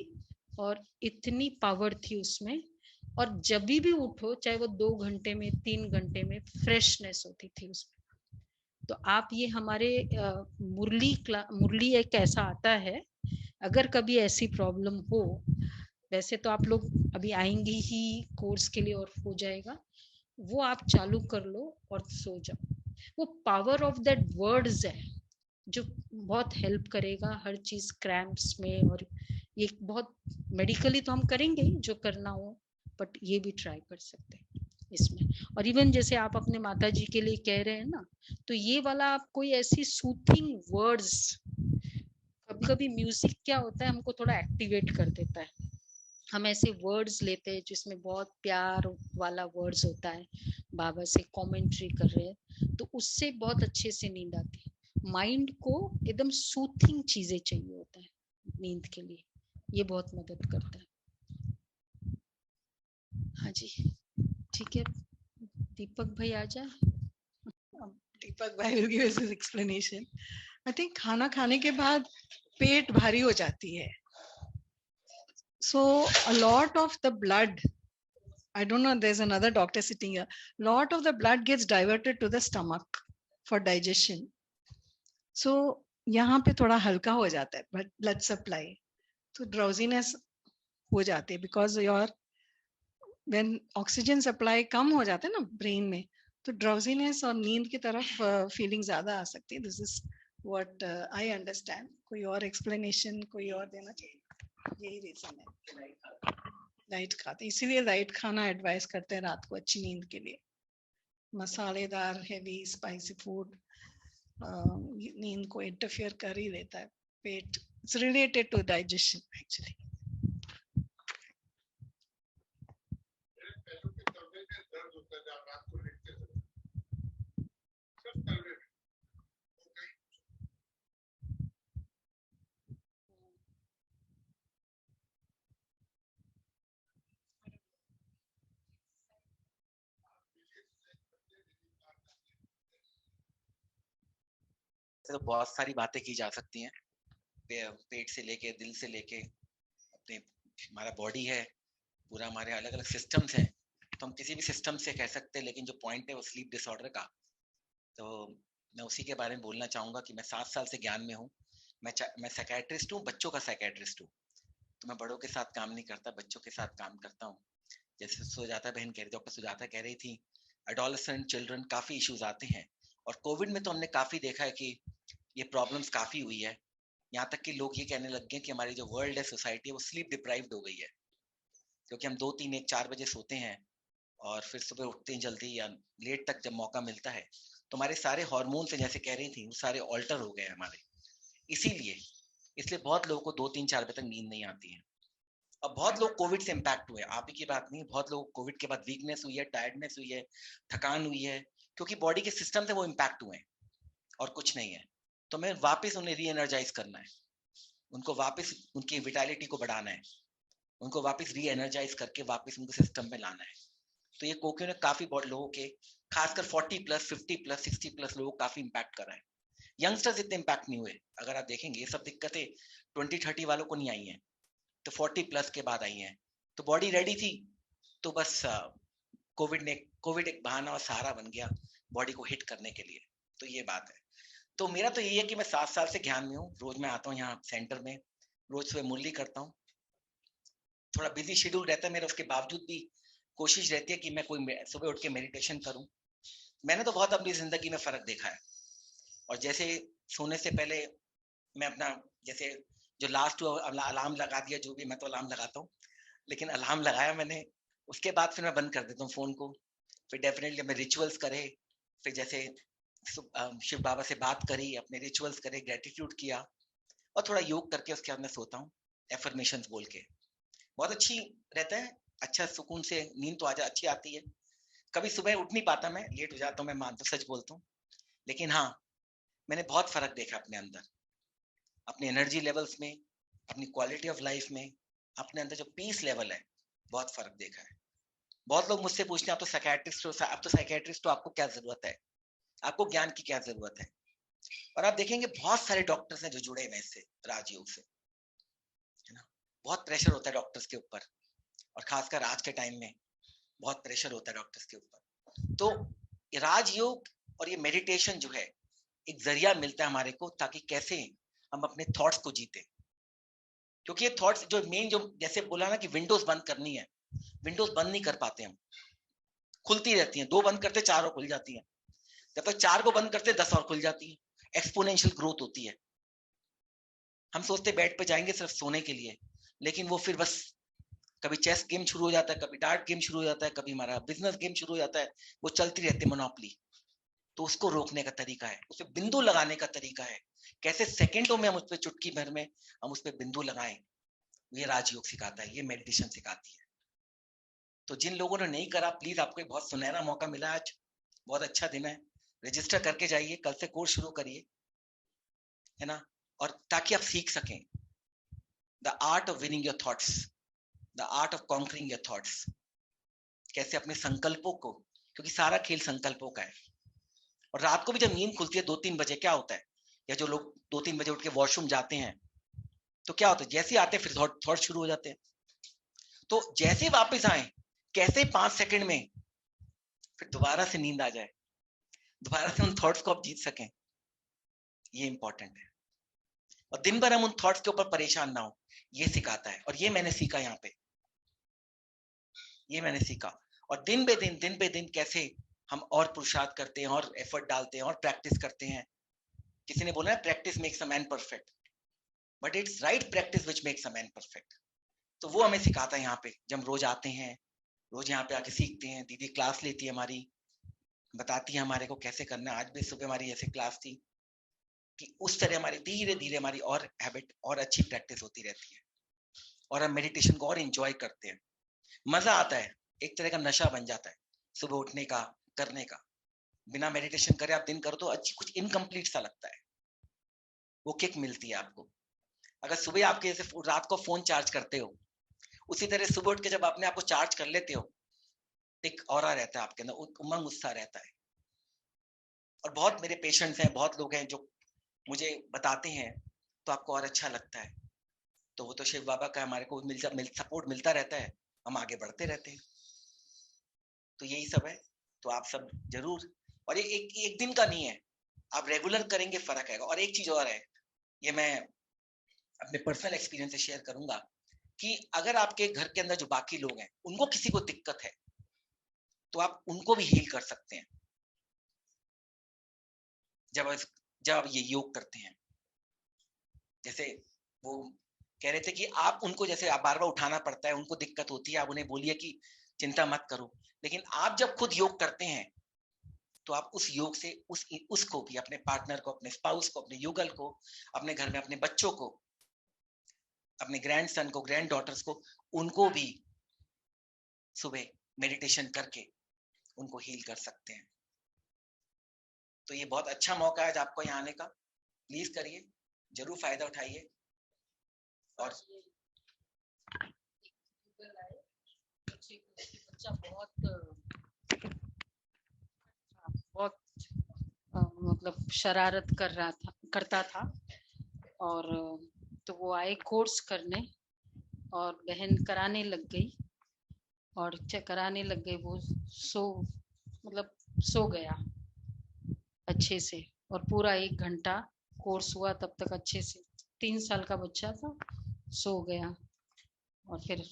और इतनी पावर थी उसमें, और जब भी उठो, चाहे वो 2 घंटे में 3 घंटे में, फ्रेशनेस होती थी उसमें। तो आप ये हमारे मुरली एक ऐसा आता है, अगर कभी ऐसी प्रॉब्लम हो, वैसे तो आप लोग अभी आएंगे ही कोर्स के लिए और हो जाएगा, वो आप चालू कर लो और सो जाओ। वो पावर ऑफ दैट वर्ड्स है जो बहुत हेल्प करेगा हर चीज क्रैम्प्स में और ये बहुत मेडिकली तो हम करेंगे ही जो करना हो, बट ये भी ट्राई कर सकते हैं इसमें। और इवन जैसे आप अपने माता जी के लिए कह रहे हैं ना, तो ये वाला आप कोई ऐसी सूथिंग वर्ड्स, कभी कभी म्यूजिक क्या होता है हमको थोड़ा एक्टिवेट कर देता है, हम ऐसे वर्ड्स लेते हैं जिसमें बहुत प्यार वाला वर्ड्स होता है, बाबा से कमेंट्री कर रहे हैं, तो उससे बहुत अच्छे से नींद आती है। माइंड को एकदम सूथिंग चीजें चाहिए होता है नींद के लिए, ये बहुत मदद करता है। हाँ जी, ठीक है, दीपक भाई आ जाए। दीपक भाई will give us his explanation. I think खाना खाने के बाद पेट भारी हो जाती है. So a lot of the blood, I don't know, there's another doctor sitting here. Lot of the blood gets diverted to the stomach for digestion. So यहाँ पे थोड़ा हल्का हो जाता है blood supply. So drowsiness हो जाती है because your when oxygen supply कम हो जाता है ना brain में, तो drowsiness और नींद की तरफ feeling ज्यादा आ सकती है. This is what I understand. कोई और explanation कोई और देना चाहिए? यही रीजन है. लाइट खाते, इसीलिए लाइट खाना एडवाइस करते हैं रात को अच्छी नींद के लिए. मसालेदार हेवी स्पाइसी फूड नींद को इंटरफियर कर ही लेता है. पेट, it's related to digestion actually. तो बहुत सारी बातें की जा सकती हैं, पेट से लेके दिल से लेके अपने, हमारा बॉडी है पूरा, हमारे अलग अलग सिस्टम्स हैं, तो हम किसी भी सिस्टम से कह सकते हैं, लेकिन जो पॉइंट है वो स्लीप डिसऑर्डर का, तो मैं उसी के बारे में बोलना चाहूंगा कि मैं 7 साल से ज्ञान में हूँ. मैं साइकियाट्रिस्ट हूँ, बच्चों का साइकियाट्रिस्ट हूँ, तो मैं बड़ों के साथ काम नहीं करता, बच्चों के साथ काम करता हूँ. जैसे सुजाता बहन कह रही, डॉक्टर सुजाता कह रही थी, एडोलेसेंट चिल्ड्रन काफी इश्यूज आते हैं, और कोविड में तो हमने काफी देखा है कि ये प्रॉब्लम्स काफी हुई है. यहाँ तक कि लोग ये कहने लग गए कि हमारी जो वर्ल्ड है, सोसाइटी है, वो स्लीप डिप्राइव्ड हो गई है, क्योंकि हम 2, 3, 1, 4 बजे सोते हैं और फिर सुबह उठते हैं जल्दी या लेट तक जब मौका मिलता है, तो हमारे सारे हार्मोन से, जैसे कह रही थी, वो सारे ऑल्टर हो गए हमारे. इसलिए बहुत लोगों को 2, 3, 4 बजे तक नींद नहीं आती है. अब बहुत लोग कोविड से इम्पैक्ट हुए, आप ही की बात नहीं, बहुत लोग कोविड के बाद वीकनेस हुई है, टायर्डनेस हुई है, थकान हुई है, क्योंकि बॉडी के सिस्टम से वो इम्पैक्ट हुए हैं और कुछ नहीं है. तो मैं वापस उन्हें री एनर्जाइज करना है, उनको वापस उनकी विटालिटी को बढ़ाना है, उनको वापस री एनर्जाइज करके वापस उनको सिस्टम में लाना है. तो ये कोकियो ने काफी लोगों के, खासकर 40+, 50+, 60+ लोगों को काफी इम्पैक्ट करा है. यंगस्टर्स इतने इम्पैक्ट नहीं हुए. अगर आप देखेंगे ये सब दिक्कतें 20-30 वालों को नहीं आई हैं, तो 40+ के बाद आई हैं, तो बॉडी रेडी थी, तो बस कोविड एक बहाना और सहारा बन गया बॉडी को हिट करने के लिए. तो ये बात है. तो मेरा तो यही है कि मैं 7 साल से ज्ञान में हूँ, रोज मैं आता हूँ यहाँ सेंटर में, रोज सुबह मुरली करता हूँ. थोड़ा बिजी शेड्यूल रहता है मेरा, उसके बावजूद भी कोशिश रहती है कि मैं कोई सुबह उठ के मेडिटेशन करूँ. मैंने तो बहुत अपनी जिंदगी में फर्क देखा है. और जैसे सोने से पहले मैं अपना, जैसे जो लास्ट अलार्म लगा दिया, जो भी, मैं तो अलार्म लगाता हूँ, लेकिन अलार्म लगाया मैंने, उसके बाद फिर मैं बंद कर देता हूँ फोन को. फिर डेफिनेटली मैं रिचुअल्स करे, फिर जैसे शिव बाबा से बात करी, अपने रिचुअल्स करे, ग्रेटिट्यूड किया, और थोड़ा योग करके उसके बाद मैं सोता हूँ एफर्मेशंस बोल के. बहुत अच्छी रहता है, अच्छा सुकून से नींद तो अच्छी आती है. कभी सुबह उठ नहीं पाता, मैं लेट हो जाता हूँ, मैं मानता, सच बोलता हूँ, लेकिन हाँ, मैंने बहुत फर्क देखा अपने अंदर, अपने एनर्जी लेवल्स में, अपनी क्वालिटी ऑफ लाइफ में, अपने अंदर जो पीस लेवल है, बहुत फर्क देखा है. बहुत लोग मुझसे पूछते हैं, आप तो साइकियाट्रिस्ट हो, आप तो साइकियाट्रिस्ट हो, आपको क्या जरूरत है, आपको ज्ञान की क्या जरूरत है. और आप देखेंगे बहुत सारे डॉक्टर्स हैं जो जुड़े हुए इससे, राजयोग से, है ना. बहुत प्रेशर होता है डॉक्टर्स के ऊपर, और खासकर आज के टाइम में बहुत प्रेशर होता है डॉक्टर्स के ऊपर. तो राजयोग और ये मेडिटेशन जो है, एक जरिया मिलता है हमारे को, ताकि कैसे हम अपने थॉट्स को जीते. क्योंकि ये थॉट्स जो मेन, जो जैसे बोला ना कि विंडोज बंद करनी है, विंडोज बंद नहीं कर पाते हम, खुलती रहती हैं. 2 बंद करते 4 और खुल जाती हैं, जब तक 4 को बंद करते 10 और खुल जाती है. एक्सपोनेंशियल ग्रोथ होती है. हम सोचते बेड पे जाएंगे सिर्फ सोने के लिए, लेकिन वो फिर बस कभी चेस गेम शुरू हो जाता है, कभी डार्ट गेम शुरू हो जाता है, कभी हमारा बिजनेस गेम शुरू हो जाता है, वो चलती रहती है मोनोपोली। तो उसको रोकने का तरीका है, उसे बिंदु लगाने का तरीका है, कैसे सेकंडों में हम उस पर चुटकी भर में हम उस पर बिंदु लगाएं। ये राजयोग सिखाता है, ये मेडिटेशन सिखाती है। तो जिन लोगों ने नहीं करा, प्लीज आपको एक बहुत सुनहरा मौका मिला आज, बहुत अच्छा दिन है, रजिस्टर करके जाइए, कल से कोर्स शुरू करिए, है ना, और ताकि आप सीख सकें the art of winning your thoughts, the art of conquering your thoughts, कैसे अपने संकल्पों को, क्योंकि सारा खेल संकल्पों का है। और रात को भी जब नींद खुलती है 2-3 बजे, क्या होता है, या जो लोग 2-3 बजे उठ के वॉशरूम जाते हैं, तो क्या होता है, जैसे ही आते हैं फिर थॉट शुरू हो जाते हैं। तो जैसे वापस आए, कैसे 5 सेकंड में फिर दोबारा से नींद आ जाए, दोबारा से उन थॉट्स को आप जीत सकें, ये इंपॉर्टेंट है। और दिन भर हम उन थॉट्स के ऊपर परेशान ना हो, ये सिखाता है। और ये मैंने सीखा यहाँ पे, ये मैंने सीखा। और दिन पे दिन कैसे हम और पुरुषार्थ करते हैं और एफर्ट डालते हैं और प्रैक्टिस करते हैं। किसी ने बोला है practice makes a man perfect, but it's right practice which makes a man perfect. तो वो हमें सिखाता है यहाँ पे, जब हम रोज आते हैं, रोज यहाँ पे आके सीखते हैं। दीदी क्लास लेती है हमारी, बताती है हमारे को कैसे करना है। आज भी सुबह हमारी ऐसे क्लास थी कि उस तरह हमारी धीरे धीरे हमारी और हैबिट और अच्छी प्रैक्टिस होती रहती है, और हम मेडिटेशन को और एंजॉय करते हैं। मजा आता है, एक तरह का नशा बन जाता है सुबह उठने का, करने का। बिना मेडिटेशन करे आप दिन करो तो अच्छी कुछ इनकम्प्लीट सा लगता है, वो किक मिलती है आपको। अगर सुबह आपके जैसे रात को फोन चार्ज करते हो, उसी तरह सुबह उठ के जब अपने आप को चार्ज कर लेते हो, एक ऑरा रहता है आपके अंदर, उमंग उत्साह रहता है। और बहुत मेरे पेशेंट्स हैं, बहुत लोग हैं जो मुझे बताते हैं, तो आपको और अच्छा लगता है। तो वो तो शिव बाबा का हमारे को सपोर्ट मिलता रहता है, हम आगे बढ़ते रहते हैं। तो यही सब है। तो आप सब जरूर, और ये एक दिन का नहीं है, आप रेगुलर करेंगे फर्क आएगा। और एक चीज और है, ये मैं अपने पर्सनल एक्सपीरियंस से शेयर करूंगा, कि अगर आपके घर के अंदर जो बाकी लोग हैं, उनको किसी को दिक्कत है, तो आप उनको भी हील कर सकते हैं जब आप ये योग करते हैं। जैसे वो कह रहे थे कि आप उनको, जैसे आप बार बार उठाना पड़ता है, उनको दिक्कत होती है, आप उन्हें बोलिए कि चिंता मत करो। लेकिन आप जब खुद योग करते हैं, तो आप उस योग से उसको भी, अपने पार्टनर को, अपने स्पाउस को, अपने युगल को, अपने घर में अपने बच्चों को, अपने ग्रैंडसन को, ग्रैंड डॉटर्स को, उनको भी सुबह मेडिटेशन करके उनको हील कर सकते हैं। तो ये बहुत अच्छा मौका है आज आपको यहाँ आने का, प्लीज करिए, जरूर फायदा उठाइए। और बच्चा बहुत मतलब शरारत करता था, और तो वो आए कोर्स करने, और बहन कराने लग गई, और कराने लग गई, वो सो गया अच्छे से, और पूरा 1 घंटा कोर्स हुआ, तब तक अच्छे से 3 साल का बच्चा था, सो गया। और फिर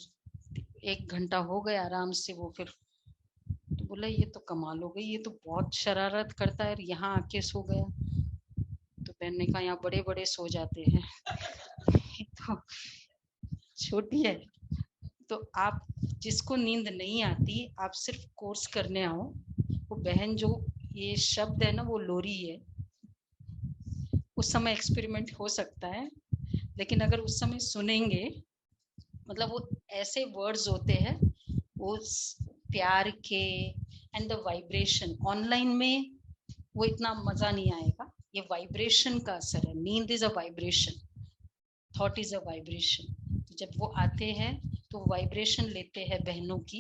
1 घंटा हो गया आराम से, वो फिर तो बोला ये तो कमाल हो गई, ये तो बहुत शरारत करता है, यहाँ आके सो गया। तो बहन ने कहा यहाँ बड़े बड़े सो जाते हैं तो छोटी है। तो आप जिसको नींद नहीं आती, आप सिर्फ कोर्स करने आओ। वो बहन जो ये शब्द है ना, वो लोरी है। उस समय एक्सपेरिमेंट हो सकता है, लेकिन अगर उस समय सुनेंगे, मतलब वो ऐसे वर्ड्स होते हैं, वो प्यार के एंड द वाइब्रेशन। ऑनलाइन में वो इतना मजा नहीं आएगा, ये वाइब्रेशन का असर है। नींद is a vibration, thought is a vibration. तो जब वो आते हैं तो वाइब्रेशन लेते हैं बहनों की,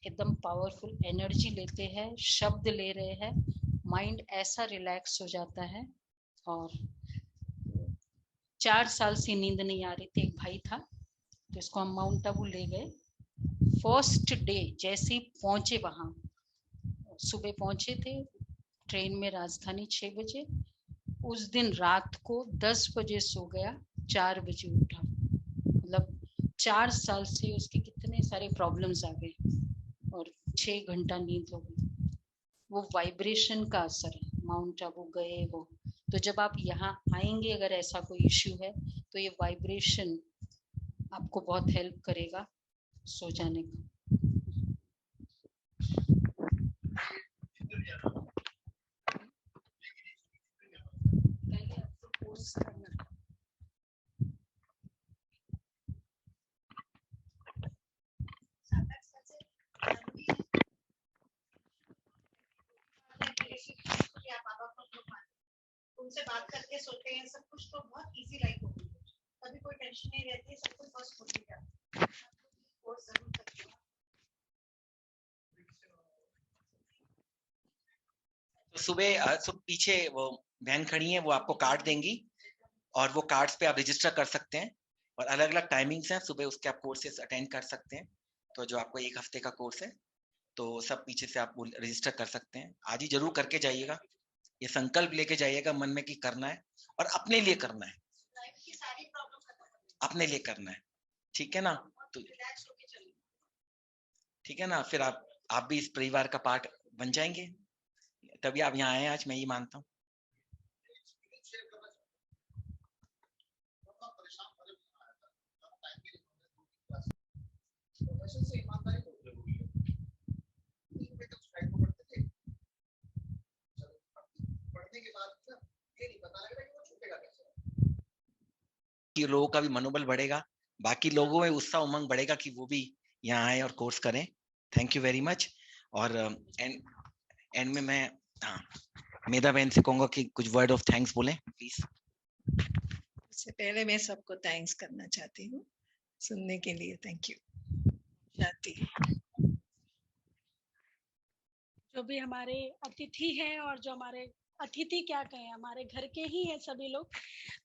एकदम पावरफुल एनर्जी लेते हैं, शब्द ले रहे हैं, माइंड ऐसा रिलैक्स हो जाता है। और 4 साल से नींद नहीं आ रही थी, एक भाई था, तो इसको हम माउंट आबू ले गए। फर्स्ट डे जैसे ही पहुंचे, वहां सुबह पहुंचे थे ट्रेन में, राजधानी 6 बजे। उस दिन रात को 10 बजे सो गया, 4 बजे उठा। मतलब 4 साल से उसके कितने सारे प्रॉब्लम्स आ गए, और 6 घंटा नींद हो गई। वो वाइब्रेशन का असर है। माउंट आबू गए वो, तो जब आप यहाँ आएंगे, अगर ऐसा कोई इश्यू है, तो ये वाइब्रेशन आपको बहुत हेल्प करेगा सो जाने का। उनसे बात करके सोते हैं सब कुछ, तो बहुत इजी लाइफ होती है, कभी कोई टेंशन नहीं रहती है, सब कुछ बस हो ही जाता है। और जरूर करते हैं। तो सुबह पीछे वो बहन खड़ी है, वो आपको कार्ड देंगी और वो कार्ड्स पे आप रजिस्टर कर सकते हैं और अलग अलग टाइमिंग्स हैं, सुबह उसके आप कोर्सेज अटेंड कर सकते हैं। तो जो आपको 1 हफ्ते का कोर्स है तो सब पीछे से आप रजिस्टर कर सकते हैं। आज ही जरूर करके जाइएगा, ये संकल्प लेके जाइएगा मन में कि करना है और अपने लिए करना है, लाइफ की सारी प्रॉब्लम खत्म हो जाती अपने लिए करना है, ठीक है ना? तो है, रिलैक्स होके चलिए। ठीक है ना, फिर आप भी इस परिवार का पार्ट बन जाएंगे, तभी आप यहाँ आए आज, मैं ये मानता हूँ। कि लोगों का भी मनोबल बढ़ेगा, बाकी लोगों में उत्साह उमंग बढ़ेगा कि वो भी यहाँ आए और कोर्स करें। Thank you very much. और एंड में मैं मेधा बहन से कहूंगा कि कुछ वर्ड ऑफ थैंक्स बोलें प्लीज। इससे पहले मैं सबको थैंक्स करना चाहती हूँ सुनने के लिए। थैंक यू शांति। जो भी हमारे अतिथि हैं और जो हमारे अतिथि क्या कहें, हमारे घर के ही हैं सभी लोग,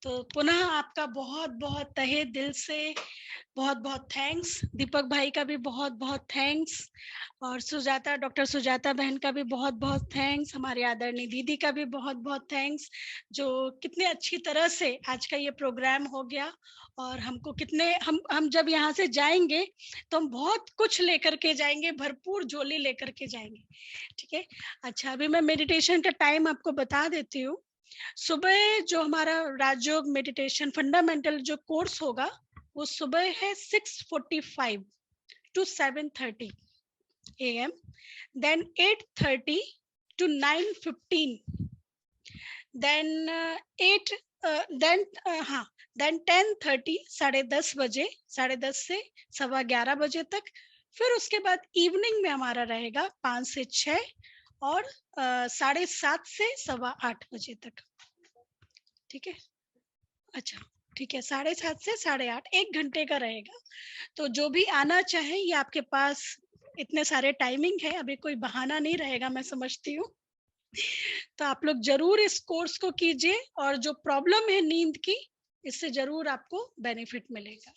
तो पुनः आपका बहुत बहुत तहे दिल से बहुत बहुत थैंक्स। दीपक भाई का भी बहुत बहुत थैंक्स और सुजाता, डॉक्टर सुजाता बहन का भी बहुत बहुत थैंक्स। हमारे आदरणीय दीदी का भी बहुत बहुत थैंक्स, जो कितने अच्छी तरह से आज का ये प्रोग्राम हो गया और हमको कितने हम जब यहाँ से जाएंगे तो हम बहुत कुछ लेकर के जाएंगे, भरपूर झोली लेकर के जाएंगे। ठीक है, अच्छा अभी मैं मेडिटेशन का टाइम आपको बता देती हूँ। सुबह जो हमारा राजयोग मेडिटेशन फंडामेंटल जो कोर्स होगा वो सुबह है 6:45 to 7:30 AM, then 8:30 to 9:15, then 10:30 10:30 बजे, 10:30 से 11:15 बजे तक। फिर उसके बाद इवनिंग में हमारा रहेगा 5 से 6 और 7:30 से 8:15 बजे तक। ठीक है, अच्छा ठीक है, 7:30 से 8:30 1 घंटे का रहेगा। तो जो भी आना चाहे, ये आपके पास इतने सारे टाइमिंग है, अभी कोई बहाना नहीं रहेगा, मैं समझती हूँ। तो आप लोग जरूर इस कोर्स को कीजिए और जो प्रॉब्लम है नींद की, इससे जरूर आपको बेनिफिट मिलेगा।